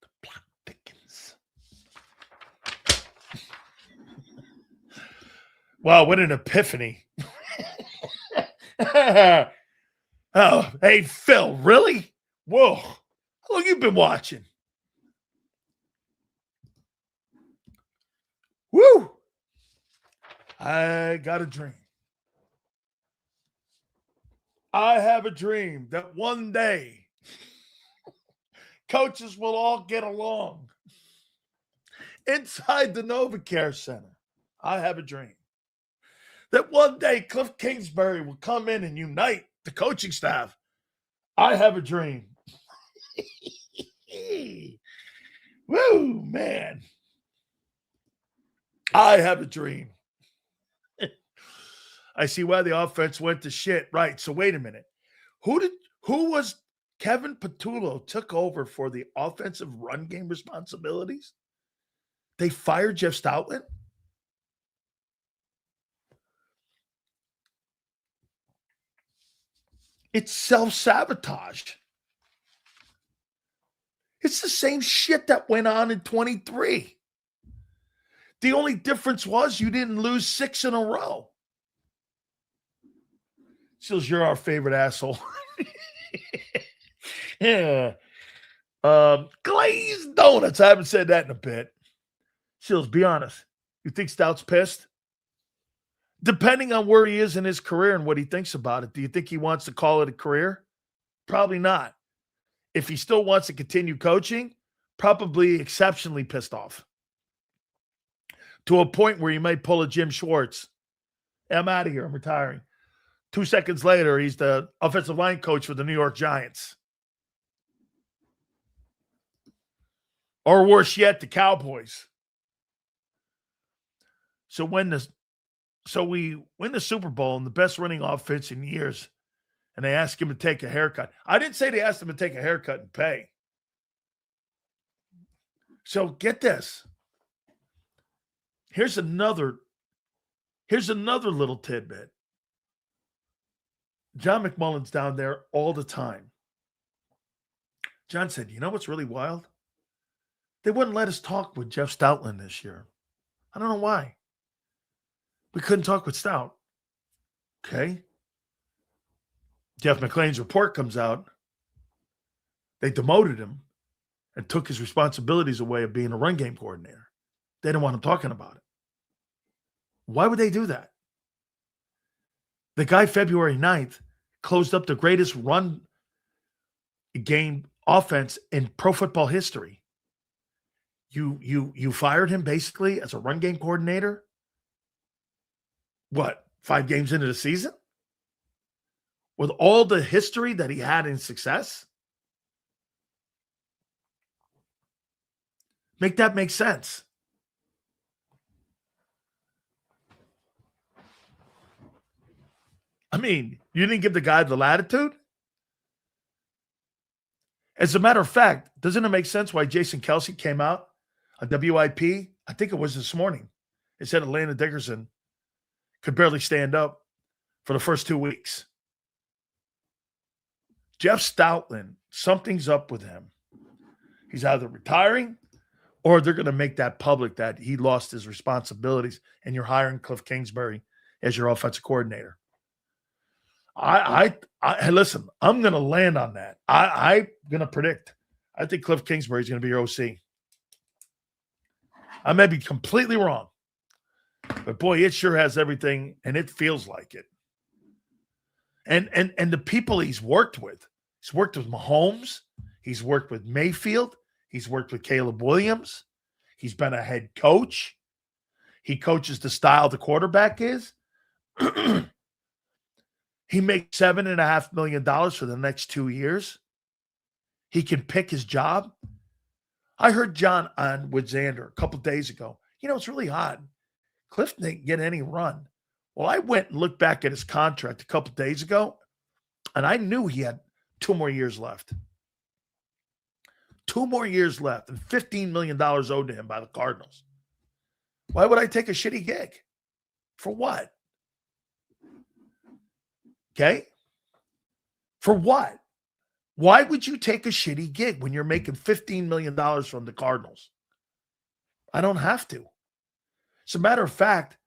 The plot thickens. Wow, what an epiphany. Oh, hey, Phil, really? Whoa. How long you been watching? Woo! I got a dream. I have a dream that one day coaches will all get along inside the NovaCare Center. I have a dream that one day Kliff Kingsbury will come in and unite the coaching staff. I have a dream. Woo, man. I have a dream. I see why the offense went to shit. Right. So wait a minute. Who was Kevin Patullo took over for the offensive run game responsibilities? They fired Jeff Stoutland? It's self-sabotage. It's the same shit that went on in 23. The only difference was you didn't lose 6 in a row. Seals, you're our favorite asshole. Yeah. Glazed donuts. I haven't said that in a bit. Seals, be honest. You think Stout's pissed? Depending on where he is in his career and what he thinks about it, do you think he wants to call it a career? Probably not. If he still wants to continue coaching, probably exceptionally pissed off. To a point where he might pull a Jim Schwartz. I'm out of here. I'm retiring. 2 seconds later, he's the offensive line coach for the New York Giants. Or worse yet, the Cowboys. So we win the Super Bowl and the best running offense in years, and they ask him to take a haircut. I didn't say they asked him to take a haircut and pay. So get this. Here's another little tidbit. John McMullen's down there all the time. John said, you know what's really wild? They wouldn't let us talk with Jeff Stoutland this year. I don't know why. We couldn't talk with Stout. Okay. Jeff McClain's report comes out. They demoted him and took his responsibilities away of being a run game coordinator. They didn't want him talking about it. Why would they do that? The guy, February 9th, closed up the greatest run game offense in pro football history. You fired him basically as a run game coordinator? What, 5 games into the season? With all the history that he had in success? Make that make sense. I mean, you didn't give the guy the latitude? As a matter of fact, doesn't it make sense why Jason Kelsey came out on WIP? I think it was this morning. It said Atlanta Dickerson could barely stand up for the first 2 weeks. Jeff Stoutland, something's up with him. He's either retiring or they're going to make that public that he lost his responsibilities and you're hiring Kliff Kingsbury as your offensive coordinator. I listen, I'm going to land on that. I'm going to predict. I think Kliff Kingsbury is going to be your OC. I may be completely wrong, but boy, it sure has everything, and it feels like it. And the people he's worked with Mahomes, he's worked with Mayfield, he's worked with Caleb Williams, he's been a head coach, he coaches the style the quarterback is. He makes $7.5 million for the next 2 years. He can pick his job. I heard John on with Xander a couple days ago. You know, it's really odd. Kliff didn't get any run. Well, I went and looked back at his contract a couple days ago, and I knew he had 2 more years left. 2 more years left, and $15 million owed to him by the Cardinals. Why would I take a shitty gig? For what? Okay? For what? Why would you take a shitty gig when you're making $15 million from the Cardinals? I don't have to. As a matter of fact,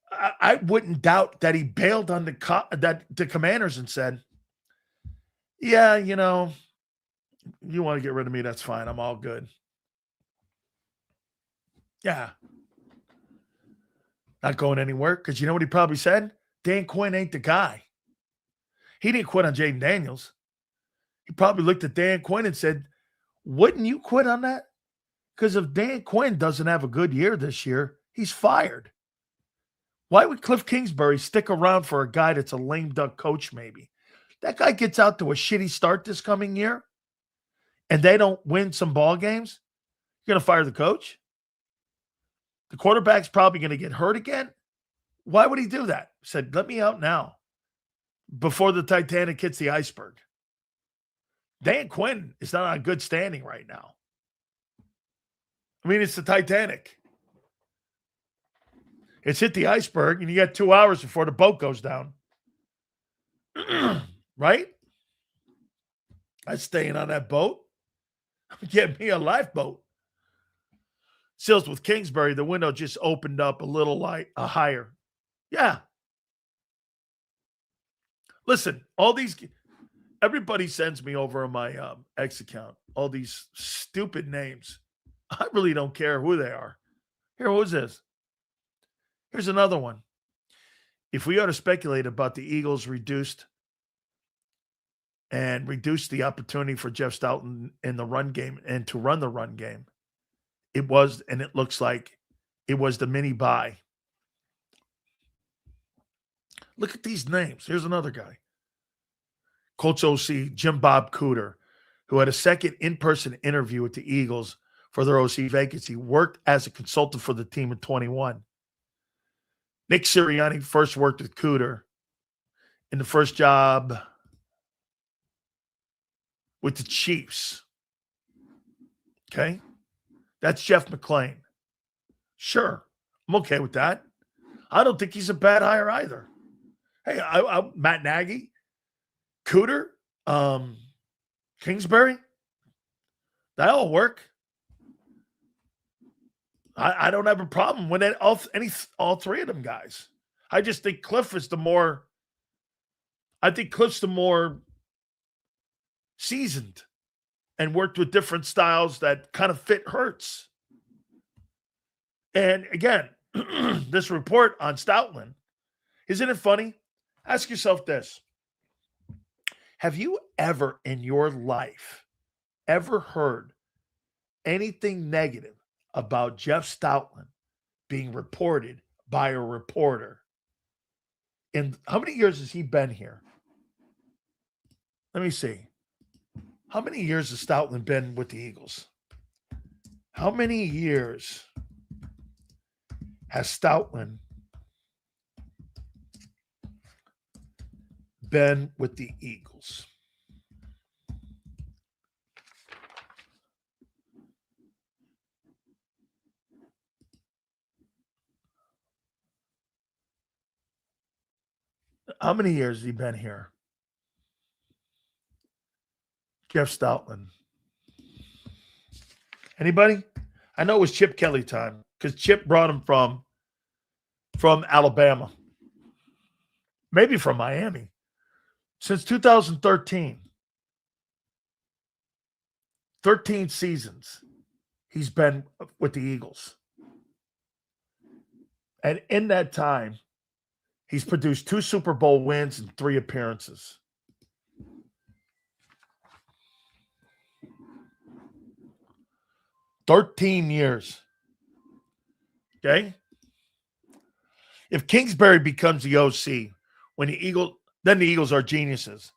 I wouldn't doubt that he bailed on the Commanders and said, yeah, you know, you want to get rid of me, that's fine. I'm all good. Yeah. Not going anywhere, because you know what he probably said? Dan Quinn ain't the guy. He didn't quit on Jaden Daniels. He probably looked at Dan Quinn and said, wouldn't you quit on that? Because if Dan Quinn doesn't have a good year this year, he's fired. Why would Kliff Kingsbury stick around for a guy that's a lame duck coach maybe? That guy gets out to a shitty start this coming year and they don't win some ball games, you're going to fire the coach? The quarterback's probably going to get hurt again. Why would he do that? He said, let me out now before the Titanic hits the iceberg. Dan Quinn is not on good standing right now. I mean, it's the Titanic. It's hit the iceberg, and you got 2 hours before the boat goes down. Right? I'm staying on that boat. I'm getting me a lifeboat. Sills with Kingsbury, the window just opened up a little higher. Yeah. Listen, everybody sends me over on my X account all these stupid names. I really don't care who they are. Here, who's this? Here's another one. If we are to speculate about the Eagles reduce the opportunity for Jeff Stoutland in the run game and to run the run game, it looks like it was the mini buy. Look at these names. Here's another guy. Colts OC Jim Bob Cooter, who had a second in-person interview with the Eagles for their OC vacancy, worked as a consultant for the team in 21. Nick Sirianni first worked with Cooter in the first job with the Chiefs. Okay? That's Jeff McClain. Sure, I'm okay with that. I don't think he's a bad hire either. Hey, Matt Nagy, Cooter, Kingsbury, that all work. I don't have a problem with all three of them guys. I just think Kliff is the more. I think Kliff's the more seasoned and worked with different styles that kind of fit Hurts. And again, this report on Stoutland, isn't it funny? Ask yourself this. Have you ever in your life ever heard anything negative about Jeff Stoutland being reported by a reporter? And how many years has he been here? Let me see. How many years has Stoutland been with the Eagles? How many years has Stoutland been with the Eagles? How many years has he been here? Jeff Stoutland. Anybody? I know it was Chip Kelly time because Chip brought him from Alabama. Maybe from Miami. Since 2013. 13 seasons he's been with the Eagles. And in that time, he's produced 2 Super Bowl wins and 3 appearances. $13 years. Okay? If Kingsbury becomes the OC, then the Eagles are geniuses.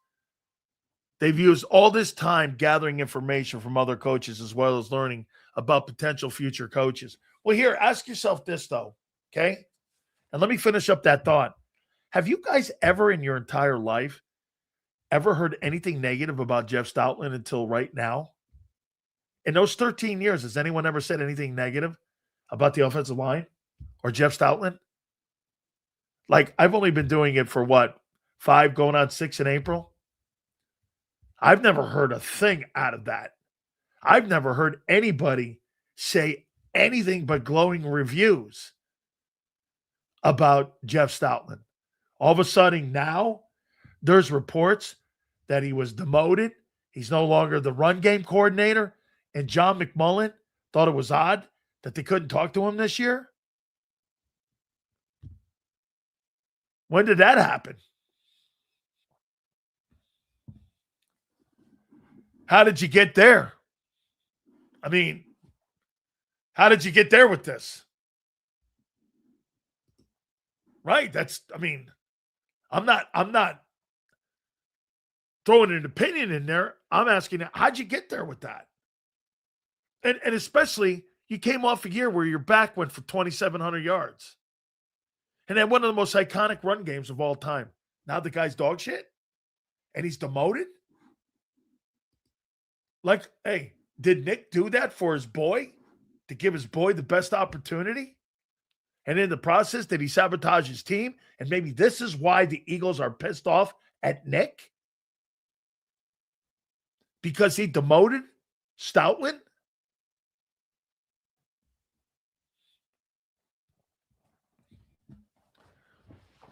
They've used all this time gathering information from other coaches as well as learning about potential future coaches. Well, here, ask yourself this, though, okay? And let me finish up that thought. Have you guys ever in your entire life ever heard anything negative about Jeff Stoutland until right now? In those 13 years, has anyone ever said anything negative about the offensive line or Jeff Stoutland? Like, I've only been doing it for 5 going on 6 in April? I've never heard a thing out of that. I've never heard anybody say anything but glowing reviews about Jeff Stoutland. All of a sudden now, there's reports that he was demoted. He's no longer the run game coordinator. And John McMullen thought it was odd that they couldn't talk to him this year. When did that happen? How did you get there? I mean, how did you get there with this? Right? I'm not throwing an opinion in there. I'm asking, how'd you get there with that? And especially, you came off a year where your back went for 2,700 yards. And had one of the most iconic run games of all time. Now the guy's dog shit? And he's demoted? Like, hey, did Nick do that for his boy? To give his boy the best opportunity? And in the process, did he sabotage his team? And maybe this is why the Eagles are pissed off at Nick? Because he demoted Stoutland?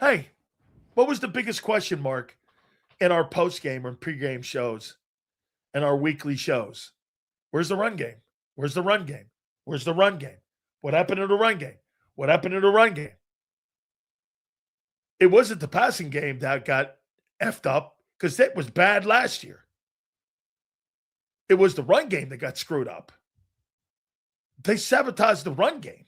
Hey, what was the biggest question mark in our post-game or pre-game shows and our weekly shows. Where's the run game? Where's the run game? Where's the run game? What happened to the run game? What happened to the run game? It wasn't the passing game that got effed up because it was bad last year. It was the run game that got screwed up. They sabotaged the run game.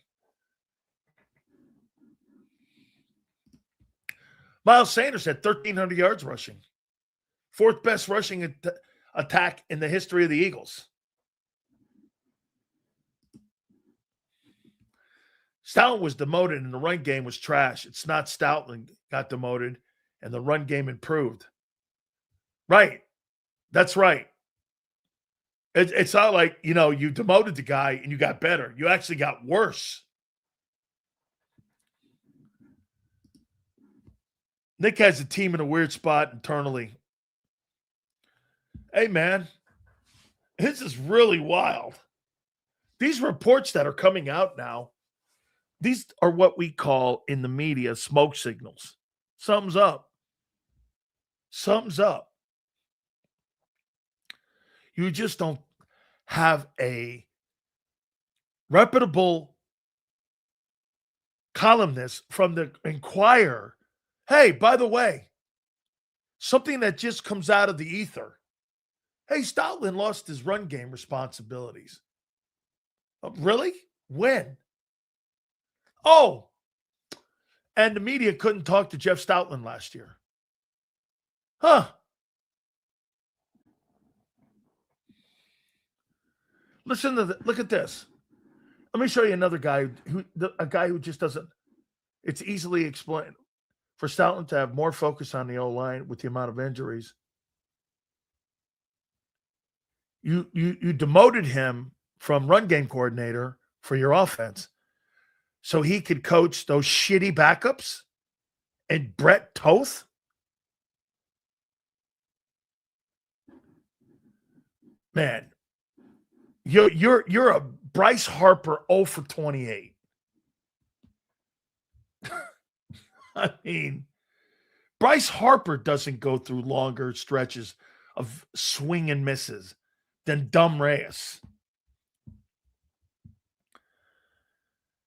Miles Sanders had 1,300 yards rushing. Fourth best rushing attack in the history of the Eagles. Stoutland was demoted and the run game was trash. It's not Stoutland got demoted and the run game improved. Right. That's right. It's not like, you demoted the guy and you got better. You actually got worse. Nick has the team in a weird spot internally. Hey, man, this is really wild. These reports that are coming out now, these are what we call in the media smoke signals. Something's up. Something's up. You just don't have a reputable columnist from the Inquirer. Hey, by the way, something that just comes out of the ether. Hey, Stoutland lost his run game responsibilities. Really? When? Oh, and the media couldn't talk to Jeff Stoutland last year. Huh. Listen to look at this. Let me show you another guy a guy who just doesn't. It's easily explained for Stoutland to have more focus on the O-line with the amount of injuries. You demoted him from run game coordinator for your offense so he could coach those shitty backups and Brett Toth. Man, you're a Bryce Harper 0 for 28. I mean, Bryce Harper doesn't go through longer stretches of swing and misses than Dumb Reyes.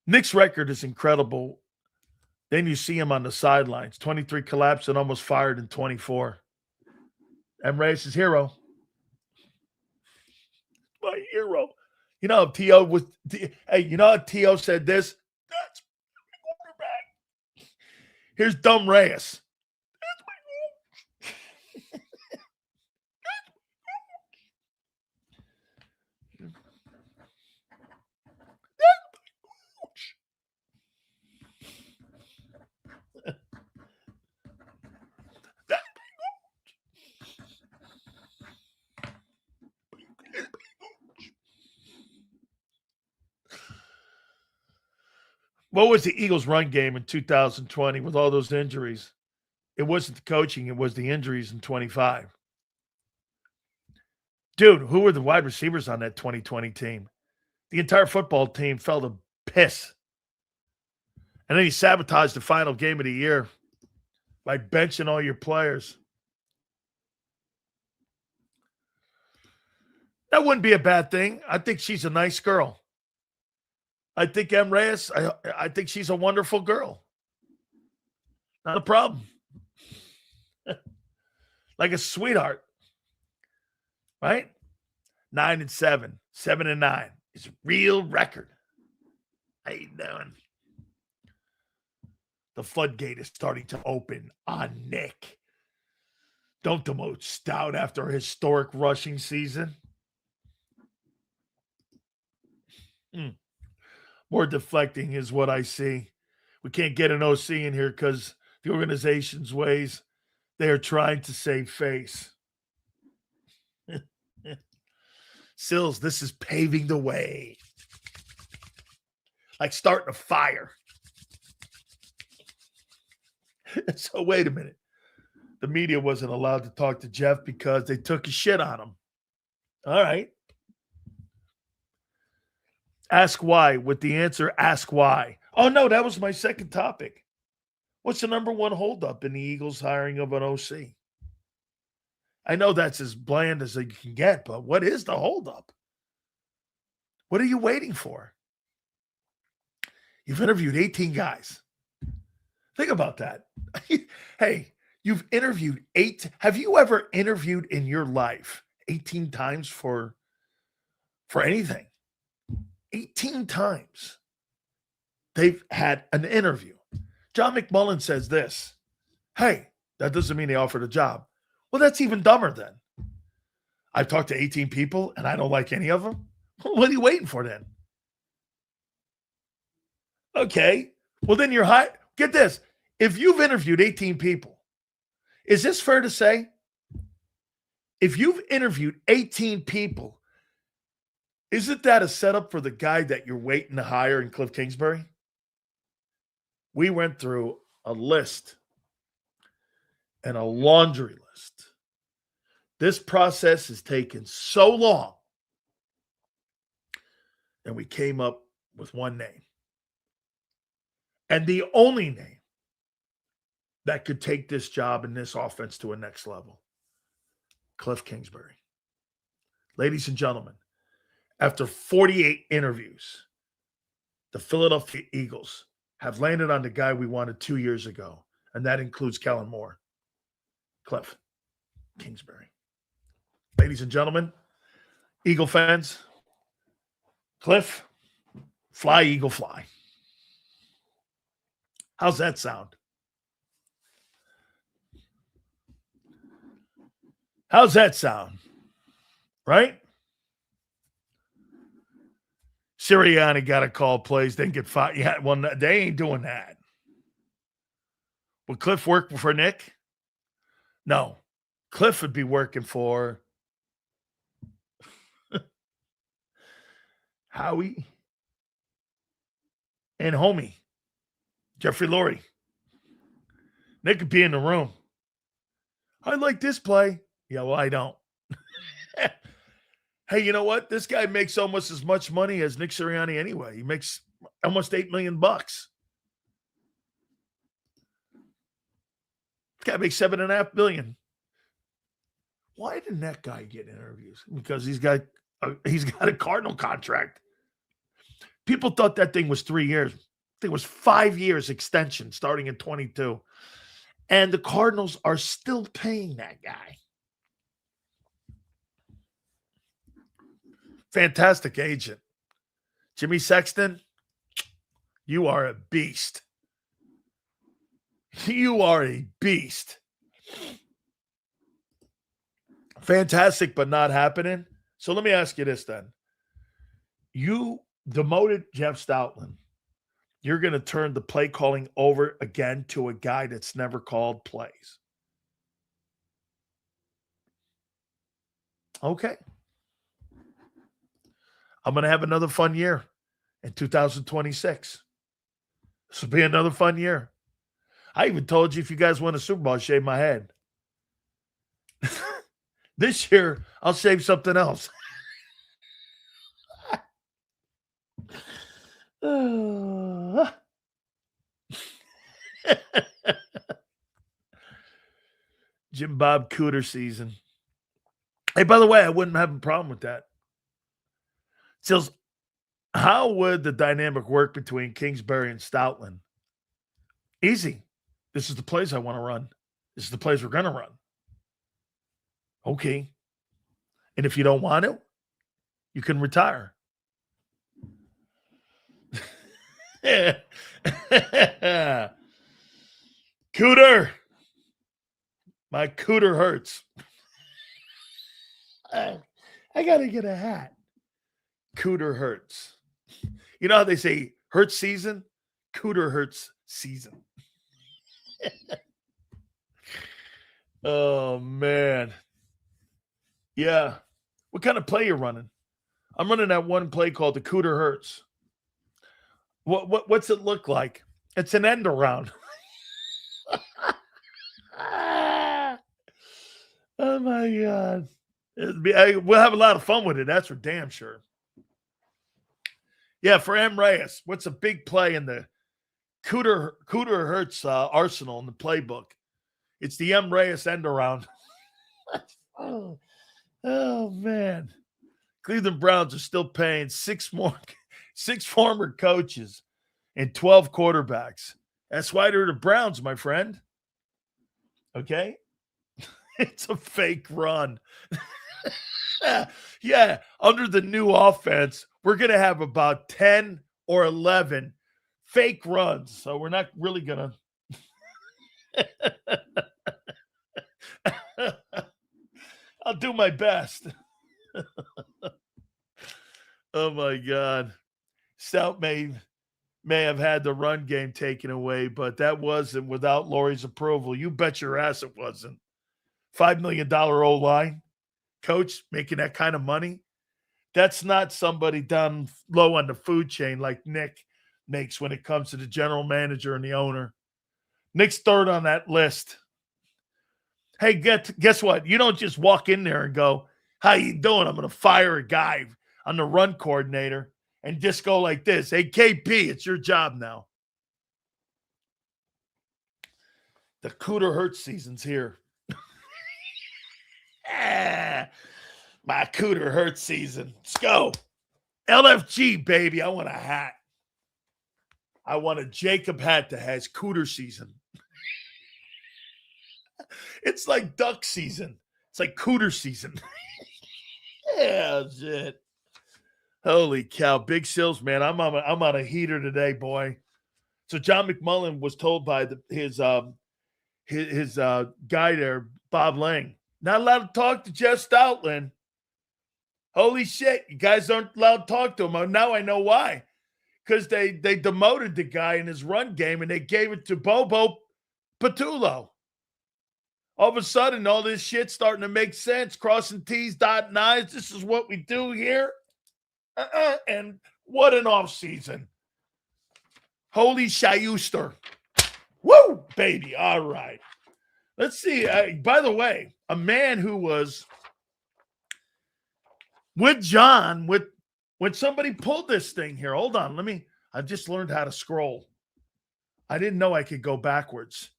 Nick's record is incredible. Then you see him on the sidelines. 23 collapsed and almost fired in 24. And Reyes is hero. My hero. You know, T.O. was, hey, you know how T.O. said this? That's my quarterback. Here's Dumb Reyes. That's my coach. What was the Eagles' run game in 2020 with all those injuries? It wasn't the coaching. It was the injuries in 25. Dude, who were the wide receivers on that 2020 team? The entire football team fell to piss. And then he sabotaged the final game of the year by benching all your players. That wouldn't be a bad thing. I think she's a nice girl. I think M. Reyes, I think she's a wonderful girl. Not a problem. Like a sweetheart. Right? 9-7. 7-9. It's a real record. How you doing? The floodgate is starting to open on Nick. Don't demote Stout after a historic rushing season. More deflecting is what I see. We can't get an OC in here because the organization's ways, they are trying to save face. Sills, this is paving the way. Like starting a fire. So wait a minute. The media wasn't allowed to talk to Jeff because they took a shit on him. All right. Ask why. With the answer, ask why. Oh, no, that was my second topic. What's the number one holdup in the Eagles hiring of an OC? I know that's as bland as you can get, but what is the holdup? What are you waiting for? You've interviewed 18 guys. Think about that. Hey, you've interviewed 8. Have you ever interviewed in your life 18 times for anything? 18 times they've had an interview. John McMullen says this. Hey, that doesn't mean they offered a job. Well, that's even dumber then. I've talked to 18 people and I don't like any of them. What are you waiting for then? Okay. Well, then you're high. Get this. If you've interviewed 18 people, is this fair to say? If you've interviewed 18 people, isn't that a setup for the guy that you're waiting to hire in Kliff Kingsbury? We went through a list and a laundry list. This process has taken so long, and we came up with one name. And the only name that could take this job and this offense to a next level, Kliff Kingsbury. Ladies and gentlemen, after 48 interviews, the Philadelphia Eagles have landed on the guy we wanted 2 years ago, and that includes Kellen Moore. Kliff Kingsbury. Ladies and gentlemen, Eagle fans, Kliff, fly, Eagle, fly. How's that sound? How's that sound? Right? Sirianni got a call plays, didn't get fired. Yeah, well, they ain't doing that. Would Kliff work for Nick? No. Kliff would be working for Howie and homie, Jeffrey Lurie. Nick could be in the room. I like this play. Yeah, well, I don't. Hey, you know what? This guy makes almost as much money as Nick Sirianni anyway. He makes almost $8 million. This guy makes $7.5 billion. Why didn't that guy get interviews? Because he's got a Cardinal contract. People thought that thing was 3 years. It was 5 years extension starting in 22. And the Cardinals are still paying that guy. Fantastic agent. Jimmy Sexton, you are a beast. You are a beast. Fantastic, but not happening. So let me ask you this then. You demoted Jeff Stoutland. You're going to turn the play calling over again to a guy that's never called plays. Okay. I'm going to have another fun year in 2026. This will be another fun year. I even told you if you guys win a Super Bowl, I'll shave my head. This year, I'll shave something else. Jim Bob Cooter season. Hey, by the way, I wouldn't have a problem with that. So, how would the dynamic work between Kingsbury and Stoutland? Easy. This is the plays I want to run. This is the plays we're going to run. Okay. And if you don't want to, you can retire. Cooter. My cooter hurts. I got to get a hat. Cooter hurts. You know how they say hurts season? Cooter hurts season. Oh, man. Yeah. What kind of play you running? I'm running that one play called the Cooter Hurts. What's it look like? It's an end around. Oh, my God. We'll have a lot of fun with it. That's for damn sure. Yeah, for M. Reyes, what's a big play in the Cooter Hurts arsenal in the playbook? It's the M. Reyes end around. Oh man. Cleveland Browns are still paying six former coaches and 12 quarterbacks. That's why they're the Browns, my friend. Okay? It's a fake run. Yeah, under the new offense, we're going to have about 10 or 11 fake runs. So we're not really going to. I'll do my best. Oh my God. Stout may have had the run game taken away, but that wasn't without Laurie's approval. You bet your ass it wasn't. $5 million O-line coach making that kind of money. That's not somebody down low on the food chain like Nick makes when it comes to the general manager and the owner. Nick's third on that list. Hey, guess what? You don't just walk in there and go, how you doing? I'm going to fire a guy. I'm the run coordinator and just go like this. Hey, KP, it's your job now. The Cooter Hurts season's here. My Cooter Hurts season. Let's go. LFG, baby. I want a hat. I want a JAKIB hat that has Cooter season. It's like duck season. It's like Cooter season. Yeah, shit. Holy cow. Big Sills, man. I'm on a heater today, boy. So John McMullen was told by his guy there, Bob Lang, not allowed to talk to Jeff Stoutland. Holy shit. You guys aren't allowed to talk to him. Now I know why. Because they demoted the guy in his run game and they gave it to Bobo Patullo. All of a sudden, all this shit's starting to make sense. Crossing T's, dotting I's. This is what we do here. And what an offseason. Holy Shayuster. Woo, baby. All right. Let's see. By the way, a man who was with John when somebody pulled this thing here. Hold on. I just learned how to scroll. I didn't know I could go backwards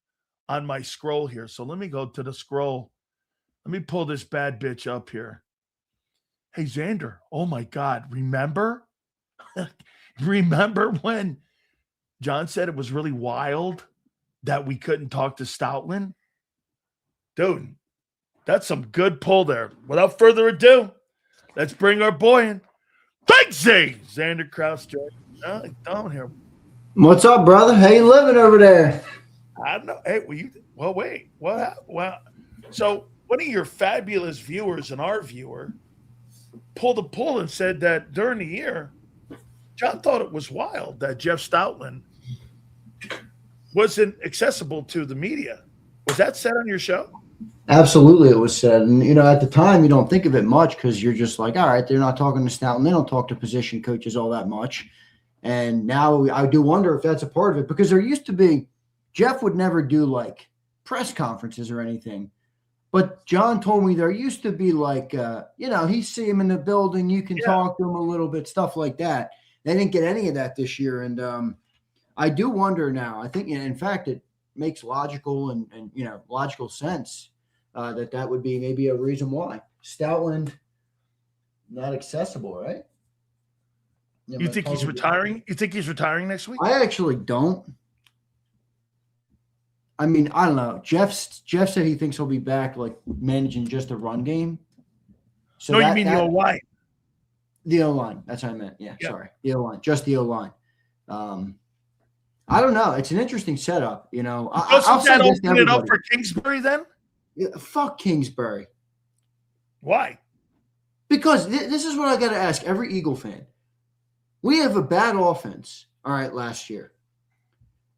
on my scroll here. So let me go to the scroll. Let me pull this bad bitch up here. Hey, Xander. Oh my God. Remember? Remember when John said it was really wild that we couldn't talk to Stoutland? Dude, that's some good pull there. Without further ado, let's bring our boy in. Big Z! Xander Kraus down here. What's up, brother? How you living over there? I don't know. Hey, wait. What? Well, so one of your fabulous viewers and our viewer pulled a pull and said that during the year, John thought it was wild that Jeff Stoutland wasn't accessible to the media. Was that said on your show? Absolutely, it was said. And, at the time, you don't think of it much because you're just like, all right, they're not talking to Stoutland. They don't talk to position coaches all that much. And now I do wonder if that's a part of it because there used to be – Jeff would never do, like, press conferences or anything. But John told me there used to be, like, he'd see him in the building. You can talk to him a little bit, stuff like that. They didn't get any of that this year. And I do wonder now. I think, in fact, it makes logical and logical sense that would be maybe a reason why. Stoutland, not accessible, right? You think he's retiring? You think he's retiring next week? I actually don't. I mean, I don't know. Jeff said he thinks he'll be back, like, managing just a run game. So no, you mean the O-line. The O-line. That's what I meant. Yeah, sorry. The O-line. Just the O-line. I don't know. It's an interesting setup, I'll say this to everybody. It up for Kingsbury then? Yeah, fuck Kingsbury. Why? Because this is what I got to ask every Eagle fan. We have a bad offense, all right, last year.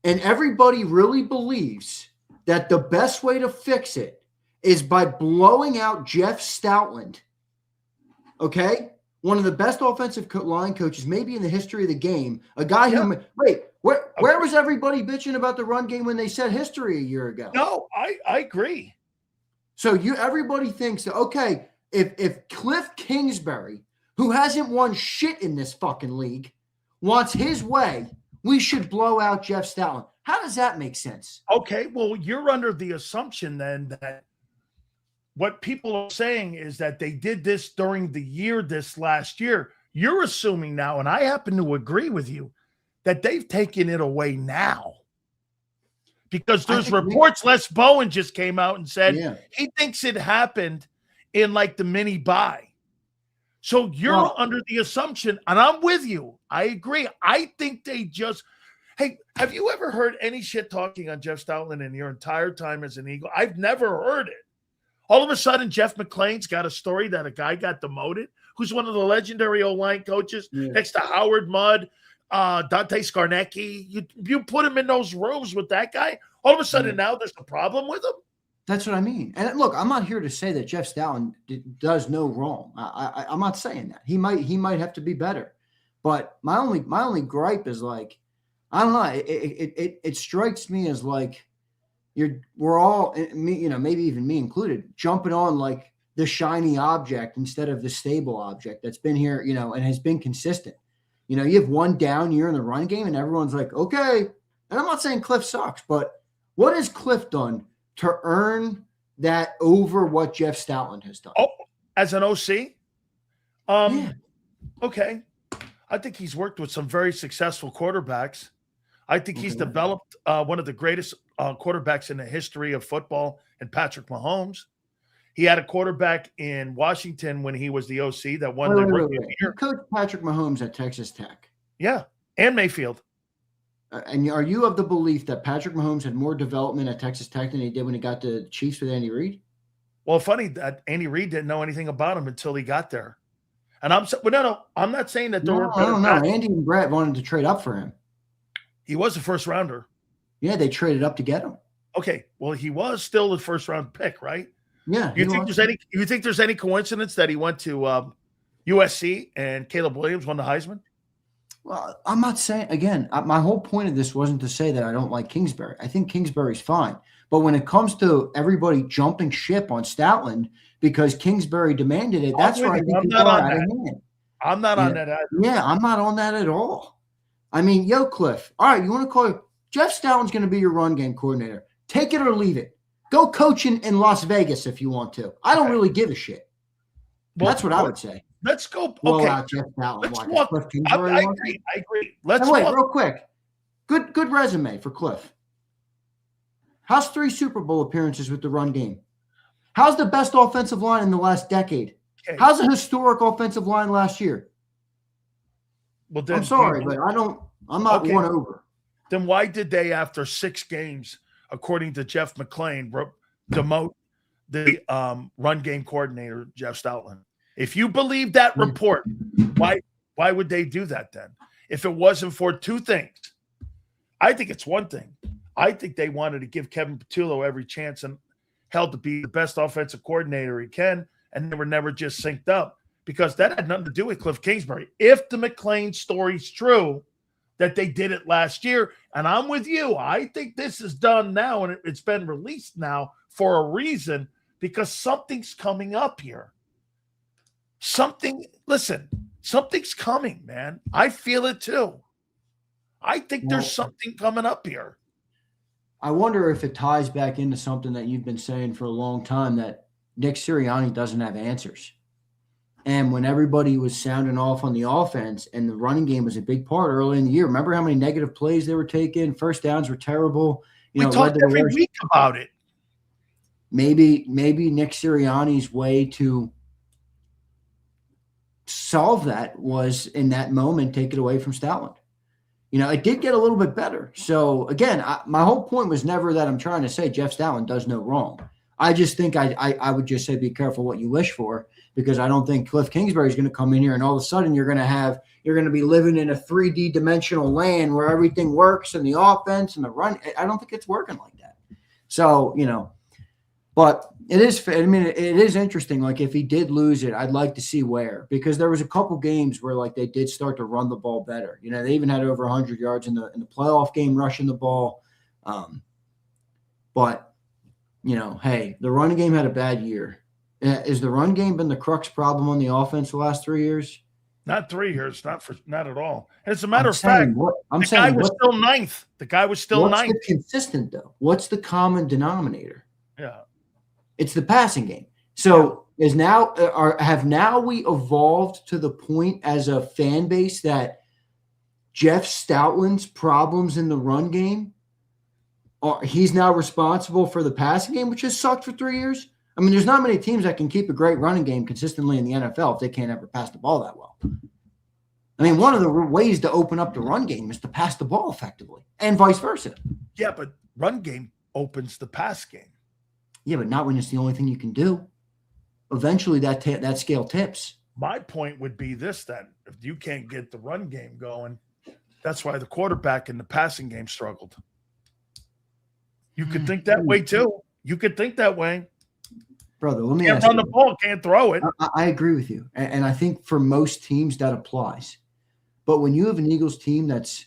And everybody really believes that the best way to fix it is by blowing out Jeff Stoutland. Okay? One of the best offensive line coaches maybe in the history of the game. A guy who – wait, where was everybody bitching about the run game when they said history a year ago? No, I agree. So everybody thinks that, okay, if Kliff Kingsbury, who hasn't won shit in this fucking league, wants his way, we should blow out Jeff Stoutland. How does that make sense? Okay, well, you're under the assumption then that what people are saying is that they did this during the year, this last year. You're assuming now, and I happen to agree with you, that they've taken it away now. Because there's reports, Les Bowen just came out and said he thinks it happened in like the mini bye. So you're under the assumption, and I'm with you. I agree. I think they just, hey, have you ever heard any shit talking on Jeff Stoutland in your entire time as an Eagle? I've never heard it. All of a sudden, Jeff McClain's got a story that a guy got demoted, who's one of the legendary O-line coaches next to Howard Mudd, Dante Scarnecchi. You put him in those rooms with that guy, all of a sudden now there's a problem with him? That's what I mean. And look, I'm not here to say that Jeff Stoutland does no wrong. I'm not saying that. He might have to be better. But my only gripe is like, I don't know. It strikes me as like we're all, me, maybe even me included, jumping on like the shiny object instead of the stable object that's been here, and has been consistent. You have one down year in the run game and everyone's like, okay. And I'm not saying Kliff sucks, but what has Kliff done to earn that over what Jeff Stoutland has done? Oh, as an OC? Okay. I think he's worked with some very successful quarterbacks. I think he's developed one of the greatest quarterbacks in the history of football in Patrick Mahomes. He had a quarterback in Washington when he was the OC that won the rookie year. You coached Patrick Mahomes at Texas Tech. Yeah, and Mayfield. And are you of the belief that Patrick Mahomes had more development at Texas Tech than he did when he got to the Chiefs with Andy Reid? Well, funny that Andy Reid didn't know anything about him until he got there. And I'm not saying that there were better. No. Andy and Brett wanted to trade up for him. He was a first rounder. Yeah, they traded up to get him. Okay, well, he was still the first round pick, right? Yeah. You think there's any coincidence that he went to USC and Caleb Williams won the Heisman? Well, I'm not saying, again, my whole point of this wasn't to say that I don't like Kingsbury. I think Kingsbury's fine. But when it comes to everybody jumping ship on Stoutland because Kingsbury demanded it, that's where I think people are out of hand. I'm not on that either. Yeah, I'm not on that at all. I mean, Kliff, all right, you want to call it? Jeff Stoutland's going to be your run game coordinator. Take it or leave it. Go coach in Las Vegas if you want to. I don't really give a shit. Well, that's what I would say. Let's go. Okay. Jeff Stoutland. I agree. Let's wait real quick. Good resume for Kliff. How's 3 Super Bowl appearances with the run game? How's the best offensive line in the last decade? Okay. How's the historic offensive line last year? Well, then, I'm sorry, but I'm not won over. Then why did they, after 6 games, according to Jeff McClain, demote the run game coordinator, Jeff Stoutland? If you believe that report, why would they do that then? If it wasn't for 2 things. I think it's one thing. I think they wanted to give Kevin Patullo every chance and hell to be the best offensive coordinator he can, and they were never just synced up because that had nothing to do with Kliff Kingsbury. If the McClain story's true, that they did it last year, and I'm with you. I think this is done now, and it's been released now for a reason because something's coming up here. Something's coming, man. I feel it too. I think there's something coming up here. I wonder if it ties back into something that you've been saying for a long time, that Nick Sirianni doesn't have answers. And when everybody was sounding off on the offense and the running game was a big part early in the year, remember how many negative plays they were taking? First downs were terrible. We talked every week about it. Maybe Nick Sirianni's way to solve that was in that moment, take it away from Stoutland. It did get a little bit better. So again, my whole point was never that I'm trying to say Jeff Stoutland does no wrong. I just think I would just say be careful what you wish for, because I don't think Kliff Kingsbury is going to come in here and all of a sudden you're going to be living in a 3D dimensional land where everything works and the offense and the run. I don't think it's working like that. So, but it is interesting. Like if he did lose it, I'd like to see where, because there was a couple games where like they did start to run the ball better. They even had over 100 yards in the playoff game rushing the ball. But hey, the running game had a bad year. Is the run game been the crux problem on the offense the last 3 years? Not 3 years, not at all. And as a matter of fact, the guy was still ninth. The guy was still ninth. What's consistent though? What's the common denominator? Yeah. It's the passing game. So is now have we evolved to the point as a fan base that Jeff Stoutland's problems in the run game he's now responsible for the passing game, which has sucked for 3 years? I mean, there's not many teams that can keep a great running game consistently in the NFL if they can't ever pass the ball that well. I mean, one of the ways to open up the run game is to pass the ball effectively and vice versa. Yeah, but run game opens the pass game. Yeah, but not when it's the only thing you can do. Eventually, that scale tips. My point would be this, then. If you can't get the run game going, that's why the quarterback in the passing game struggled. You could think that way, too. You could think that way. Brother, let me can't ask run you. The ball, can't throw it. I agree with you. And I think for most teams that applies. But when you have an Eagles team that's,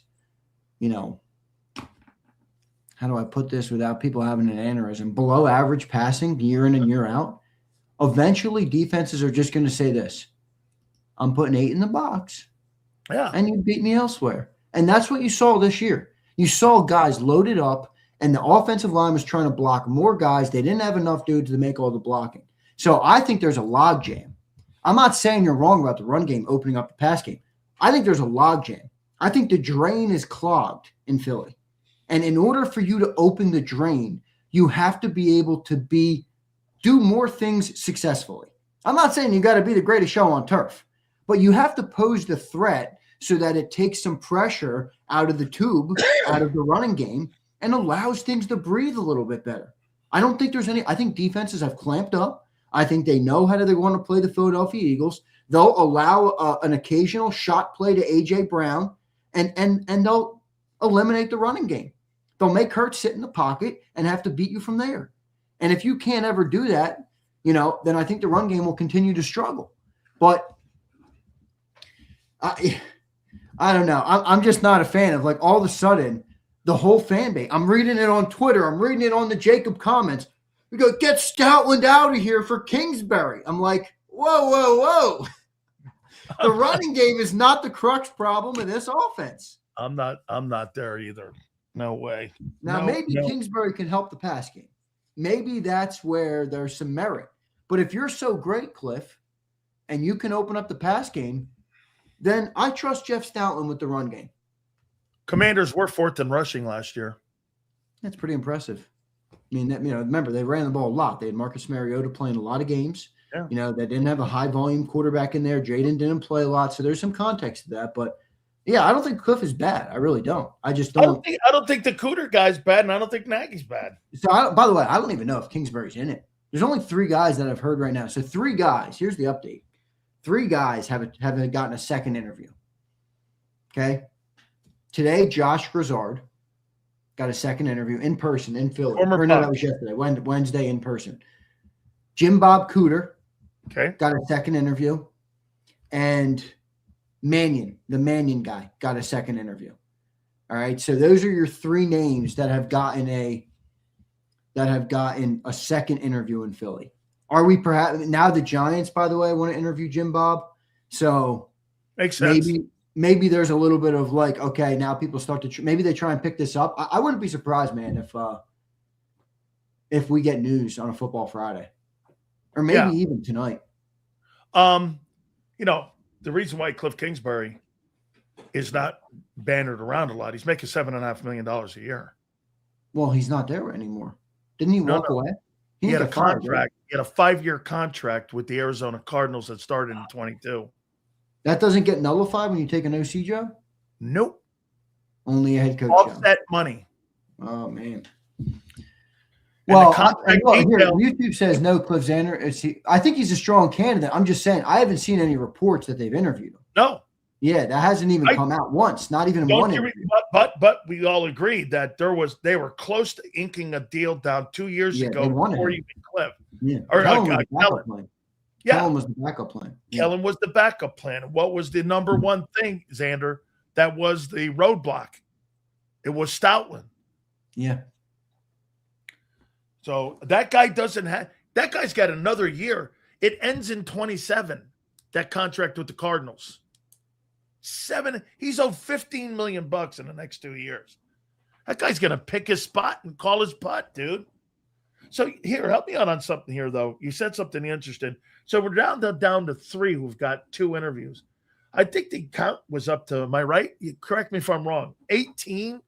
how do I put this without people having an aneurysm? Below average passing year in and year out, eventually defenses are just going to say this: I'm putting 8 in the box. Yeah. And you beat me elsewhere. And that's what you saw this year. You saw guys loaded up, and the offensive line was trying to block more guys. They didn't have enough dudes to make all the blocking. So I think there's a log jam. I'm not saying you're wrong about the run game opening up the pass game. I think there's a log jam. I think the drain is clogged in Philly. And in order for you to open the drain, you have to be able to do more things successfully. I'm not saying you got to be the greatest show on turf, but you have to pose the threat so that it takes some pressure out of the tube, out of the running game, and allows things to breathe a little bit better. I don't think there's I think defenses have clamped up. I think they know how they want to play the Philadelphia Eagles. They'll allow an occasional shot play to A.J. Brown, and they'll eliminate the running game. They'll make Hurts sit in the pocket and have to beat you from there. And if you can't ever do that, then I think the run game will continue to struggle. But I don't know. I'm just not a fan of all of a sudden the whole fan base. I'm reading it on Twitter. I'm reading it on the JAKIB comments. We go, get Stoutland out of here for Kingsbury. I'm like, whoa. The running game is not the crux problem in this offense. I'm not there either. No way. Now, maybe Kingsbury can help the pass game. Maybe that's where there's some merit. But if you're so great, Kliff, and you can open up the pass game, then I trust Jeff Stoutland with the run game. Commanders were 4th in rushing last year. That's pretty impressive. I mean, remember, they ran the ball a lot. They had Marcus Mariota playing a lot of games. Yeah. They didn't have a high-volume quarterback in there. Jaden didn't play a lot, so there's some context to that. But, yeah, I don't think Kliff is bad. I really don't. I just don't. I don't think the Cooter guy's bad, and I don't think Nagy's bad. So, by the way, I don't even know if Kingsbury's in it. There's only 3 guys that I've heard right now. So 3 guys. Here's the update. 3 guys haven't gotten a second interview. Okay? Today, Josh Grizzard got a second interview in person in Philly. No, that was yesterday, Wednesday in person. Jim Bob Cooter got a second interview. And Mannion, the Mannion guy, got a second interview. All right, so those are your 3 names that have gotten a second interview in Philly. Are we perhaps now the Giants, by the way, want to interview Jim Bob? So makes sense. Maybe there's a little bit of okay, now people start to maybe they try and pick this up. I wouldn't be surprised, man, if we get news on a Football Friday, or maybe even tonight. The reason why Kliff Kingsbury is not bannered around a lot, he's making $7.5 million a year. Well, he's not there anymore. Didn't he walk away? He had a contract. He had a 5-year contract with the Arizona Cardinals that started in 22. That doesn't get nullified when you take an OC job? Nope. Only a head coach job. Offset money. Oh, man. Well, YouTube says no, Kliff Xander. I think he's a strong candidate. I'm just saying, I haven't seen any reports that they've interviewed him. No. Yeah, that hasn't even come out once. Not even one interview. But we all agreed that they were close to inking a deal down 2 years ago before even Kliff. Yeah. Or Kellen. Yeah. Kellen was the backup plan. Yeah. Kellen was the backup plan. What was the number one thing, Xander, that was the roadblock? It was Stoutland. Yeah. So that guy's got another year. It ends in 27, that contract with the Cardinals. He's owed $15 million in the next 2 years. That guy's going to pick his spot and call his putt, dude. So here, help me out on something here, though. You said something interesting. So we're down to 3 who've got 2 interviews. I think the count was up to, am I right? You correct me if I'm wrong. 18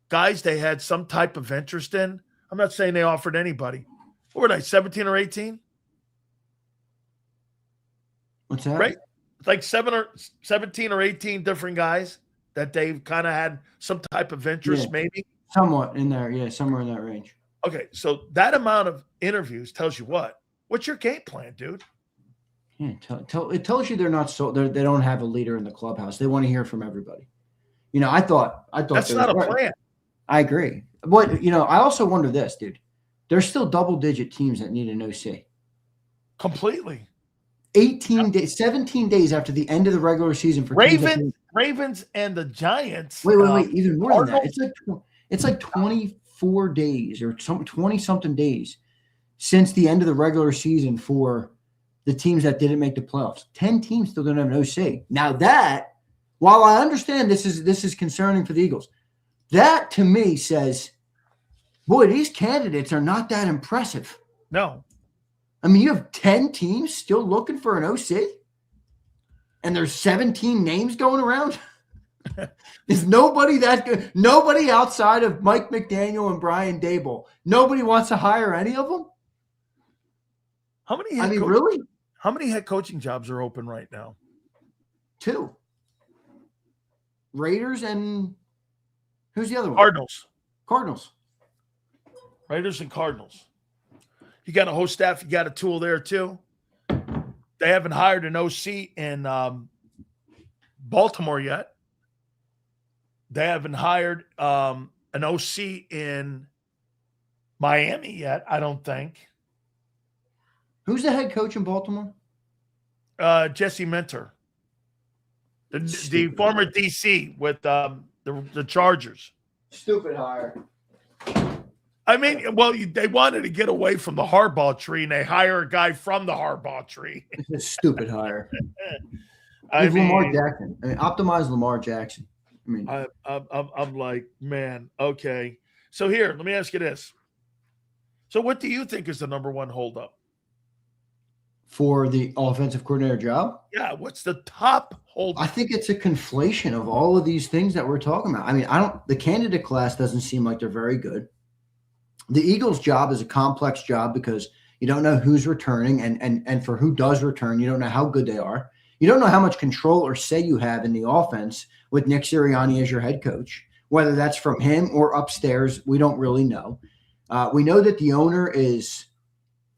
guys they had some type of interest in. I'm not saying they offered anybody. What were they, 17 or 18? What's that? Right? Like 17 or 18 different guys that they've kind of had some type of interest, maybe? Somewhat in there, yeah, somewhere in that range. Okay, so that amount of interviews tells you what? What's your game plan, dude? Yeah, it tells you they don't have a leader in the clubhouse. They want to hear from everybody. I thought That's not a plan. I agree. But I also wonder this, dude. There's still double-digit teams that need an OC. Completely. 18 days, 17 days after the end of the regular season for Ravens and the Giants. Wait, even more than that. It's like 24 days or 20-something days since the end of the regular season for the teams that didn't make the playoffs. 10 teams still don't have an OC. Now that, while I understand this is concerning for the Eagles, that to me says, boy, these candidates are not that impressive. No. I mean, you have 10 teams still looking for an OC, and there's 17 names going around. Is nobody that good? Nobody outside of Mike McDaniel and Brian Dable. Nobody wants to hire any of them? Really? How many head coaching jobs are open right now? 2. Raiders and who's the other one? Cardinals. Raiders and Cardinals. You got a whole staff. You got a tool there too. They haven't hired an OC in Baltimore yet. They haven't hired an OC in Miami yet, I don't think. Who's the head coach in Baltimore? Jesse Minter. The former DC with the Chargers. Stupid hire. I mean, well, they wanted to get away from the Harbaugh tree, and they hire a guy from the Harbaugh tree. It's a stupid hire. Lamar Jackson. Optimize Lamar Jackson. I'm like, man, okay. So here, let me ask you this. So what do you think is the number one holdup? For the offensive coordinator job? Yeah, what's the top holdup? I think it's a conflation of all of these things that we're talking about. I mean, the candidate class doesn't seem like they're very good. The Eagles' job is a complex job because you don't know who's returning, and for who does return, you don't know how good they are. You don't know how much control or say you have in the offense with Nick Sirianni as your head coach, whether that's from him or upstairs. We don't really know. We know that the owner is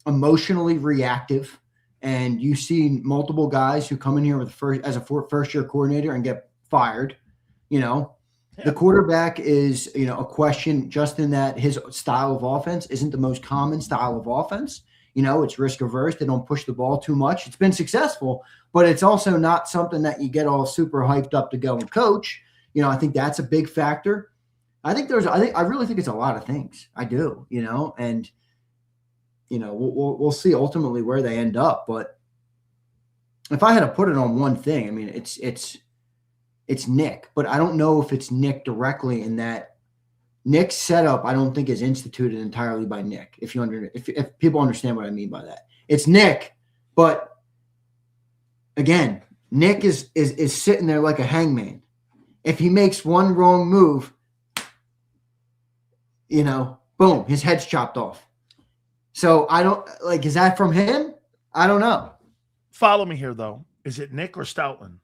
emotionally reactive, and you see multiple guys who come in here as a first-year coordinator and get fired. The quarterback is, a question just in that his style of offense isn't the most common style of offense. It's risk averse. They don't push the ball too much. It's been successful, but it's also not something that you get all super hyped up to go and coach. I think that's a big factor. I really think it's a lot of things. I do, and we'll see ultimately where they end up. But if I had to put it on one thing, I mean, it's Nick, but I don't know if it's Nick directly in that Nick's setup. I don't think is instituted entirely by Nick. If people understand what I mean by that, it's Nick, but again, Nick is sitting there like a hangman. If he makes one wrong move, boom, his head's chopped off. So I don't is that from him? I don't know. Follow me here though. Is it Nick or Stoutland?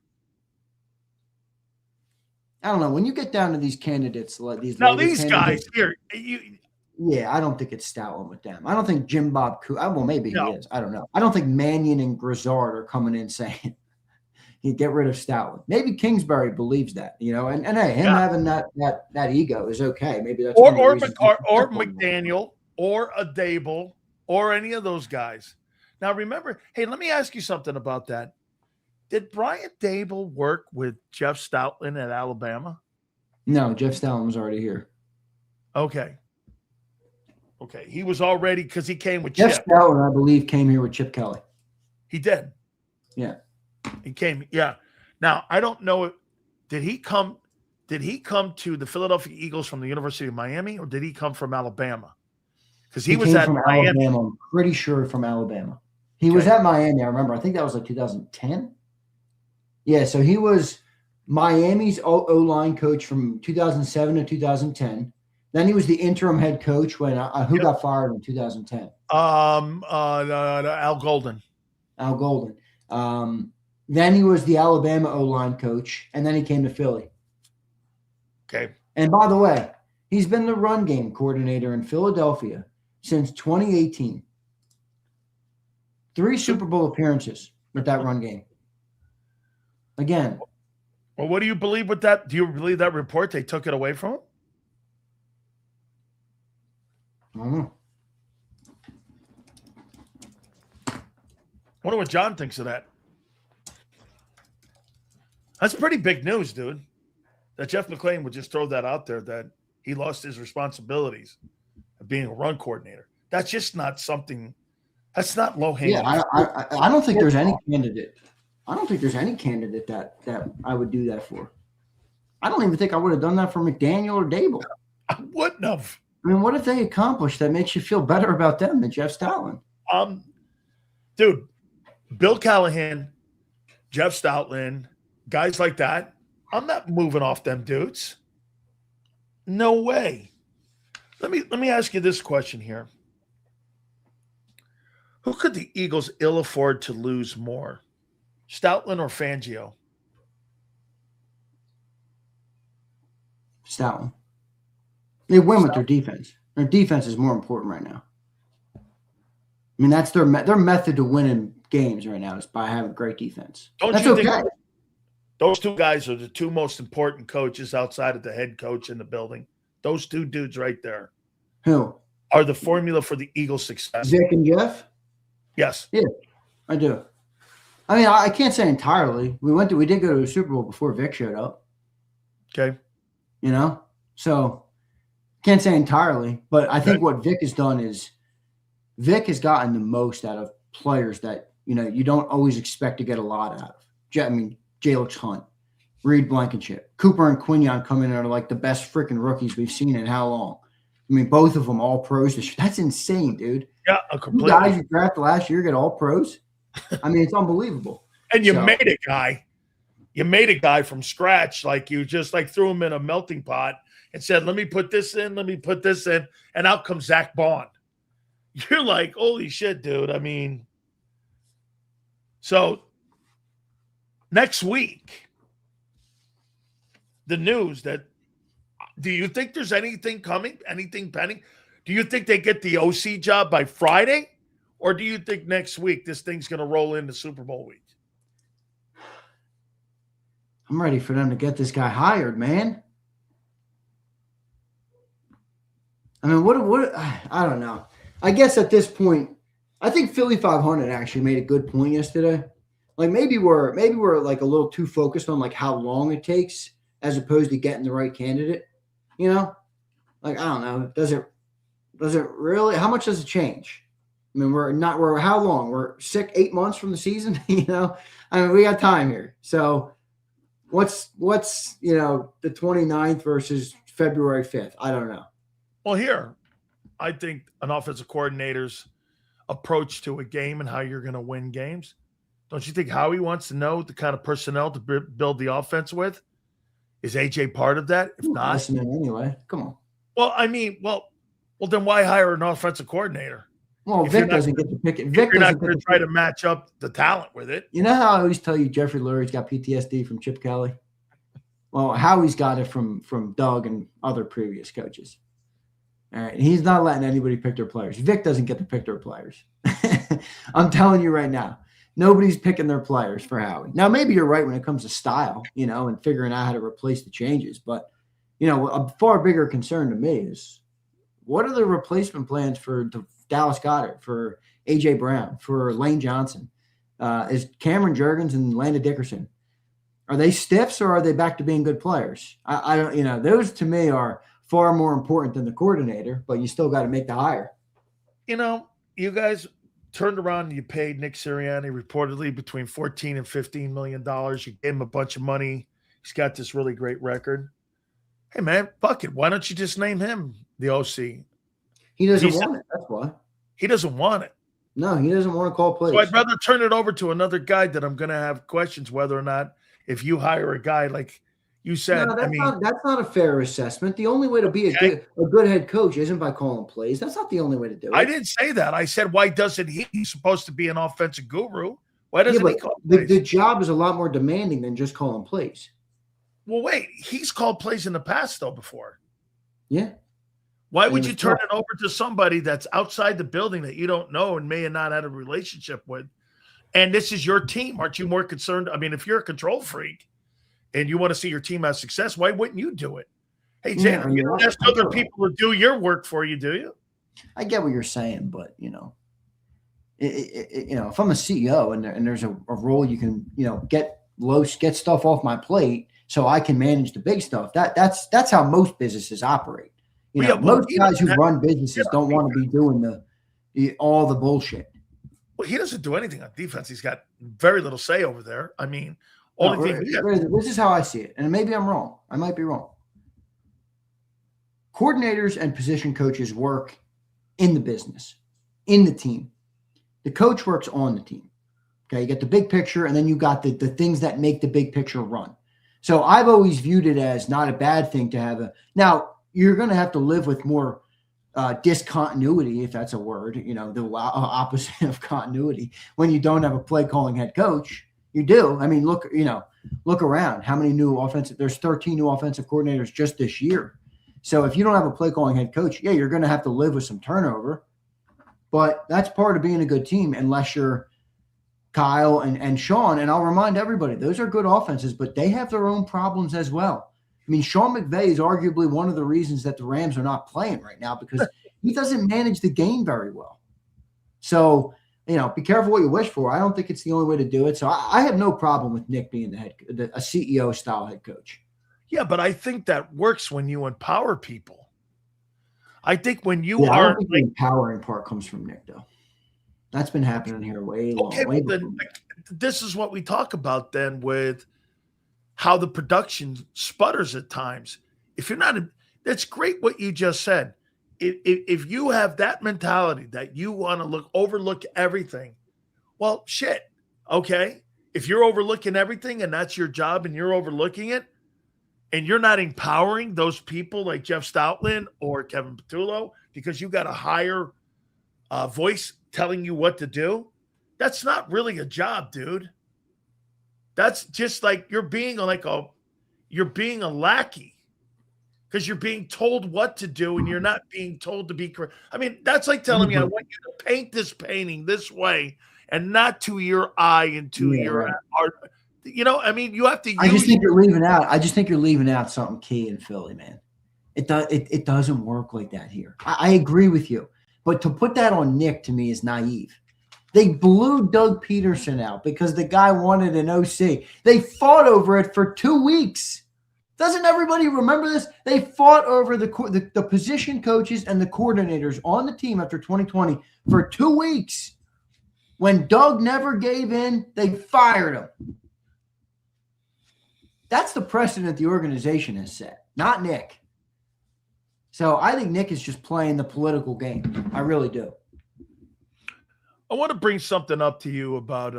I don't know. When you get down to these candidates, these guys here, I don't think it's Stoutland with them. I don't think Jim Bob well, maybe he is. I don't know. I don't think Mannion and Grizzard are coming in saying you get rid of Stoutland. Maybe Kingsbury believes that, and hey, having that ego is okay. Maybe that's or McDaniel or a Dable or any of those guys. Now remember, hey, let me ask you something about that. Did Brian Dable work with Jeff Stoutland at Alabama? No, Jeff Stoutland was already here. Okay. He was already, because he came with Jeff Chip. Stoutland, I believe, came here with Chip Kelly. He did. Yeah. He came. Yeah. Now, I don't know. Did he come to the Philadelphia Eagles from the University of Miami, or did he come from Alabama? Because he was at from Miami. Alabama. I'm pretty sure from Alabama. He was at Miami. I remember. I think that was like 2010. Yeah, so he was Miami's O-line coach from 2007 to 2010. Then he was the interim head coach when who got fired in 2010? Al Golden. Al Golden. Then he was the Alabama O-line coach, and then he came to Philly. Okay. And by the way, he's been the run game coordinator in Philadelphia since 2018. 3 Super Bowl appearances with that run game. Again. Well, what do you believe with that? Do you believe that report they took it away from him? I don't know. Wonder what John thinks of that. That's pretty big news, dude. That Jeff McClain would just throw that out there, that he lost his responsibilities of being a run coordinator. That's just not something. That's not low hanging. Yeah, I don't think there's any candidate. I don't think there's any candidate that I would do that for. I don't even think I would have done that for McDaniel or Dable. I wouldn't have. I mean, what have they accomplished that makes you feel better about them than Jeff Stoutland? Dude, Bill Callahan, Jeff Stoutland, guys like that, I'm not moving off them dudes. No way. Let me ask you this question here. Who could the Eagles ill afford to lose more? Stoutland or Fangio? Stoutland. They win with their defense. Their defense is more important right now. I mean, that's their method to winning games right now is by having great defense. That's okay. Those two guys are the two most important coaches outside of the head coach in the building. Those two dudes right there. Who? Are the formula for the Eagles' success. Vic and Jeff? Yes. Yeah, I do. I mean, I can't say entirely. We did go to a Super Bowl before Vic showed up. Okay. You know? So can't say entirely, but I think what Vic has done is Vic has gotten the most out of players that, you don't always expect to get a lot out of. Jalix Hunt, Reed Blankenship, Cooper and Quinion come in and are like the best freaking rookies we've seen in how long? I mean, both of them all pros this year. That's insane, dude. Yeah, completely. You guys you drafted last year get all pros. I mean, it's unbelievable. And you made a guy. You made a guy from scratch. Like you just threw him in a melting pot and said, let me put this in, let me put this in. And out comes Zach Bond. You're like, holy shit, dude. I mean, so next week, the news that, do you think there's anything coming, anything pending? Do you think they get the OC job by Friday? Or do you think next week this thing's going to roll into Super Bowl week? I'm ready for them to get this guy hired, man. I mean, what? I don't know. I guess at this point, I think Philly 500 actually made a good point yesterday. Like maybe we're like a little too focused on like how long it takes as opposed to getting the right candidate. Like I don't know. Does it really? How much does it change? I mean, we're how long? We're 8 months from the season. I mean, we got time here. So what's the 29th versus February 5th? I don't know. Well, here, I think an offensive coordinator's approach to a game and how you're going to win games. Don't you think Howie wants to know the kind of personnel to build the offense with? Is AJ part of that? If not, listening anyway. Come on. Well, I mean, well, then why hire an offensive coordinator? Well, Vic doesn't get to pick it. Vic doesn't going to try to match up the talent with it. You know how I always tell you Jeffrey Lurie's got PTSD from Chip Kelly? Well, Howie's got it from Doug and other previous coaches. All right. He's not letting anybody pick their players. Vic doesn't get to pick their players. I'm telling you right now. Nobody's picking their players for Howie. Now, maybe you're right when it comes to style, and figuring out how to replace the changes. But, a far bigger concern to me is what are the replacement plans for Dallas Goedert, for A.J. Brown, for Lane Johnson? Is Cameron Jurgens and Landon Dickerson, are they stiffs or are they back to being good players? I don't, those to me are far more important than the coordinator, but you still got to make the hire. You guys turned around and you paid Nick Sirianni reportedly between $14 and $15 million. You gave him a bunch of money. He's got this really great record. Hey, man, fuck it. Why don't you just name him the OC? He doesn't want it. That's why. He doesn't want it. No, he doesn't want to call plays. So I'd rather turn it over to another guy that I'm going to have questions whether or not if you hire a guy like you said. No, that's not a fair assessment. The only way to be a good head coach isn't by calling plays. That's not the only way to do it. I didn't say that. I said, why doesn't he? He's supposed to be an offensive guru. Why doesn't he call plays? The job is a lot more demanding than just calling plays. Well, wait. He's called plays in the past, though, before. Yeah. Why would you turn it over to somebody that's outside the building that you don't know and may have not had a relationship with? And this is your team. Aren't you more concerned? I mean, if you're a control freak and you want to see your team have success, why wouldn't you do it? Hey, Xander, you don't ask other people to do your work for you, do you? I get what you're saying, but, if I'm a CEO and there's a role you can, get stuff off my plate so I can manage the big stuff, that's how most businesses operate. Most guys who run businesses don't want to be doing all the bullshit. Well, he doesn't do anything on defense. He's got very little say over there. I mean, this is how I see it, and maybe I'm wrong. I might be wrong. Coordinators and position coaches work in the business, in the team. The coach works on the team. Okay, you get the big picture, and then you got the things that make the big picture run. So I've always viewed it as not a bad thing to have now. You're going to have to live with more discontinuity, if that's a word, the opposite of continuity. When you don't have a play calling head coach, you do. I mean, look around. How many there's 13 new offensive coordinators just this year. So if you don't have a play calling head coach, you're going to have to live with some turnover. But that's part of being a good team, unless you're Kyle and Sean. And I'll remind everybody, those are good offenses, but they have their own problems as well. I mean, Sean McVay is arguably one of the reasons that the Rams are not playing right now, because he doesn't manage the game very well. So, be careful what you wish for. I don't think it's the only way to do it. So I have no problem with Nick being a CEO style head coach. Yeah, but I think that works when you empower people. I think when you I don't think the empowering part comes from Nick, though. That's been happening here way long. Okay, well, then this is what we talk about then with how the production sputters at times. If you're not, that's great what you just said. If you have that mentality that you want to overlook everything, well, shit, okay. If you're overlooking everything and that's your job and you're overlooking it, and you're not empowering those people like Jeff Stoutland or Kevin Patullo because you got a higher voice telling you what to do, that's not really a job, dude. That's just like you're being a lackey because you're being told what to do and you're not being told to be correct. I mean, that's like telling me I want you to paint this painting this way and not to your eye and to your art. I mean, you have to. I just think you're leaving out. I just think you're leaving out something key in Philly, man. It doesn't work like that here. I agree with you, but to put that on Nick to me is naive. They blew Doug Peterson out because the guy wanted an OC. They fought over it for 2 weeks. Doesn't everybody remember this? They fought over the position coaches and the coordinators on the team after 2020 for 2 weeks. When Doug never gave in, they fired him. That's the precedent the organization has set, not Nick. So I think Nick is just playing the political game. I really do. I want to bring something up to you about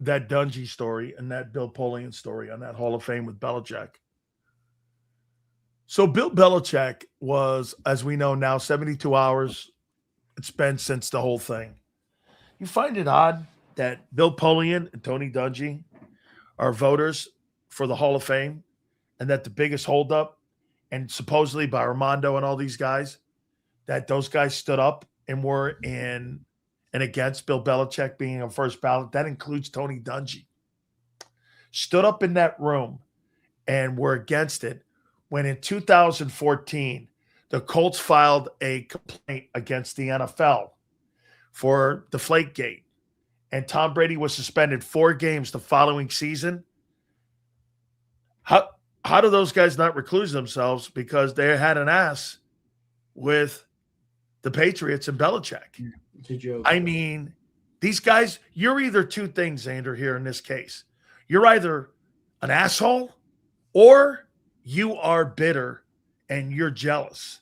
that Dungy story and that Bill Polian story on that Hall of Fame with Belichick. So Bill Belichick was, as we know now, 72 hours it's been since the whole thing. You find it odd that Bill Polian and Tony Dungy are voters for the Hall of Fame and that the biggest holdup, and supposedly by Armando and all these guys, that those guys stood up and were in and against Bill Belichick being on first ballot. That includes Tony Dungy. Stood up in that room and were against it when in 2014, the Colts filed a complaint against the NFL for Deflategate. And Tom Brady was suspended 4 games the following season. How do those guys not recluse themselves because they had an ass with the Patriots and Belichick? It's a joke. I mean, these guys, you're either two things, Xander, here in this case. You're either an asshole or you are bitter and you're jealous.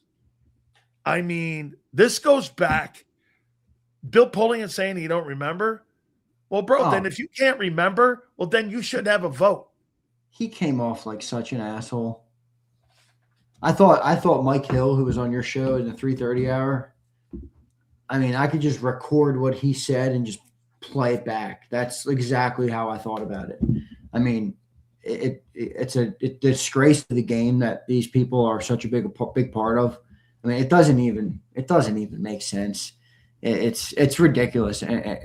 I mean, this goes back. Bill Polian saying he don't remember. Well, bro, then if you can't remember, well, then you should have a vote. He came off like such an asshole. I thought Mike Hill, who was on your show in the 3:30 hour, I mean, I could just record what he said and just play it back. That's exactly how I thought about it. I mean, it's a disgrace to the game that these people are such a big part of. I mean, it doesn't even make sense. It's ridiculous,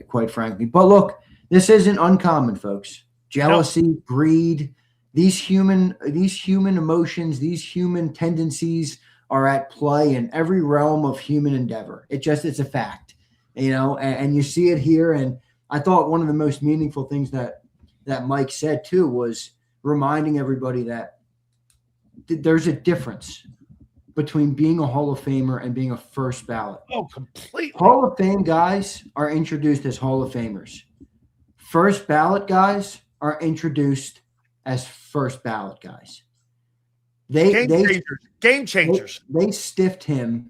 quite frankly. But look, this isn't uncommon, folks. Jealousy, greed, these human emotions, these human tendencies are at play in every realm of human endeavor. It's a fact, and you see it here. And I thought one of the most meaningful things that Mike said too was reminding everybody that there's a difference between being a Hall of Famer and being a first ballot. Oh, completely. Hall of Fame guys are introduced as Hall of Famers. First ballot guys are introduced as first ballot guys. Game changers. They stiffed him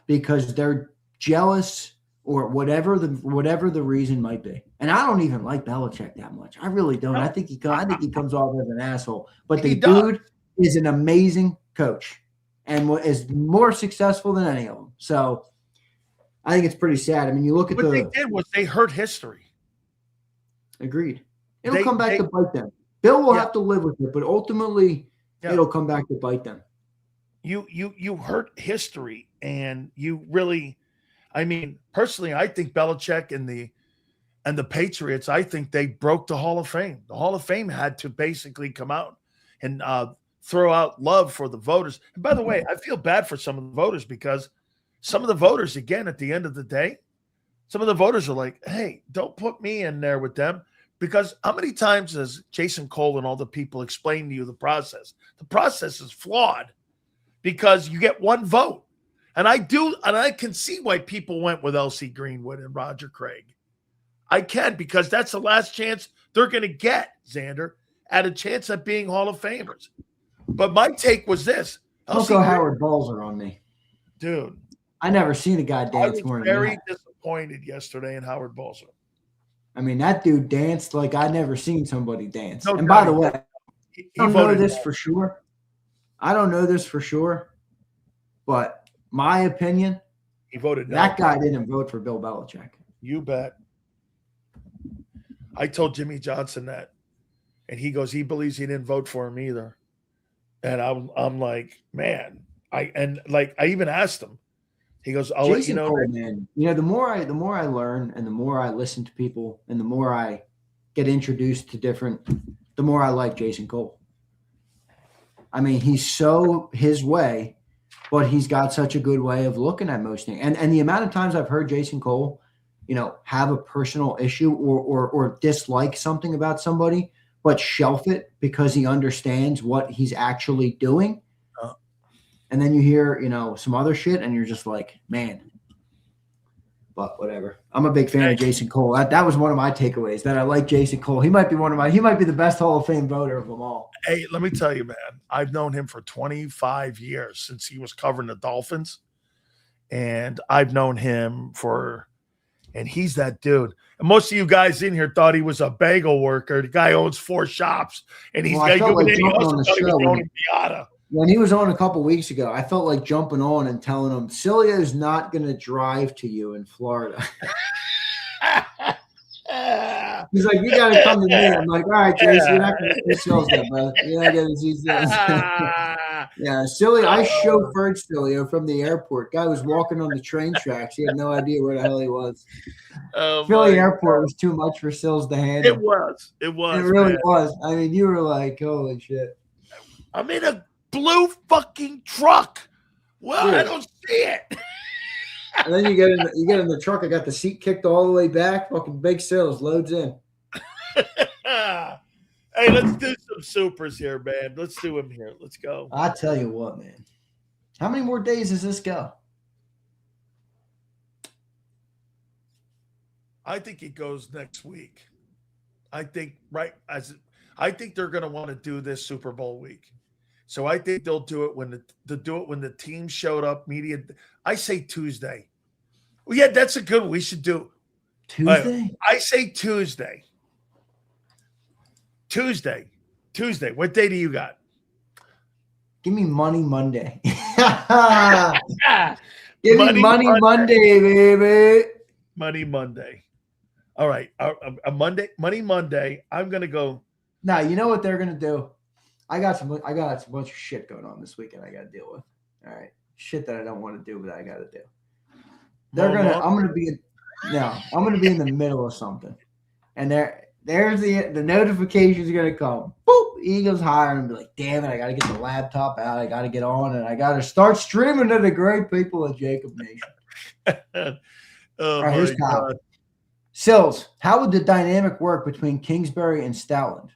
because they're jealous or whatever the reason might be. And I don't even like Belichick that much. I really don't. I think he comes off as an asshole. But the dude is an amazing coach and is more successful than any of them. So I think it's pretty sad. I mean, you look at what they did was they hurt history. Agreed. It'll come back to bite them. Bill will have to live with it, but ultimately it'll come back to bite them. You hurt history, and you really, I mean, personally, I think Belichick and the Patriots, I think they broke the Hall of Fame. The Hall of Fame had to basically come out and throw out love for the voters. And by the way, I feel bad for some of the voters because some of the voters, again, at the end of the day, some of the voters are like, hey, don't put me in there with them. Because how many times has Jason Cole and all the people explained to you the process? The process is flawed because you get one vote. And I can see why people went with L.C. Greenwood and Roger Craig. I can, because that's the last chance they're going to get, Xander, at a chance at being Hall of Famers. But my take was this. Don't go Howard Balzer on me. Dude. I never seen a guy dance more than that. I was very disappointed yesterday in Howard Balzer. I mean, that dude danced like I never seen somebody dance. And by the way, I don't know this for sure. I don't know this for sure. But my opinion, he voted no. That guy didn't vote for Bill Belichick. You bet. I told Jimmy Johnson that. And he goes, he believes he didn't vote for him either. And I'm like, man. I even asked him. He goes, I'll let you know. Cole, man. The more I learn and the more I listen to people and the more I get introduced to the more I like Jason Cole. I mean, he's so his way, but he's got such a good way of looking at most things. And the amount of times I've heard Jason Cole, have a personal issue or dislike something about somebody, but shelf it because he understands what he's actually doing. And then you hear, some other shit, and you're just like, man. But whatever. I'm a big fan of Jason Cole. That was one of my takeaways, that I like Jason Cole. He might be the best Hall of Fame voter of them all. Hey, let me tell you, man. I've known him for 25 years since he was covering the Dolphins. And I've known him and he's that dude. And most of you guys in here thought he was a bagel worker. The guy owns 4 shops, and he's got owning Piata. When he was on a couple weeks ago, I felt like jumping on and telling him, Silio's not going to drive to you in Florida. He's like, you got to come to me. I'm like, all right, Jason, you're not going to see Silio that, brother. You're not going to see Silio. Yeah, Sileo. I chauffeured Sileo from the airport. Guy was walking on the train tracks. He had no idea where the hell he was. Philly airport was too much for Sills to handle. It was. It really was. I mean, you were like, holy shit. I'm in a blue fucking truck. Well, yeah. I don't see it. And then you get in the truck. I got the seat kicked all the way back. Fucking big Sills loads in. Hey, let's do some supers here, man. Let's do them here. Let's go. I tell you what, man. How many more days does this go? I think it goes next week. I think they're going to want to do this Super Bowl week. So I think they'll do it when the team showed up. Media. I say Tuesday. Well, yeah, that's a good one. We should do Tuesday. I say Tuesday. Tuesday. What day do you got? Give me Money Monday. Give Money me Money Monday, baby. Money Monday. All right. A Money Monday. I'm gonna go. Now you know what they're gonna do. I got a bunch of shit going on this weekend I gotta deal with. All right. Shit that I don't want to do, but I gotta do. I'm gonna be in the middle of something. And there's the notification's gonna come. Boop, Eagles hire and be like, damn it, I gotta get the laptop out, I gotta get on, and I gotta start streaming to the great people of JAKIB Nation. Oh, right, here's Kyle. Sills, how would the dynamic work between Kingsbury and Stoutland?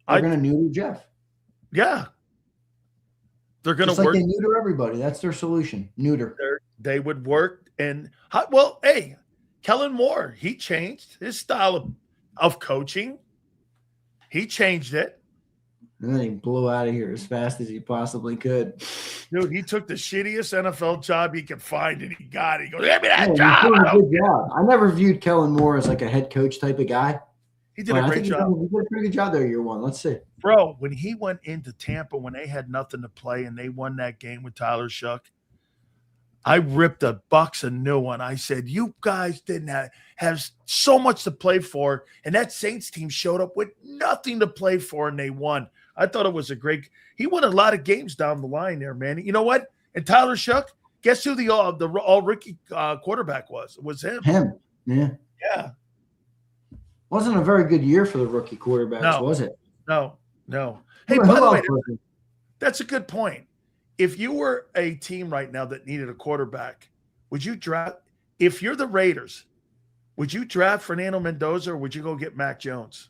They're gonna neuter Jeff. Yeah. They're gonna just like work. They neuter everybody. That's their solution. Neuter. They would work hey, Kellen Moore, he changed his style of coaching. He changed it. And then he blew out of here as fast as he possibly could. Dude, he took the shittiest NFL job he could find and he got it. He goes, give me that He job. did a good job. I never viewed Kellen Moore as like a head coach type of guy. He did a great job. He did a pretty good job there year one. Let's see. Bro, when he went into Tampa when they had nothing to play and they won that game with Tyler Shuck, I ripped the Bucks a new one. I said, you guys didn't have so much to play for, and that Saints team showed up with nothing to play for, and they won. I thought it was he won a lot of games down the line there, man. You know what? And Tyler Shuck, guess who the all-rookie quarterback was? It was him. Yeah. Yeah. Wasn't a very good year for the rookie quarterbacks, was it? No. Hey, by the way, that's a good point. If you were a team right now that needed a quarterback, would you draft? If you're the Raiders, would you draft Fernando Mendoza or would you go get Mac Jones?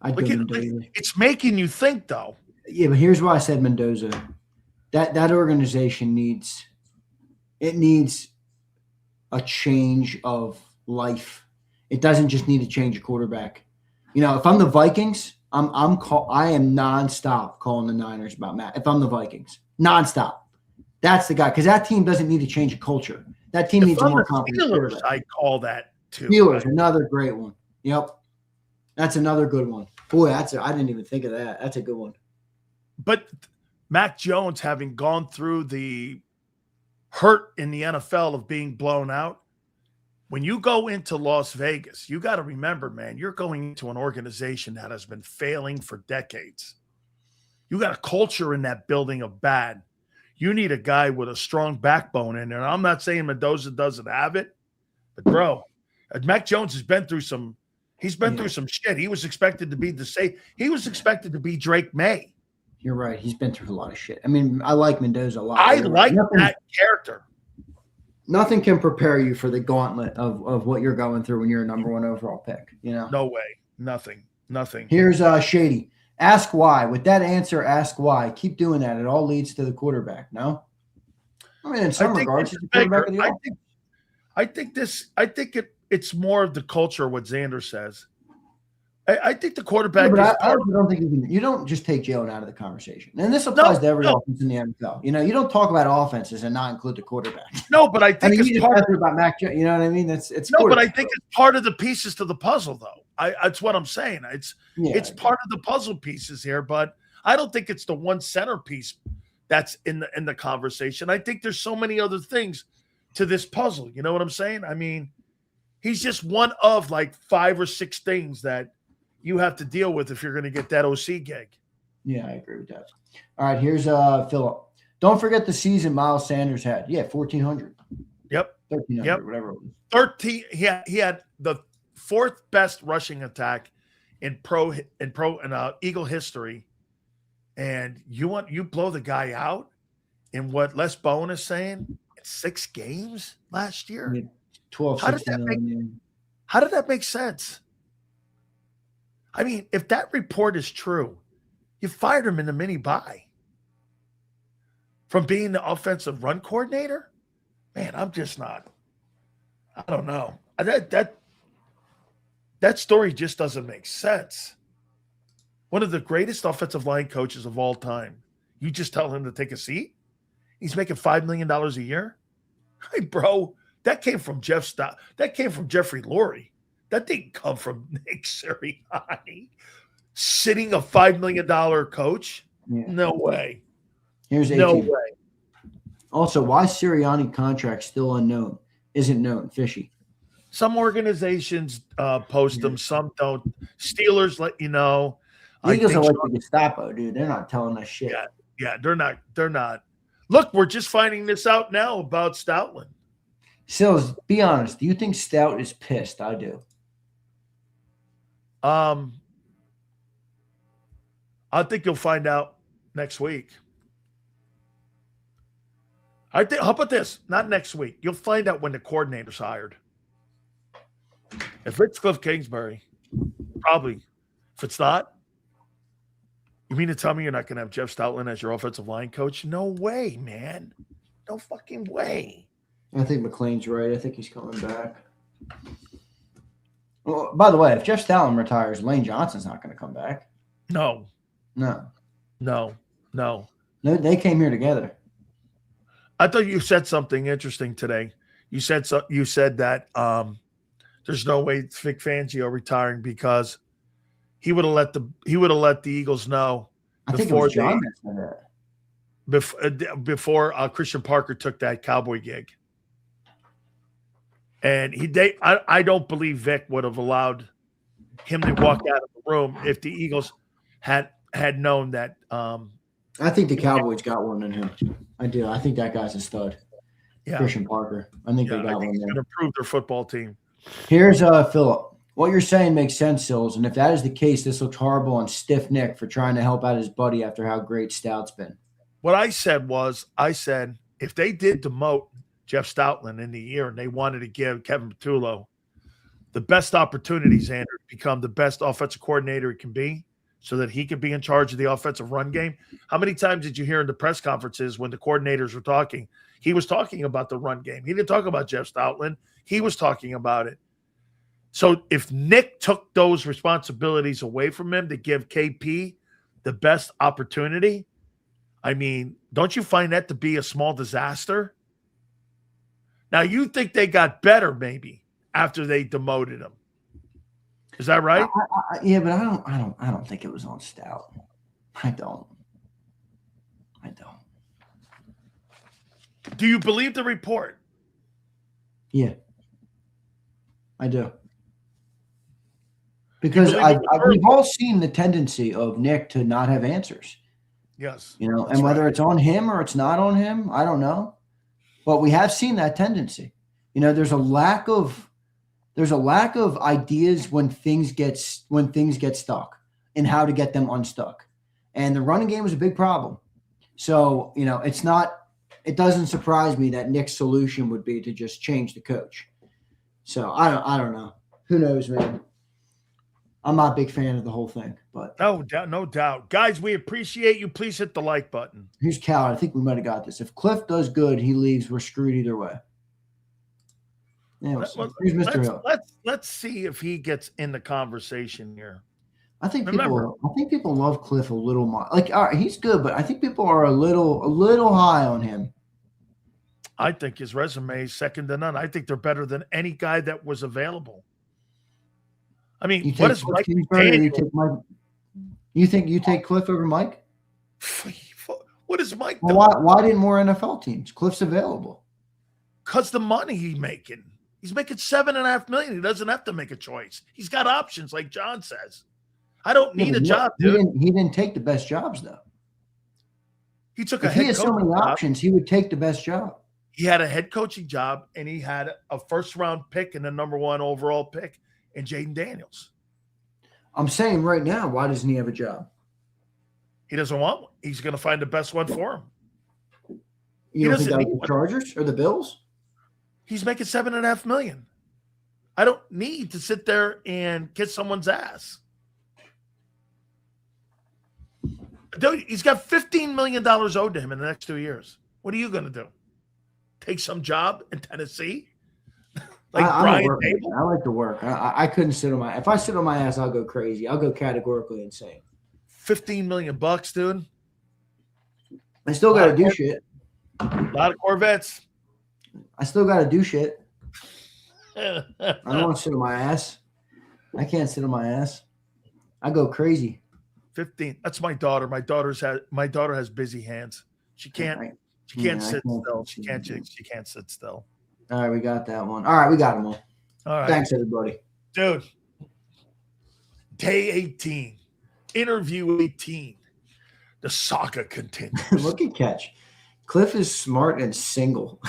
It's making you think, though. Yeah, but here's why I said Mendoza. That organization needs a change of life. It doesn't just need to change a quarterback. You know, if I'm the Vikings, I am nonstop calling the Niners about Matt. If I'm the Vikings, nonstop. That's the guy, because that team doesn't need to change a culture. That team needs a more competent quarterback. I call that too. Steelers, another great one. Yep, that's another good one. Boy, I didn't even think of that. That's a good one. But Mac Jones, having gone through the hurt in the NFL of being blown out, when you go into Las Vegas, you got to remember, man, you're going into an organization that has been failing for decades. You got a culture in that building of bad. You need a guy with a strong backbone in there. And I'm not saying Mendoza doesn't have it, but bro, Mac Jones has been through some. He's been through some shit. He was expected to be He was expected to be Drake May. You're right. He's been through a lot of shit. I mean, I like Mendoza a lot. I like that character. Nothing can prepare you for the gauntlet of what you're going through when you're a number one overall pick. You know, no way, nothing. Here's Shady. Ask why. With that answer, ask why. Keep doing that. It all leads to the quarterback. No, I mean, in some regards, he's the quarterback of the offense. I think it's more of the culture. What Xander says. I think the quarterback. Yeah, I don't think you don't just take Jalen out of the conversation, and this applies to every offense in the NFL. You know, you don't talk about offenses and not include the quarterback. No, but I think it's part of about Mac. You know what I mean? It's no, but I think it's part of the pieces to the puzzle, though. That's what I'm saying. It's part of the puzzle pieces here, but I don't think it's the one centerpiece that's in the conversation. I think there's so many other things to this puzzle. You know what I'm saying? I mean, he's just one of like 5 or 6 things that you have to deal with if you're going to get that OC gig. Yeah, I agree with that. All right, here's Philip. Don't forget the season Miles Sanders had. Yeah, 1,400. Yep. 1,300, whatever it was. 13. He had the 4th best rushing attack in Eagle history, and you blow the guy out in what Les Bowen is saying in 6 games last year. Yeah, 12. How did that make sense? I mean, if that report is true, you fired him in the mini bye from being the offensive run coordinator. Man, I'm just not. I don't know. That story just doesn't make sense. One of the greatest offensive line coaches of all time. You just tell him to take a seat? He's making $5 million a year? Hey, bro, that came from that came from Jeffrey Lurie. That didn't come from Nick Sirianni. Sitting a $5 million coach? Yeah. No way. Here's no 18. way. Also, why Sirianni contract still unknown? Isn't known. Fishy. Some organizations post them, some don't. Steelers let you know. The Eagles are like the Gestapo, dude. They're not telling us shit. Yeah, they're not. Look, we're just finding this out now about Stoutland. Sills, be honest. Do you think Stout is pissed? I do. I think you'll find out next week. How about this? Not next week. You'll find out when the coordinator's hired. If it's Kliff Kingsbury, probably. If it's not, you mean to tell me you're not going to have Jeff Stoutland as your offensive line coach? No way, man. No fucking way. I think McLean's right. I think he's coming back. Well, by the way, if Jeff Stoutland retires, Lane Johnson's not going to come back. No. No, they came here together. I thought you said something interesting today. You said that there's no way Vic Fangio retiring because he would have let the Eagles know. I think it was John that said that. Before Christian Parker took that Cowboy gig. And I don't believe Vic would have allowed him to walk out of the room if the Eagles had known that. I think the Cowboys got one in him. I do. I think that guy's a stud. Yeah. Christian Parker. I think they got one there. Going to improve their football team. Here's Philip. What you're saying makes sense, Sills. And if that is the case, this looks horrible on Stiff Nick for trying to help out his buddy after how great Stout's been. What I said if they did demote Jeff Stoutland in the year and they wanted to give Kevin Patullo the best opportunities, Andrew, to become the best offensive coordinator he can be so that he could be in charge of the offensive run game. How many times did you hear in the press conferences when the coordinators were talking? He was talking about the run game. He didn't talk about Jeff Stoutland. He was talking about it. So if Nick took those responsibilities away from him to give KP the best opportunity, I mean, don't you find that to be a small disaster? Now, you think they got better maybe after they demoted him. Is that right? Yeah, but I don't think it was on Stout. I don't. Do you believe the report? Yeah. I do. Because we've all seen the tendency of Nick to not have answers. Yes. And whether it's on him or it's not on him, I don't know. But we have seen that tendency. There's a lack of ideas when things get stuck and how to get them unstuck. And the running game is a big problem. So, it doesn't surprise me that Nick's solution would be to just change the coach. So I don't know. Who knows, man? I'm not a big fan of the whole thing, but no doubt. Guys, we appreciate you. Please hit the like button. Here's Cal. I think we might have got this. If Kliff does good, he leaves. We're screwed either way. Yeah, here's Mr. Hill. Let's see if he gets in the conversation here. I think people love Kliff a little more. Like, all right, he's good, but I think people are a little high on him. I think his resume is second to none. I think they're better than any guy that was available. I mean, what is Mike? You think you take Kliff over Mike? What is Mike? Well, why didn't more NFL teams? Kliff's available. Because the money he's making $7.5 million. He doesn't have to make a choice. He's got options, like John says. I don't need a job, dude. He didn't take the best jobs, though. He took if he has so many options, he would take the best job. He had a head coaching job, and he had a first-round pick and a number 1 overall pick in Jaden Daniels. I'm saying right now, why doesn't he have a job? He doesn't want one. He's going to find the best one for him. You don't think that was the Chargers or the Bills? He's making $7.5 million. I don't need to sit there and kiss someone's ass. Dude, he's got $15 million owed to him in the next 2 years. What are you going to do? Take some job in Tennessee? Like I'm a Brian worker. Dable? I like to work. I couldn't sit on my. If I sit on my ass, I'll go crazy. I'll go categorically insane. $15 million, dude. I still got to do shit. A lot of Corvettes. I still got to do shit. I don't I want to sit on my ass. I can't sit on my ass. I go crazy. 15. That's my daughter. My daughter has busy hands. She can't sit still. She can't sit still. All right, we got that one. All right, we got them all. All right. Thanks, everybody. Dude. Day 18. Interview 18. The saga continues. Look at Catch. Kliff is smart and single.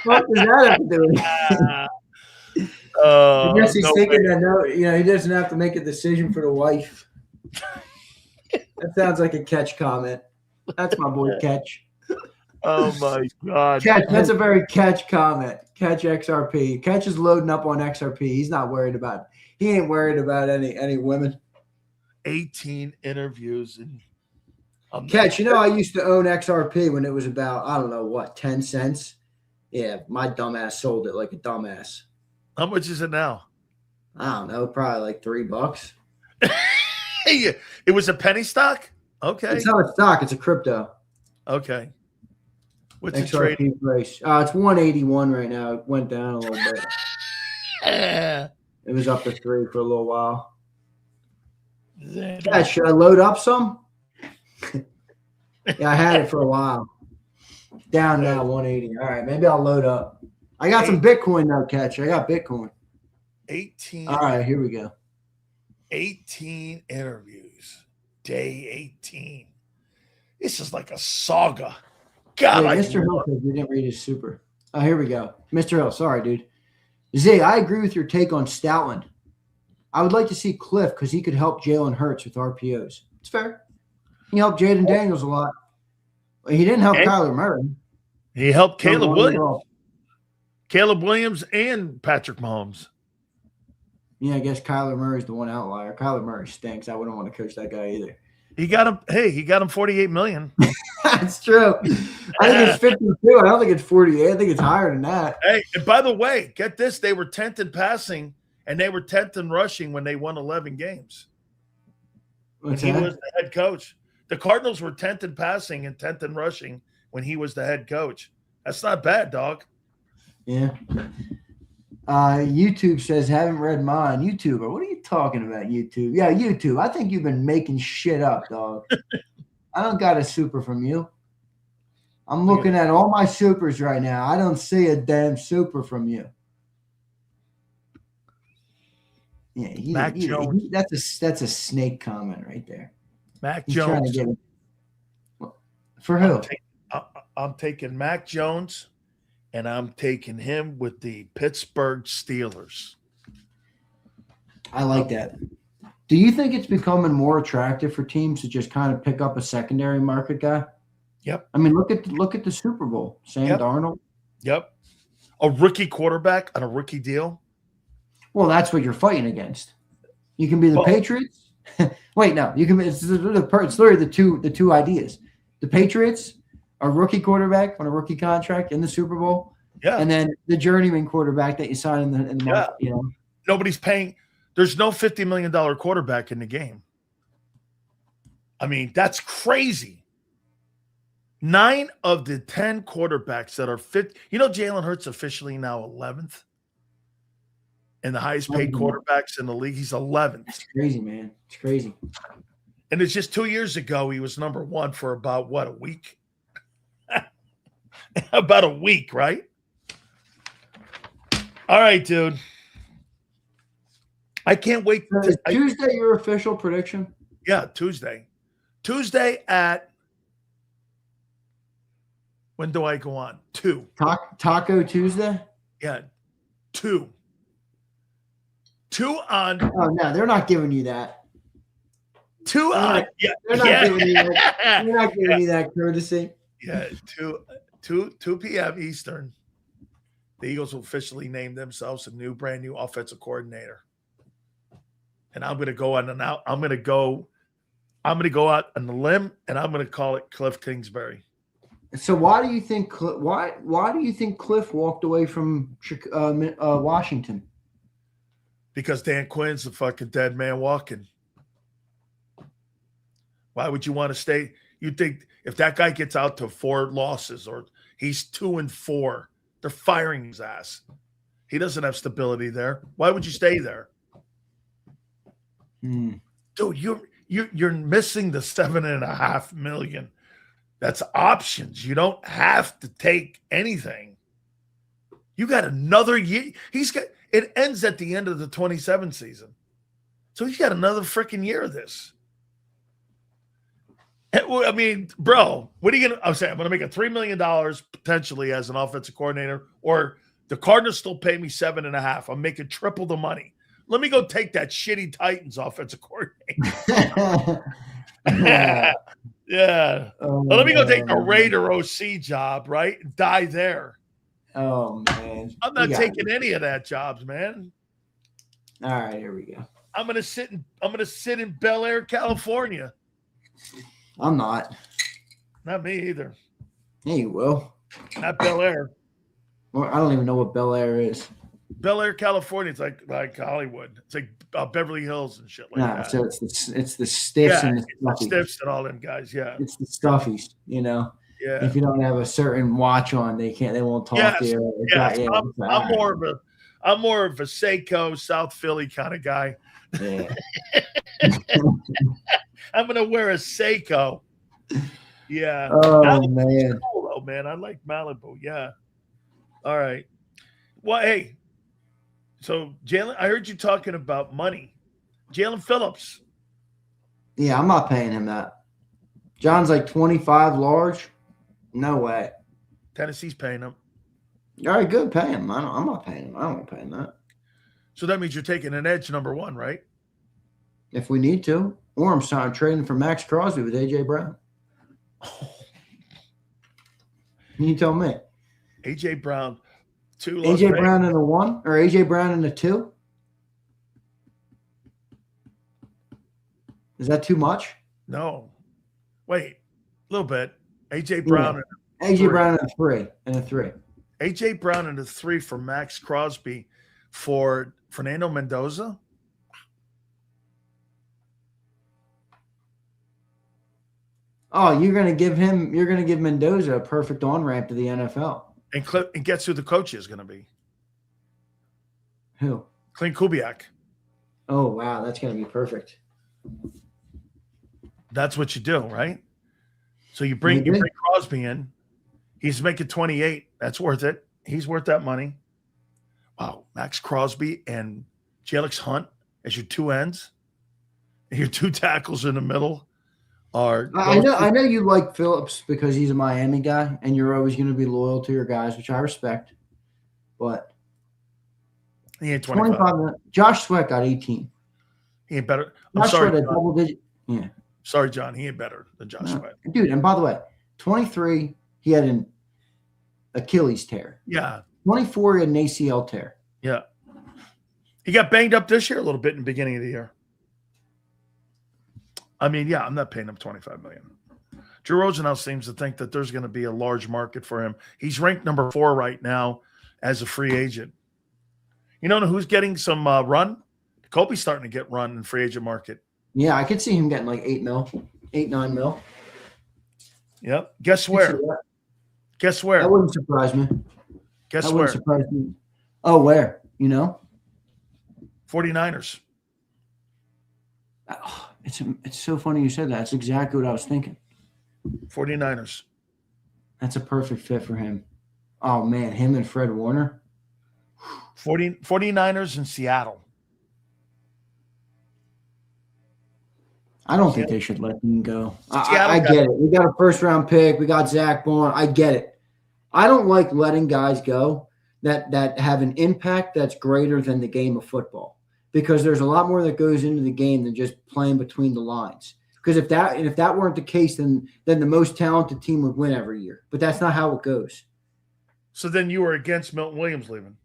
What does that have to do with it? I guess he's thinking that he doesn't have to make a decision for the wife. That sounds like a Catch comment. That's my boy Catch. Oh my God. Catch, that's a very Catch comment. Catch XRP. Catch is loading up on XRP. He's not worried about it. He ain't worried about any women. 18 interviews and Catch, I used to own XRP when it was about, I don't know what, 10 cents. Yeah, my dumbass sold it like a dumbass. How much is it now? I don't know, probably like $3. It was a penny stock? Okay. It's not a stock, it's a crypto. Okay. What's it XRP trading? price? It's 181 right now. It went down a little bit. It was up to 3 for a little while. Yeah, should I load up some? Yeah, I had it for a while. Down now, 180. All right, maybe I'll load up. I got some Bitcoin though, Catch. I got Bitcoin. 18. All right, here we go. 18 interviews. Day 18. This is like a saga. God, Wait, Mr. Hill says we didn't read his super. Oh, here we go. Mr. Hill, sorry, dude. Zay, I agree with your take on Stoutland. I would like to see Kliff because he could help Jalen Hurts with RPOs. It's fair. He helped Jaden Daniels a lot. He didn't help Kyler Murray. He helped Caleb Williams. Caleb Williams and Patrick Mahomes. Yeah, I guess Kyler Murray's the one outlier. Kyler Murray stinks. I wouldn't want to coach that guy either. He got him $48 million. That's true. I think it's 52. I don't think it's 48. I think it's higher than that. Hey, and by the way, get this. They were 10th in passing and they were 10th in rushing when they won 11 games. What's He that? was the head coach. The Cardinals were 10th in passing and 10th in rushing when he was the head coach. That's not bad, dog. Yeah. YouTube says, haven't read mine. YouTuber, what are you talking about, YouTube? Yeah, YouTube. I think you've been making shit up, dog. I don't got a super from you. I'm looking at all my supers right now. I don't see a damn super from you. Yeah, Mac Jones. That's a snake comment right there. Mac He's trying to Jones. get him. For who? I'm taking Mac Jones, and I'm taking him with the Pittsburgh Steelers. I like that. Do you think it's becoming more attractive for teams to just kind of pick up a secondary market guy? Yep. I mean, look at the Super Bowl. Sam Darnold. Yep. A rookie quarterback on a rookie deal. Well, that's what you're fighting against. You can be the Patriots. Wait, no. You can. It's literally the two ideas. The Patriots, a rookie quarterback on a rookie contract in the Super Bowl. Yeah. And then the journeyman quarterback that you sign in the market, you know. Nobody's paying. There's no $50 million quarterback in the game. I mean, that's crazy. 9 of the 10 quarterbacks that are fit. Jalen Hurts officially now 11th. And the highest paid quarterbacks in the league. He's 11th. It's crazy, man. It's crazy. And it's just 2 years ago, he was number 1 for about, a week? About a week, right? All right, dude. I can't wait. Tuesday, your official prediction? Yeah, Tuesday. Tuesday at, when do I go on? 2. Taco Tuesday? Yeah, 2. 2 on. Oh, no, they're not giving you that. 2 on. Yeah, they're not giving you that. They're not giving you that courtesy. Yeah, 2 p.m. Eastern. The Eagles will officially name themselves a brand new offensive coordinator. And I'm going to go on I'm going to go out on the limb, and I'm going to call it Kliff Kingsbury. So why do you think why do you think Kliff walked away from Washington? Because Dan Quinn's the fucking dead man walking. Why would you want to stay? You think if that guy gets out to 4 losses or he's 2-4, they're firing his ass. He doesn't have stability there. Why would you stay there? Dude, you're missing the $7.5 million. That's options. You don't have to take anything. You got another year. It ends at the end of the 27 season. So he's got another freaking year of this. I mean, bro, what are you going to – I'm saying I'm going to make $3 million potentially as an offensive coordinator, or the Cardinals still pay me $7.5. I'm making triple the money. Let me go take that shitty Titans offensive coordinator. Yeah. Well, let me go take the Raider OC job, right? Die there. Oh, man. I'm not taking any of that jobs, man. All right, here we go. I'm gonna sit in Bel Air, California. I'm not. Not me either. Yeah, you will. Not Bel Air. Well, I don't even know what Bel Air is. Bel Air, California. It's like Hollywood. It's like Beverly Hills and shit like that. So it's the stiffs and the stuffies. Stiffs and all them guys. Yeah, it's the stuffies. You know. Yeah. If you don't have a certain watch on, they won't talk to you. Yes. I'm more of a Seiko, South Philly kind of guy. Yeah. I'm gonna wear a Seiko. Yeah. Oh, Malibu's man. cool, though, man. I like Malibu. Yeah. All right. Well, hey. So Jalen, I heard you talking about money. Jalen Phillips. Yeah, I'm not paying him that. John's like 25 large. No way. Tennessee's paying him. All right, good. Pay him. I'm not paying him. I don't want to pay him that. So that means you're taking an edge number 1, right? If we need to. Or I'm trading for Max Crosby with A.J. Brown. You tell me. A.J. Brown. 2. A.J. Brown in a 1 or A.J. Brown in a 2? Is that too much? No. Wait. A little bit. A.J. Brown. Yeah. A.J. Brown in a 3. A.J. Brown in a 3 for Max Crosby for Fernando Mendoza. Oh, you're gonna give Mendoza a perfect on-ramp to the NFL. And guess who the coach is going to be? Who? Clint Kubiak. Oh, wow. That's going to be perfect. That's what you do, right? So you bring Crosby in. He's making 28. That's worth it. He's worth that money. Wow. Max Crosby and Jelix Hunt as your 2 ends. And your 2 tackles in the middle are. I know you like Phillips because he's a Miami guy, and you're always going to be loyal to your guys, which I respect. But he ain't 25. Josh Sweat got 18. He ain't better. I'm sorry, Sweat double digit. Yeah. Sorry, John. He ain't better than Josh Sweat. Dude, and by the way, 23, he had an Achilles tear. Yeah. 24, he had an ACL tear. Yeah. He got banged up this year a little bit in the beginning of the year. I mean, yeah, I'm not paying him $25 million. Drew Rosenhaus seems to think that there's going to be a large market for him. He's ranked number 4 right now as a free agent. You know who's getting some run? Kobe's starting to get run in free agent market. Yeah, I could see him getting like 8 mil, 9 mil. Yep. Guess where? Guess where? That wouldn't surprise me. Guess that where? Wouldn't surprise me. Oh, where? You know? 49ers. Oh, it's so funny you said that. That's exactly what I was thinking. 49ers. That's a perfect fit for him. Oh, man, him and Fred Warner. 49ers in Seattle. I don't think they should let him go. I get it. We got a first-round pick. We got Zach Bond. I get it. I don't like letting guys go that have an impact that's greater than the game of football, because there's a lot more that goes into the game than just playing between the lines. Because if that weren't the case, then the most talented team would win every year. But that's not how it goes. So then you were against Milton Williams leaving.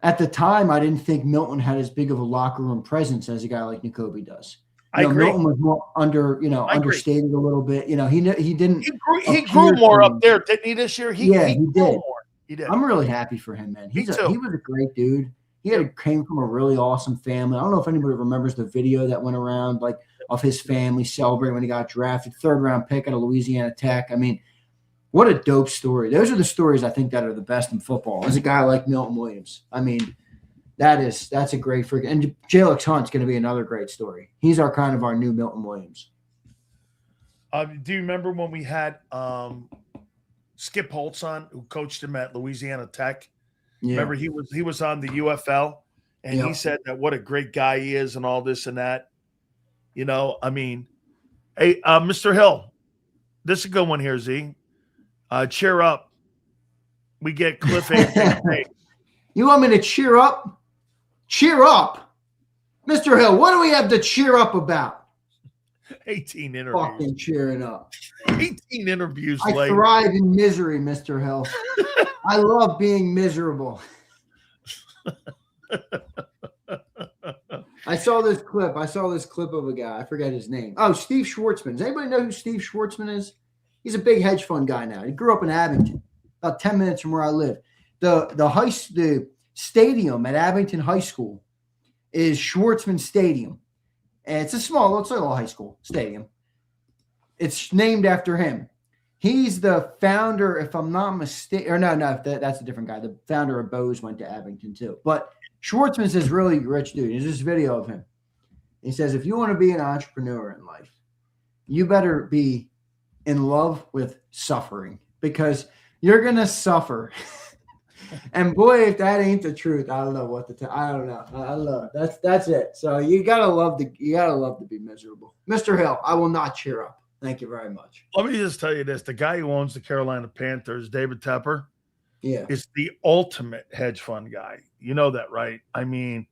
At the time, I didn't think Milton had as big of a locker room presence as a guy like Nakobe does. I agree. Milton was more understated a little bit. He didn't. He grew more up there, didn't he? This year, he did. More. He did. I'm really happy for him, man. He was a great dude. He came from a really awesome family. I don't know if anybody remembers the video that went around, like, of his family celebrating when he got drafted, 3rd-round pick out of Louisiana Tech. I mean, what a dope story. Those are the stories I think that are the best in football. As a guy like Milton Williams, I mean, that's a great freaking. And Jalix Hunt's going to be another great story. He's our new Milton Williams. Do you remember when we had Skip Holtz on, who coached him at Louisiana Tech? Yeah. Remember he was on the UFL, and he said that what a great guy he is and all this and that. I mean, hey, Mr. Hill, this is a good one here, Z. Cheer up. We get Kliff. You want me to cheer up? Cheer up. Mr. Hill, what do we have to cheer up about? 18 interviews. Fucking cheering up. 18 interviews I later. thrive in misery, Mr. Hill. I love being miserable. I saw this clip of a guy. I forget his name. Oh, Steve Schwartzman. Does anybody know who Steve Schwartzman is? He's a big hedge fund guy now. He grew up in Abington, about 10 minutes from where I live. The stadium at Abington High School is Schwartzman Stadium. And it's a little high school stadium. It's named after him. He's the founder, if I'm not mistaken, or no, that's a different guy. The founder of Bose went to Abington too. But Schwartzman's this really rich dude. There's this video of him. He says, if you want to be an entrepreneur in life, you better be in love with suffering, because you're going to suffer. And boy, if that ain't the truth, I don't know what to tell. I don't know. I don't know. That's it. So you gotta love to be miserable. Mr. Hill, I will not cheer up. Thank you very much. Let me just tell you this. The guy who owns the Carolina Panthers, David Tepper, is the ultimate hedge fund guy. You know that, right? I mean,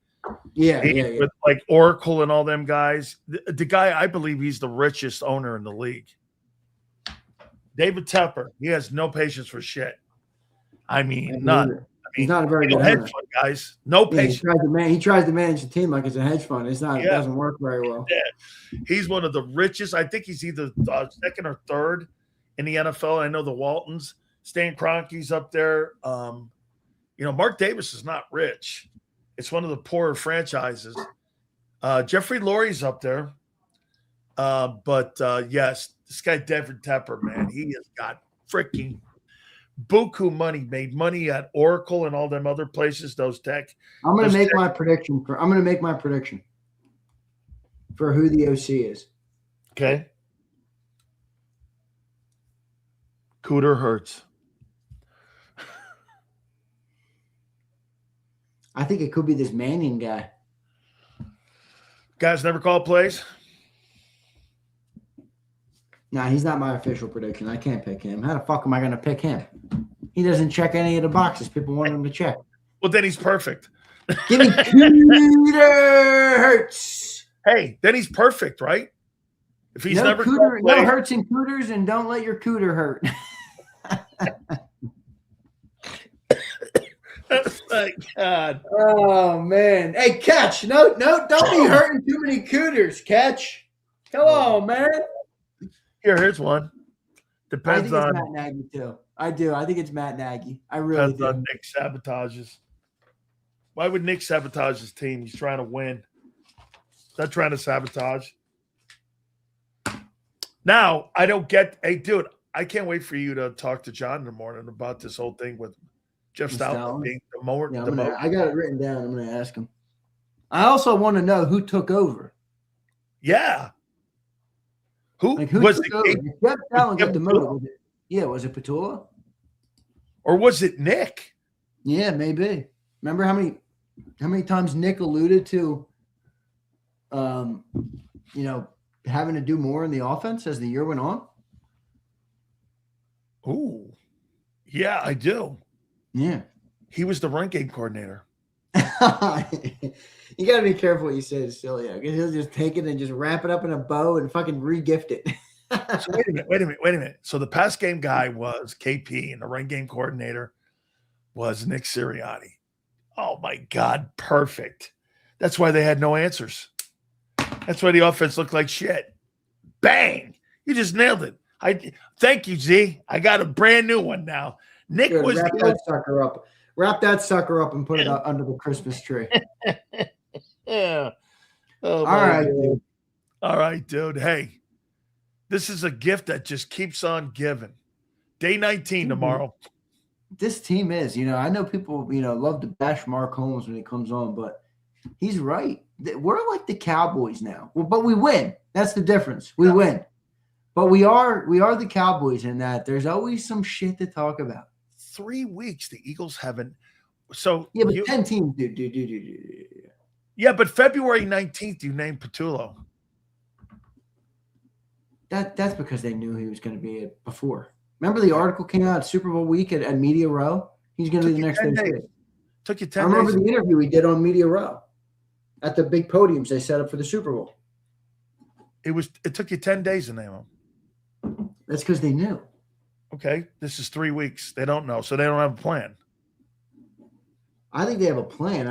with like Oracle and all them guys. The guy, I believe he's the richest owner in the league. David Tepper, he has no patience for shit. I mean, none. He's not a very good hedge fund, guys. No patience. He tries to manage the team like it's a hedge fund. It's not. It doesn't work very well. Yeah. He's one of the richest. I think he's either second or third in the NFL. I know the Waltons. Stan Kroenke's up there. Mark Davis is not rich. It's one of the poorer franchises. Jeffrey Lurie's up there. Yes, this guy David Tepper, man, he has got freaking buku money, made money at Oracle and all them other places, those tech. I'm going to make my prediction for who the OC is. Okay. Cooter Hurts. I think it could be this Mannion guy. Guys never call plays? Nah, he's not my official prediction. I can't pick him. How the fuck am I going to pick him? He doesn't check any of the boxes people want him to check. Well, then he's perfect. Give me Cooter Hurts. Hey, then he's perfect, right? If he's no Hurts and Cooters, and don't let your Cooter hurt. My God. Oh, man. Hey, Catch. No, don't be hurting too many Cooters, Catch. Come on, man. Here's one. Depends on Matt Nagy too. I do. I think it's Matt Nagy. I really do. On Nick sabotages. Why would Nick sabotage his team? He's trying to win. He's not trying to sabotage. Now, I don't get. Hey, dude, I can't wait for you to talk to John in the morning about this whole thing with Jeff Stoutland being the mower. Yeah, I got it written down. I'm going to ask him. I also want to know who took over. Yeah. Who was it? Jeff Stoutland got demoted. Was it Patullo? Or was it Nick? Yeah, maybe. Remember how many times Nick alluded to having to do more in the offense as the year went on? Ooh. Yeah, I do. Yeah. He was the run game coordinator. You got to be careful what you say to Sileo, because he'll just take it and just wrap it up in a bow and fucking re-gift it. So wait a minute. So the pass game guy was KP, and the run game coordinator was Nick Sirianni. Oh, my God. Perfect. That's why they had no answers. That's why the offense looked like shit. Bang! You just nailed it. Thank you, Z. I got a brand new one now. Nick Good, was wrap that sucker up. Wrap that sucker up and put it under the Christmas tree. Yeah. Oh, All right, dude. All right, dude. Hey, this is a gift that just keeps on giving. Day 19 tomorrow. This team is, I know people, love to bash Mark Holmes when he comes on, but he's right. We're like the Cowboys now, but we win. That's the difference. We win, but we are the Cowboys in that there's always some shit to talk about. 3 weeks the Eagles haven't. So yeah, but 10 teams, dude. Yeah, but February 19th, you named Patullo. That's because they knew he was going to be it before. Remember the article came out Super Bowl week at Media Row? He's going to be the next day. Took you 10 days. I remember the interview we did on Media Row at the big podiums they set up for the Super Bowl. It took you 10 days to name him. That's because they knew. Okay, this is 3 weeks. They don't know, so they don't have a plan. I think they have a plan.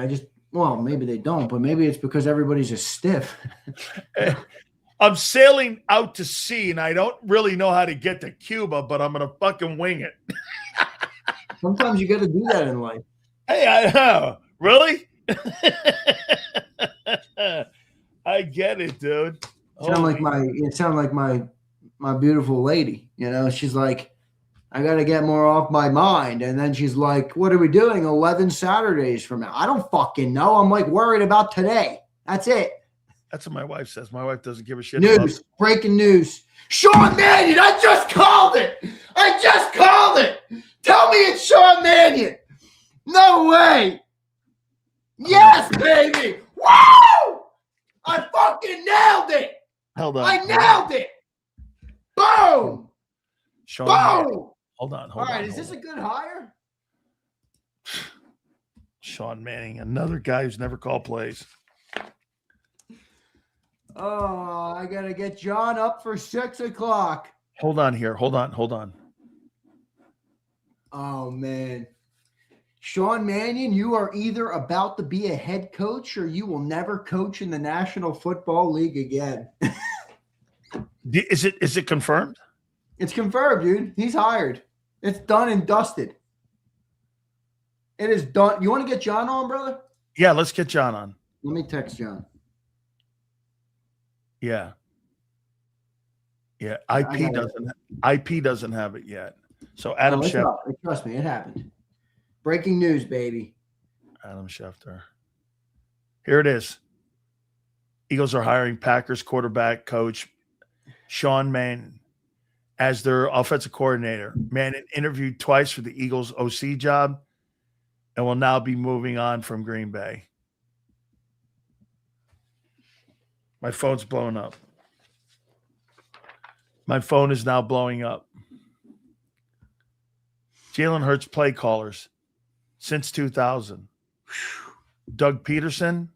Maybe they don't, but maybe it's because everybody's a stiff. I'm sailing out to sea, and I don't really know how to get to Cuba, but I'm going to fucking wing it. Sometimes you got to do that in life. Hey, I know. Really? I get it, dude. It sounded like my beautiful lady. She's like, I got to get more off my mind. And then she's like, what are we doing 11 Saturdays from now? I don't fucking know. I'm like worried about today. That's it. That's what my wife says. My wife doesn't give a shit. News. Breaking news. Sean Mannion. I just called it. Tell me it's Sean Mannion. No way. Yes, baby. Woo! I fucking nailed it. Hold on. I nailed it. Boom. Sean Boom. Mannion. Hold on. All right. Is this a good hire? Sean Mannion, another guy who's never called plays. Oh, I got to get John up for 6 o'clock. Hold on here. Hold on. Oh, man. Sean Mannion, you are either about to be a head coach or you will never coach in the National Football League again. Is it confirmed? It's confirmed, dude. He's hired. It's done and dusted. It is done. You want to get John on, brother? Yeah, let's get John on. Let me text John. Yeah. IP doesn't have it yet. So Adam Schefter. Trust me, it happened. Breaking news, baby. Adam Schefter. Here it is. Eagles are hiring Packers quarterback coach Sean Mannion as their offensive coordinator. Mannion interviewed twice for the Eagles OC job and will now be moving on from Green Bay. My phone's blowing up. My phone is now blowing up. Jalen Hurts play callers since 2000. Doug Peterson,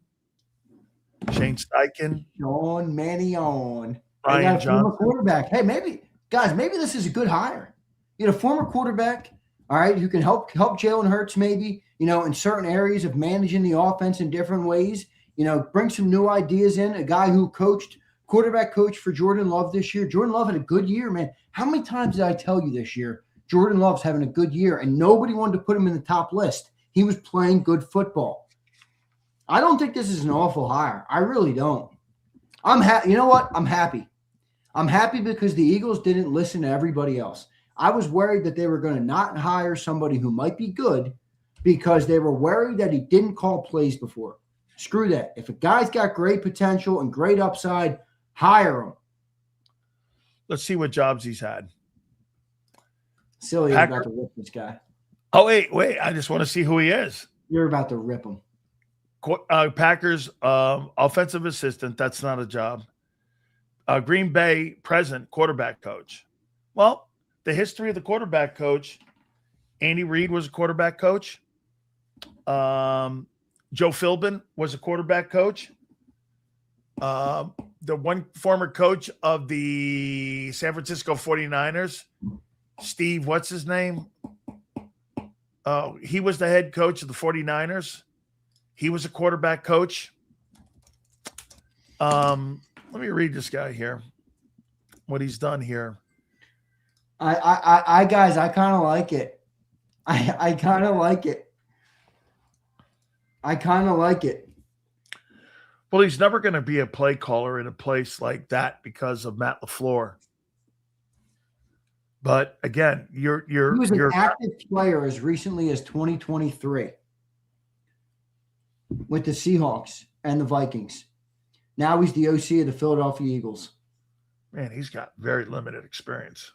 Shane Steichen, Sean Mannion, Brian Johnson, quarterback. Hey, maybe this is a good hire. Former quarterback, all right, who can help Jalen Hurts maybe, in certain areas of managing the offense in different ways. Bring some new ideas in. A guy who quarterback coach for Jordan Love this year. Jordan Love had a good year, man. How many times did I tell you this year, Jordan Love's having a good year, and nobody wanted to put him in the top list. He was playing good football. I don't think this is an awful hire. I really don't. I'm happy. You know what? I'm happy. I'm happy because the Eagles didn't listen to everybody else. I was worried that they were going to not hire somebody who might be good because they were worried that he didn't call plays before. Screw that. If a guy's got great potential and great upside, hire him. Let's see what jobs he's had. Sileo is about to rip this guy. Oh, wait. I just want to see who he is. You're about to rip him. Packers offensive assistant. That's not a job. Green Bay present quarterback coach. Well, the history of the quarterback coach, Andy Reid was a quarterback coach. Joe Philbin was a quarterback coach. The one former coach of the San Francisco 49ers, Steve, what's his name? He was the head coach of the 49ers. He was a quarterback coach. Let me read this guy here. What he's done here. I guys, I kind of like it. I kind of like it. I kind of like it. Well, he's never going to be a play caller in a place like that because of Matt LaFleur. But again, he was an active player as recently as 2023 with the Seahawks and the Vikings. Now he's the OC of the Philadelphia Eagles. Man, he's got very limited experience.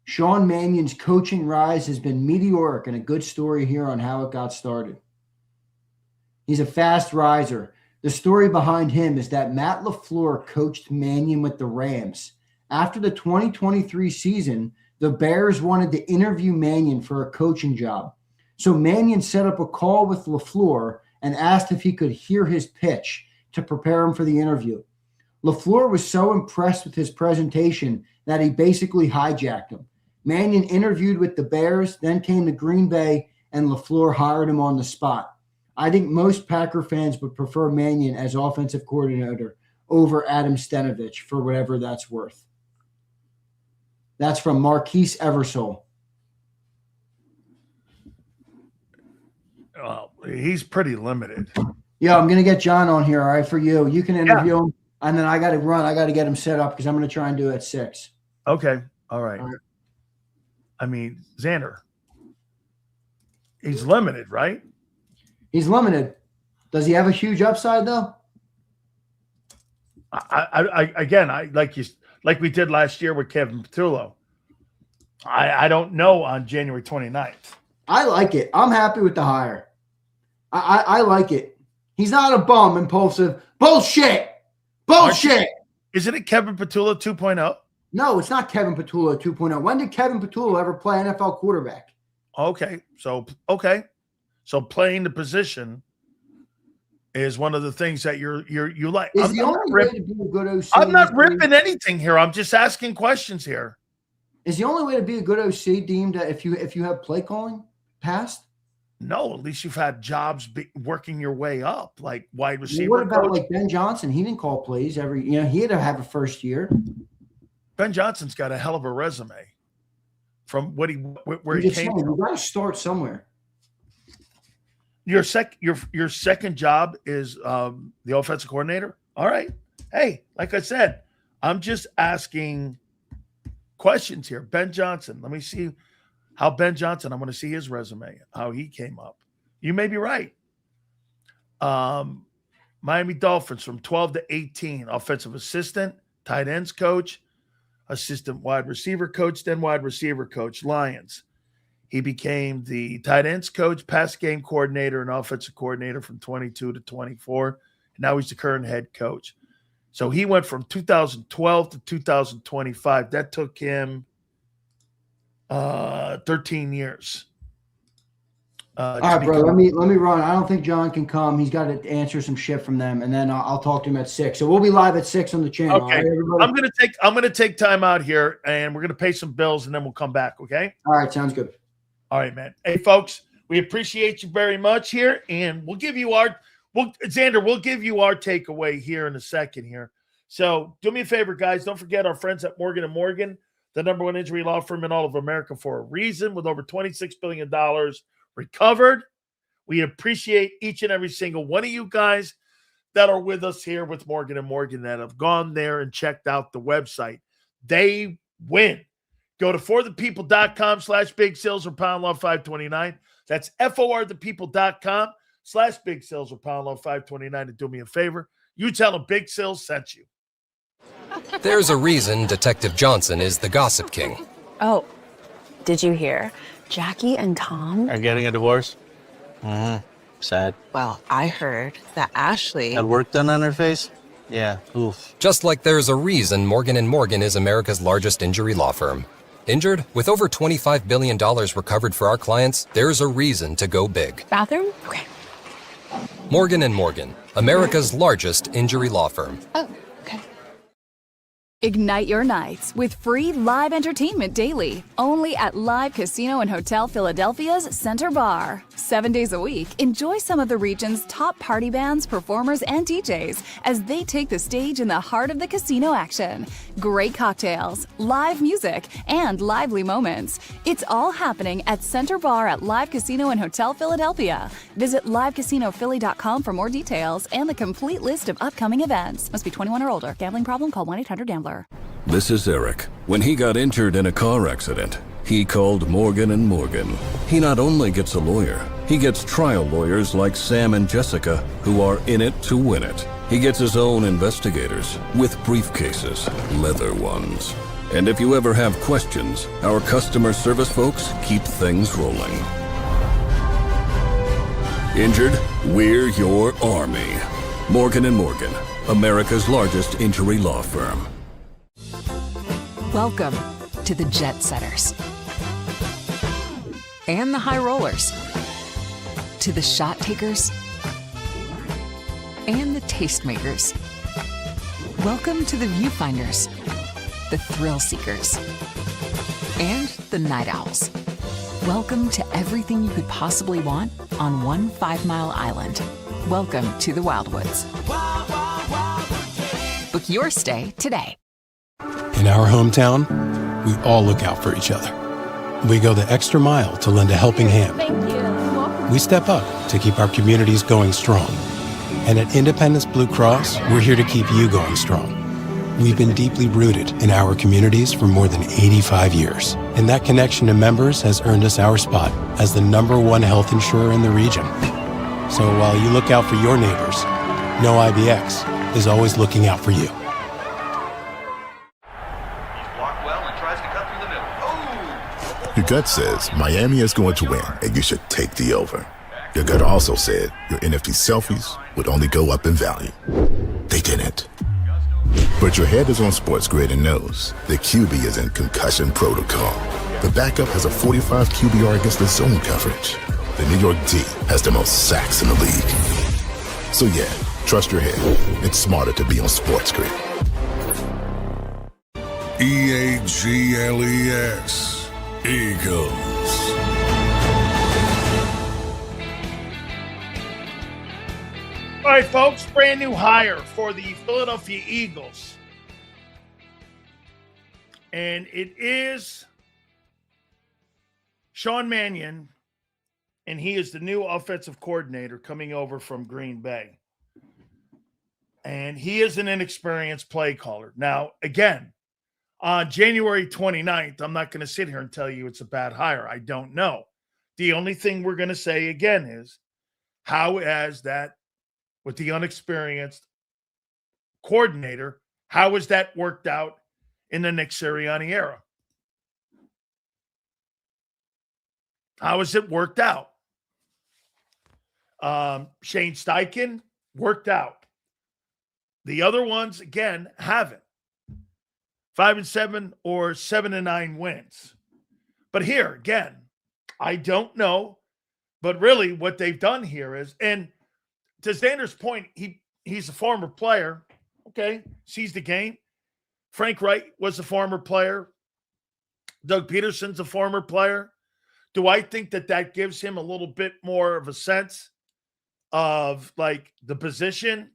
Sean Mannion's coaching rise has been meteoric, and a good story here on how it got started. He's a fast riser. The story behind him is that Matt LaFleur coached Mannion with the Rams. After the 2023 season, the Bears wanted to interview Mannion for a coaching job. So Mannion set up a call with LaFleur and asked if he could hear his pitch to prepare him for the interview. LaFleur was so impressed with his presentation that he basically hijacked him. Mannion interviewed with the Bears, then came to Green Bay, and LaFleur hired him on the spot. I think most Packer fans would prefer Mannion as offensive coordinator over Adam Stenavich for whatever that's worth. That's from Marquise Eversole. Well, he's pretty limited. Yeah, I'm going to get John on here, all right, for you. You can interview him, and then I got to run. I got to get him set up because I'm going to try and do it at 6. Okay, all right. I mean, Xander, he's limited, right? He's limited. Does he have a huge upside, though? I like we did last year with Kevin Patullo. I don't know on January 29th. I like it. I'm happy with the hire. I like it. He's not a bum, impulsive. Bullshit. Isn't it Kevin Patullo 2.0? No, it's not Kevin Patullo 2.0. When did Kevin Patullo ever play NFL quarterback? Okay. So playing the position is one of the things that you like. Is the only way to be a good OC? I'm not ripping anything here. I'm just asking questions here. Is the only way to be a good OC deemed if you have play calling past? No, at least you've had jobs working your way up, like wide receiver. Well, what about like Ben Johnson? He didn't call plays he had to have a first year. Ben Johnson's got a hell of a resume from where he came from. You got to start somewhere. Your second job is the offensive coordinator. All right. Hey, like I said, I'm just asking questions here. Ben Johnson. Let me see how Ben Johnson. I'm going to see his resume, how he came up. You may be right. Miami Dolphins from 12 to 18, offensive assistant, tight ends coach, assistant wide receiver coach, then wide receiver coach. Lions. He became the tight ends coach, pass game coordinator, and offensive coordinator from 22 to 24. And now he's the current head coach. So he went from 2012 to 2025. That took him 13 years. All right, bro. Let me run. I don't think John can come. He's got to answer some shit from them, and then I'll talk to him at 6. So we'll be live at 6 on the channel. Okay. Right, I'm gonna take time out here, and we're gonna pay some bills, and then we'll come back. Okay. All right. Sounds good. All right, man. Hey, folks, we appreciate you very much here, and we'll give you Xander, we'll give you our takeaway here in a second here. So do me a favor, guys. Don't forget our friends at Morgan & Morgan, the #1 injury law firm in all of America for a reason, with over $26 billion recovered. We appreciate each and every single one of you guys that are with us here with Morgan & Morgan that have gone there and checked out the website. They win. Go to forthepeople.com/big sales or pound law 529. That's forthepeople.com/big sales or pound law 529. And do me a favor. You tell them Big Sales sent you. There's a reason Detective Johnson is the gossip king. Oh, did you hear? Jackie and Tom are getting a divorce? Sad. Well, I heard that Ashley had work done on her face? Yeah, oof. Just like there's a reason Morgan & Morgan is America's largest injury law firm. Injured? With over $25 billion recovered for our clients, there's a reason to go big. Bathroom? Okay. Morgan & Morgan, America's largest injury law firm. Oh. Ignite your nights with free live entertainment daily, only at Live Casino and Hotel Philadelphia's Center Bar. 7 days a week, enjoy some of the region's top party bands, performers, and DJs as they take the stage in the heart of the casino action. Great cocktails, live music, and lively moments. It's all happening at Center Bar at Live Casino and Hotel Philadelphia. Visit livecasinophilly.com for more details and the complete list of upcoming events. Must be 21 or older. Gambling problem? Call 1-800-GAMBLER. This is Eric. When he got injured in a car accident, he called Morgan & Morgan. He not only gets a lawyer, he gets trial lawyers like Sam and Jessica, who are in it to win it. He gets his own investigators with briefcases, leather ones. And if you ever have questions, our customer service folks keep things rolling. Injured? We're your army. Morgan & Morgan, America's largest injury law firm. Welcome to the Jet Setters and the High Rollers, to the Shot Takers and the Tastemakers. Welcome to the Viewfinders, the Thrill Seekers, and the Night Owls. Welcome to everything you could possibly want on one 5-mile island. Welcome to the Wildwoods. Book your stay today. In our hometown, we all look out for each other. We go the extra mile to lend a helping hand. Thank you. We step up to keep our communities going strong. And at Independence Blue Cross, we're here to keep you going strong. We've been deeply rooted in our communities for more than 85 years. And that connection to members has earned us our spot as the #1 health insurer in the region. So while you look out for your neighbors, know IBX is always looking out for you. Your gut says Miami is going to win and you should take the over. Your gut also said your NFT selfies would only go up in value. They didn't. But your head is on Sports Grid and knows the QB is in concussion protocol. The backup has a 45 QBR against the zone coverage. The New York D has the most sacks in the league. So yeah, trust your head. It's smarter to be on Sports Grid. EAGLES. Eagles. All right, folks, brand new hire for the Philadelphia Eagles. And it is Sean Mannion, and he is the new offensive coordinator coming over from Green Bay. And he is an inexperienced play caller. Now, again, on January 29th, I'm not going to sit here and tell you it's a bad hire. I don't know. The only thing we're going to say again is, how has that, with the unexperienced coordinator, how has that worked out in the Nick Sirianni era? How has it worked out? Shane Steichen worked out. The other ones, again, haven't. 5-7 or 7-9 wins. But here, again, I don't know. But really what they've done here is, and to Xander's point, he's a former player. Okay, sees the game. Frank Wright was a former player. Doug Peterson's a former player. Do I think that gives him a little bit more of a sense of like the position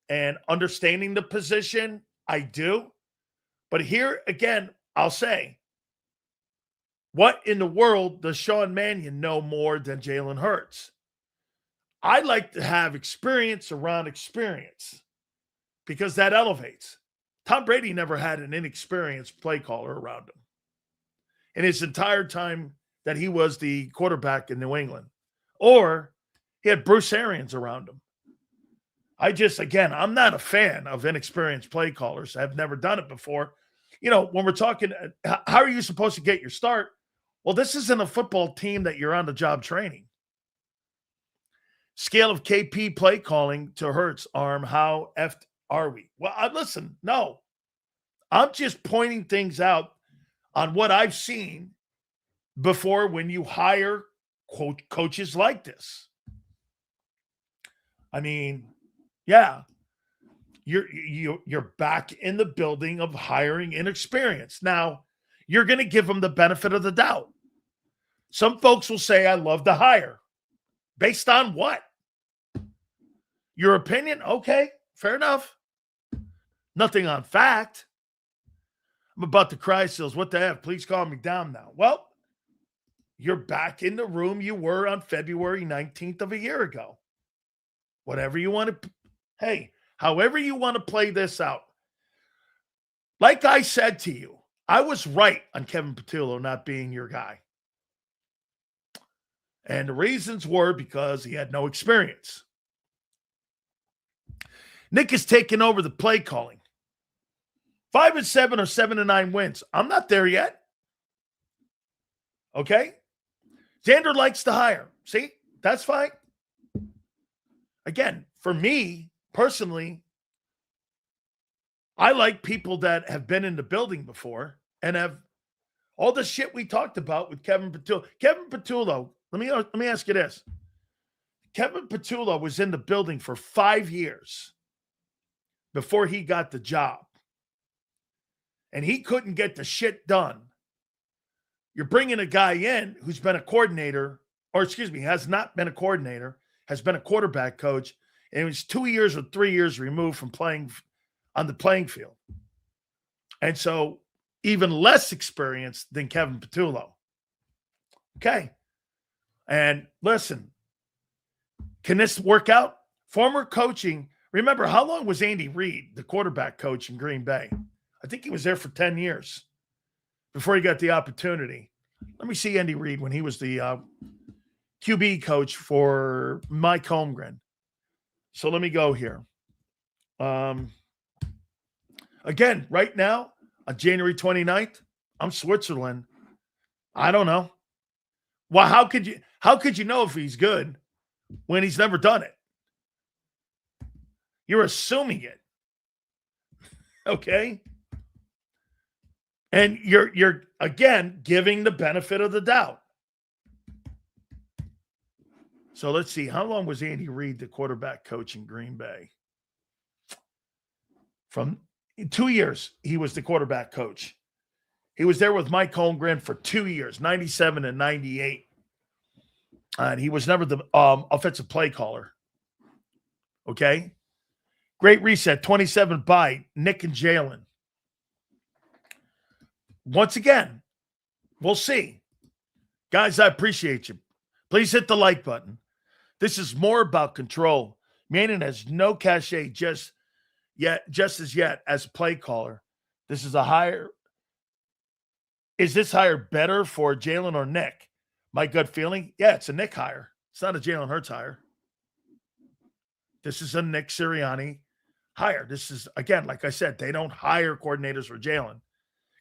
and understanding the position? I do. But here, again, I'll say, what in the world does Sean Mannion know more than Jalen Hurts? I like to have experience around experience because that elevates. Tom Brady never had an inexperienced play caller around him in his entire time that he was the quarterback in New England. Or he had Bruce Arians around him. I'm not a fan of inexperienced play callers. I've never done it before. You know, when we're talking, how are you supposed to get your start? Well, this isn't a football team that you're on the job training. Scale of KP play calling to Hurts arm. How effed are we? Well, listen, no. I'm just pointing things out on what I've seen before when you hire coaches like this. I mean, yeah. You're back in the building of hiring inexperience. Now, you're going to give them the benefit of the doubt. Some folks will say, I love to hire. Based on what? Your opinion? Okay, fair enough. Nothing on fact. I'm about to cry, Sills. What the heck? Please calm me down now. Well, you're back in the room you were on February 19th of a year ago. Whatever you want to, hey, however you want to play this out. Like I said to you, I was right on Kevin Patullo not being your guy. And the reasons were because he had no experience. Nick has taken over the play calling. 5-7 or 7-9 wins. I'm not there yet. Okay? Xander likes to hire. See? That's fine. Again, for me, personally, I like people that have been in the building before and have all the shit we talked about with Kevin Patullo. Kevin Patullo, let me ask you this. Kevin Patullo was in the building for 5 years before he got the job. And he couldn't get the shit done. You're bringing a guy in who's been a coordinator, or excuse me, has not been a coordinator, has been a quarterback coach, and he was 2 years or 3 years removed from playing on the playing field. And so even less experienced than Kevin Patullo. Okay. And listen, can this work out? Former coaching. Remember, how long was Andy Reid, the quarterback coach in Green Bay? I think he was there for 10 years before he got the opportunity. Let me see Andy Reid when he was the QB coach for Mike Holmgren. So let me go here. Again, right now, on January 29th, I'm Switzerland. I don't know. Well, how could you know if he's good when he's never done it? You're assuming it. Okay? And you're again giving the benefit of the doubt. So let's see. How long was Andy Reid the quarterback coach in Green Bay? From 2 years, he was the quarterback coach. He was there with Mike Holmgren for 2 years, 97 and 98. And he was never the offensive play caller. Okay? Great Reset, 27 by Nick and Jalen. Once again, we'll see. Guys, I appreciate you. Please hit the like button. This is more about control. Mannion has no cachet just as yet as a play caller. This is a hire. Is this hire better for Jalen or Nick? My gut feeling, yeah, it's a Nick hire. It's not a Jalen Hurts hire. This is a Nick Sirianni hire. This is, again, like I said, they don't hire coordinators for Jalen.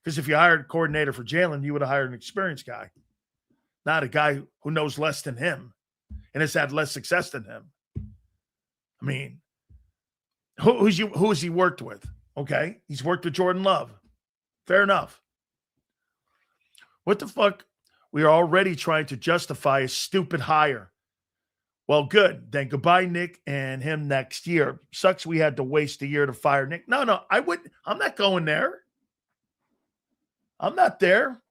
Because if you hired a coordinator for Jalen, you would have hired an experienced guy, not a guy who knows less than him and has had less success than him. I mean, who has he worked with? Okay, he's worked with Jordan Love. Fair enough. What the fuck? We are already trying to justify a stupid hire. Well, good. Then goodbye, Nick, and him next year. Sucks we had to waste a year to fire Nick. No, I'm not going there. I'm not there.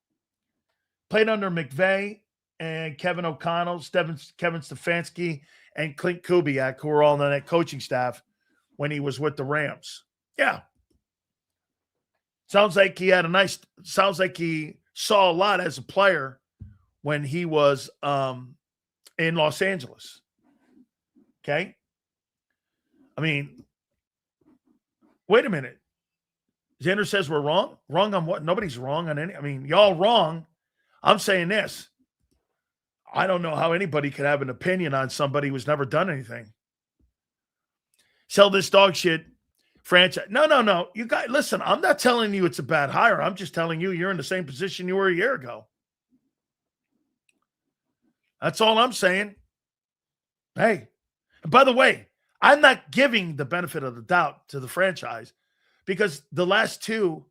Played under McVay and Kevin O'Connell, Kevin Stefanski, and Clint Kubiak, who were all on that coaching staff when he was with the Rams. Yeah. Sounds like he saw a lot as a player when he was in Los Angeles. Okay? I mean, wait a minute. Xander says we're wrong. Wrong on what? Nobody's wrong on any. I mean, y'all wrong. I'm saying this. I don't know how anybody could have an opinion on somebody who's never done anything. Sell this dog shit franchise. No. You guys, listen, I'm not telling you it's a bad hire. I'm just telling you you're in the same position you were a year ago. That's all I'm saying. Hey, and by the way, I'm not giving the benefit of the doubt to the franchise because the last two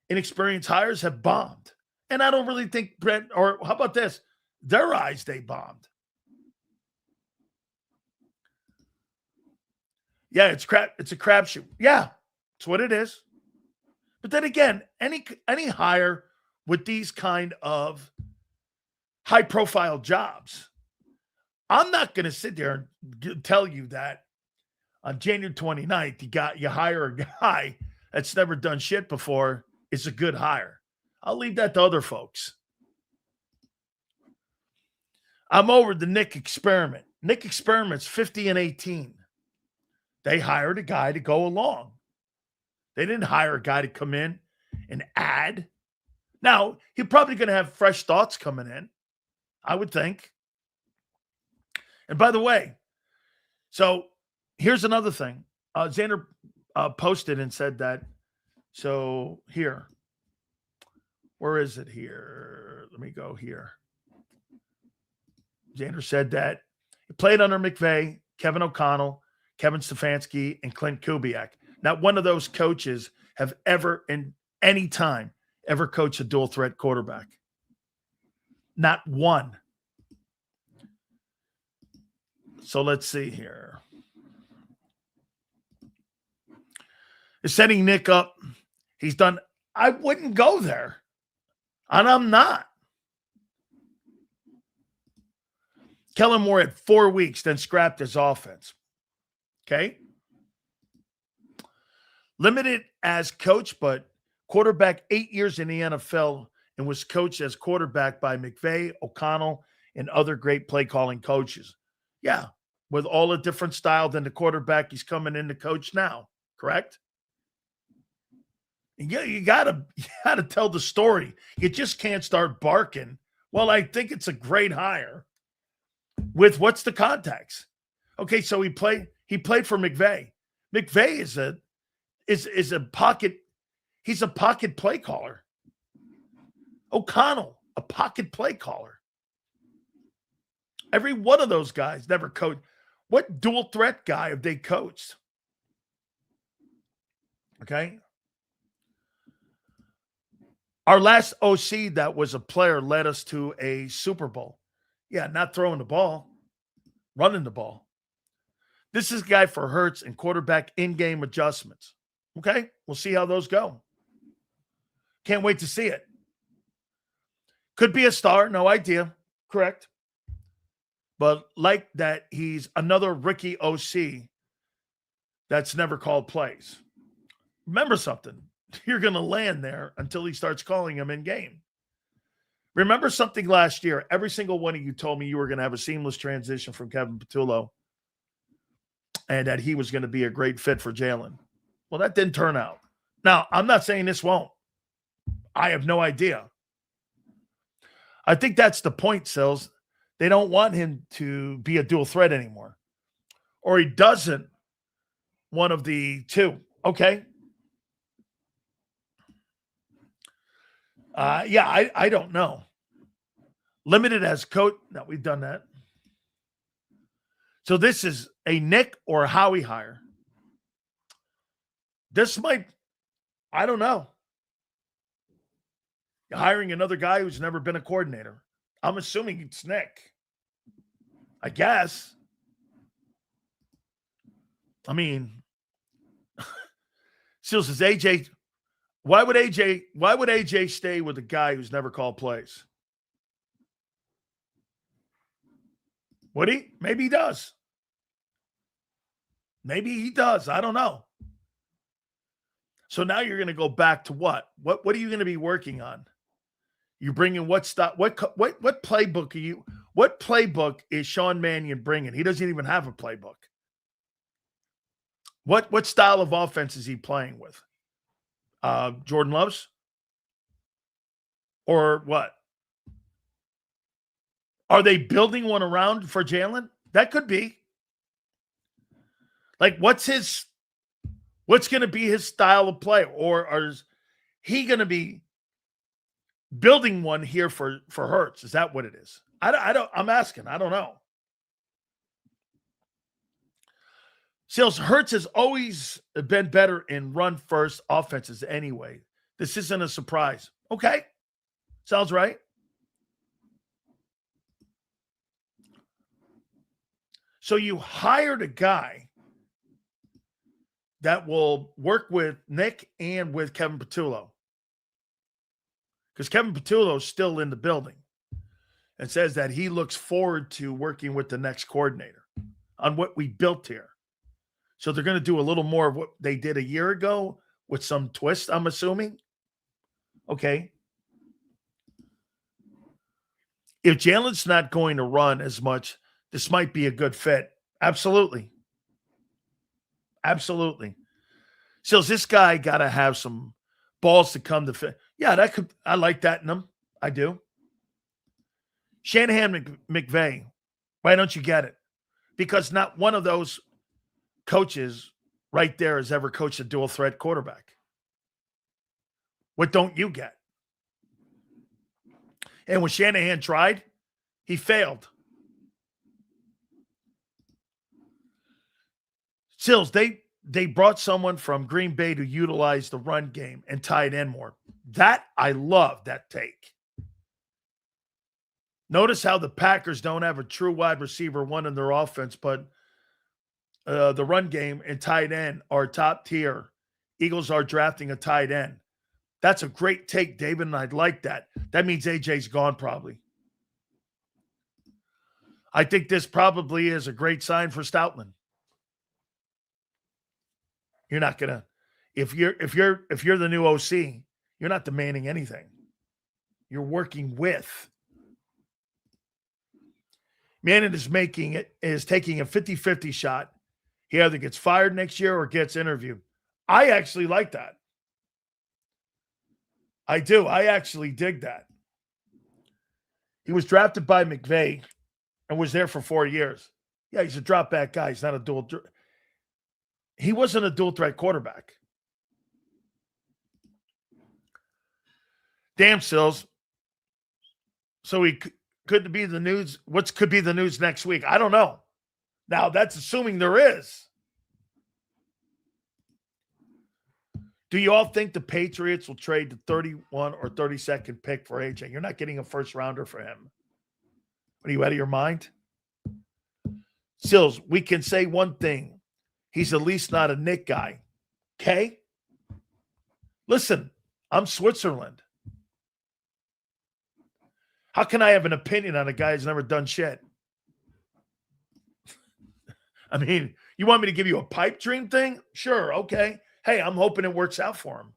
inexperienced hires have bombed. And I don't really think Brent, or how about this? Their eyes, they bombed. Yeah, it's a crapshoot. Yeah, it's what it is. But then again, any hire with these kind of high-profile jobs, I'm not going to sit there and tell you that on January 29th, you hire a guy that's never done shit before. It's a good hire. I'll leave that to other folks. I'm over the Nick experiment. Nick experiment's 50-18. They hired a guy to go along. They didn't hire a guy to come in and add. Now, he's probably going to have fresh thoughts coming in, I would think. And by the way, so here's another thing. Xander posted and said that, so here. Where is it here? Let me go here. Xander said that he played under McVay, Kevin O'Connell, Kevin Stefanski, and Clint Kubiak. Not one of those coaches have ever in any time ever coached a dual threat quarterback. Not one. So let's see here. It's setting Nick up. He's done. I wouldn't go there. And I'm not. Kellen Moore had 4 weeks, then scrapped his offense. Okay? Limited as coach, but quarterback 8 years in the NFL and was coached as quarterback by McVay, O'Connell, and other great play-calling coaches. Yeah, with all a different style than the quarterback he's coming in to coach now, correct? You gotta tell the story. You just can't start barking. Well, I think it's a great hire. With what's the context? Okay, so he played for McVay. McVay is a pocket. He's a pocket play caller. O'Connell, a pocket play caller. Every one of those guys never coached. What dual threat guy have they coached? Okay. Our last OC that was a player led us to a Super Bowl. Yeah, not throwing the ball, running the ball. This is a guy for Hurts and quarterback in-game adjustments. Okay, we'll see how those go. Can't wait to see it. Could be a star, no idea. Correct. But like that, he's another rookie OC that's never called plays. Remember something. You're going to land there until he starts calling them in game. Remember something last year. Every single one of you told me you were going to have a seamless transition from Kevin Patullo and that he was going to be a great fit for Jalen. Well, that didn't turn out. Now, I'm not saying this won't. I have no idea. I think that's the point, Sills. They don't want him to be a dual threat anymore. Or he doesn't. One of the two. Okay. I don't know. Limited as coach. No, we've done that. So this is a Nick or a Howie hire. This might, I don't know. You're hiring another guy who's never been a coordinator. I'm assuming it's Nick. I guess. I mean, Seal says AJ. Why would AJ stay with a guy who's never called plays? Would he? Maybe he does. Maybe he does. I don't know. So now you're going to go back to what? What are you going to be working on? You bringing what stuff? What playbook are you? What playbook is Sean Mannion bringing? He doesn't even have a playbook. What style of offense is he playing with? Jordan Love's? Or what? Are they building one around for Jalen? That could be. Like, what's going to be his style of play? Or is he going to be building one here for Hurts? Is that what it is? I'm asking. I don't know. Sales, Hurts has always been better in run-first offenses anyway. This isn't a surprise. Okay. Sounds right. So you hired a guy that will work with Nick and with Kevin Patullo. Because Kevin Patullo is still in the building and says that he looks forward to working with the next coordinator on what we built here. So they're going to do a little more of what they did a year ago with some twist, I'm assuming. Okay. If Jalen's not going to run as much, this might be a good fit. Absolutely. Absolutely. So this guy got to have some balls to come to fit. Yeah, I like that in him. I do. Shanahan McVay, why don't you get it? Because not one of those coaches right there has ever coached a dual threat quarterback. What don't you get? And when Shanahan tried, he failed. Sills, they brought someone from Green Bay to utilize the run game and tight end more. That, I love that take. Notice how the Packers don't have a true wide receiver one in their offense, but the run game and tight end are top tier. Eagles are drafting a tight end. That's a great take, David, and I'd like that. That means AJ's gone probably. I think this probably is a great sign for Stoutland. You're not gonna, if you're the new OC, you're not demanding anything. You're working with. Mannion is taking a 50-50 shot. He either gets fired next year or gets interviewed. I actually like that. I do. I actually dig that. He was drafted by McVay and was there for 4 years. Yeah, he's a drop back guy. He's not a dual. He wasn't a dual threat quarterback. Damn, Sills. So he could be the news. What could be the news next week? I don't know. Now, that's assuming there is. Do you all think the Patriots will trade the 31 or 32nd pick for AJ? You're not getting a first rounder for him. Are you out of your mind? Sills, we can say one thing. He's at least not a Nick guy. Okay? Listen, I'm Switzerland. How can I have an opinion on a guy who's never done shit? I mean, you want me to give you a pipe dream thing? Sure, okay. Hey, I'm hoping it works out for him.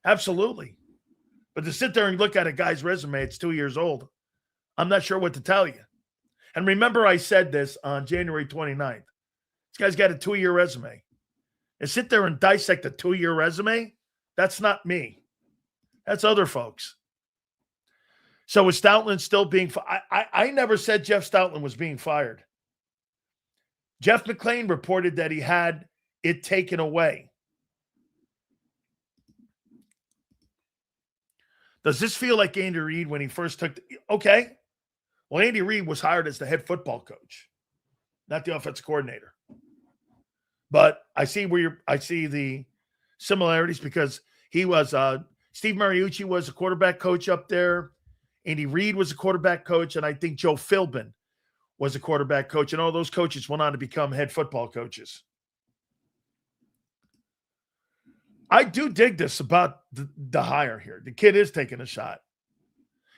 Absolutely. But to sit there and look at a guy's resume, it's 2 years old. I'm not sure what to tell you. And remember I said this on January 29th. This guy's got a 2-year resume. And sit there and dissect a 2-year resume? That's not me. That's other folks. So is Stoutland still being fired? I never said Jeff Stoutland was being fired. Jeff McClain reported that he had it taken away. Does this feel like Andy Reid when he first took okay. Well, Andy Reid was hired as the head football coach, not the offensive coordinator. But I see the similarities because he was Steve Mariucci was a quarterback coach up there. Andy Reid was a quarterback coach, and I think Joe Philbin was a quarterback coach, and all those coaches went on to become head football coaches. I do dig this about the hire here. The kid is taking a shot.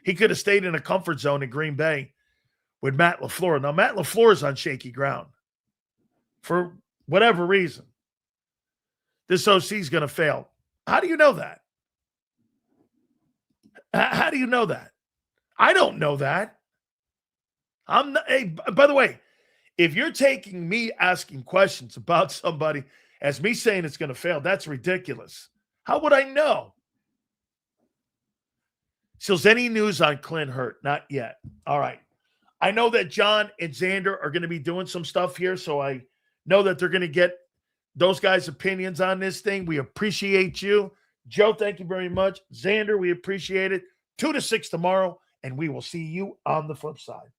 He could have stayed in a comfort zone in Green Bay with Matt LaFleur. Now, Matt LaFleur is on shaky ground for whatever reason. This OC is going to fail. How do you know that? How do you know that? I don't know that. I'm not, hey, by the way, if you're taking me asking questions about somebody as me saying it's going to fail, that's ridiculous. How would I know? So is any news on Clint Hurt? Not yet. All right. I know that John and Xander are going to be doing some stuff here, so I know that they're going to get those guys' opinions on this thing. We appreciate you. Joe, thank you very much. Xander, we appreciate it. 2 to 6 tomorrow, and we will see you on the flip side.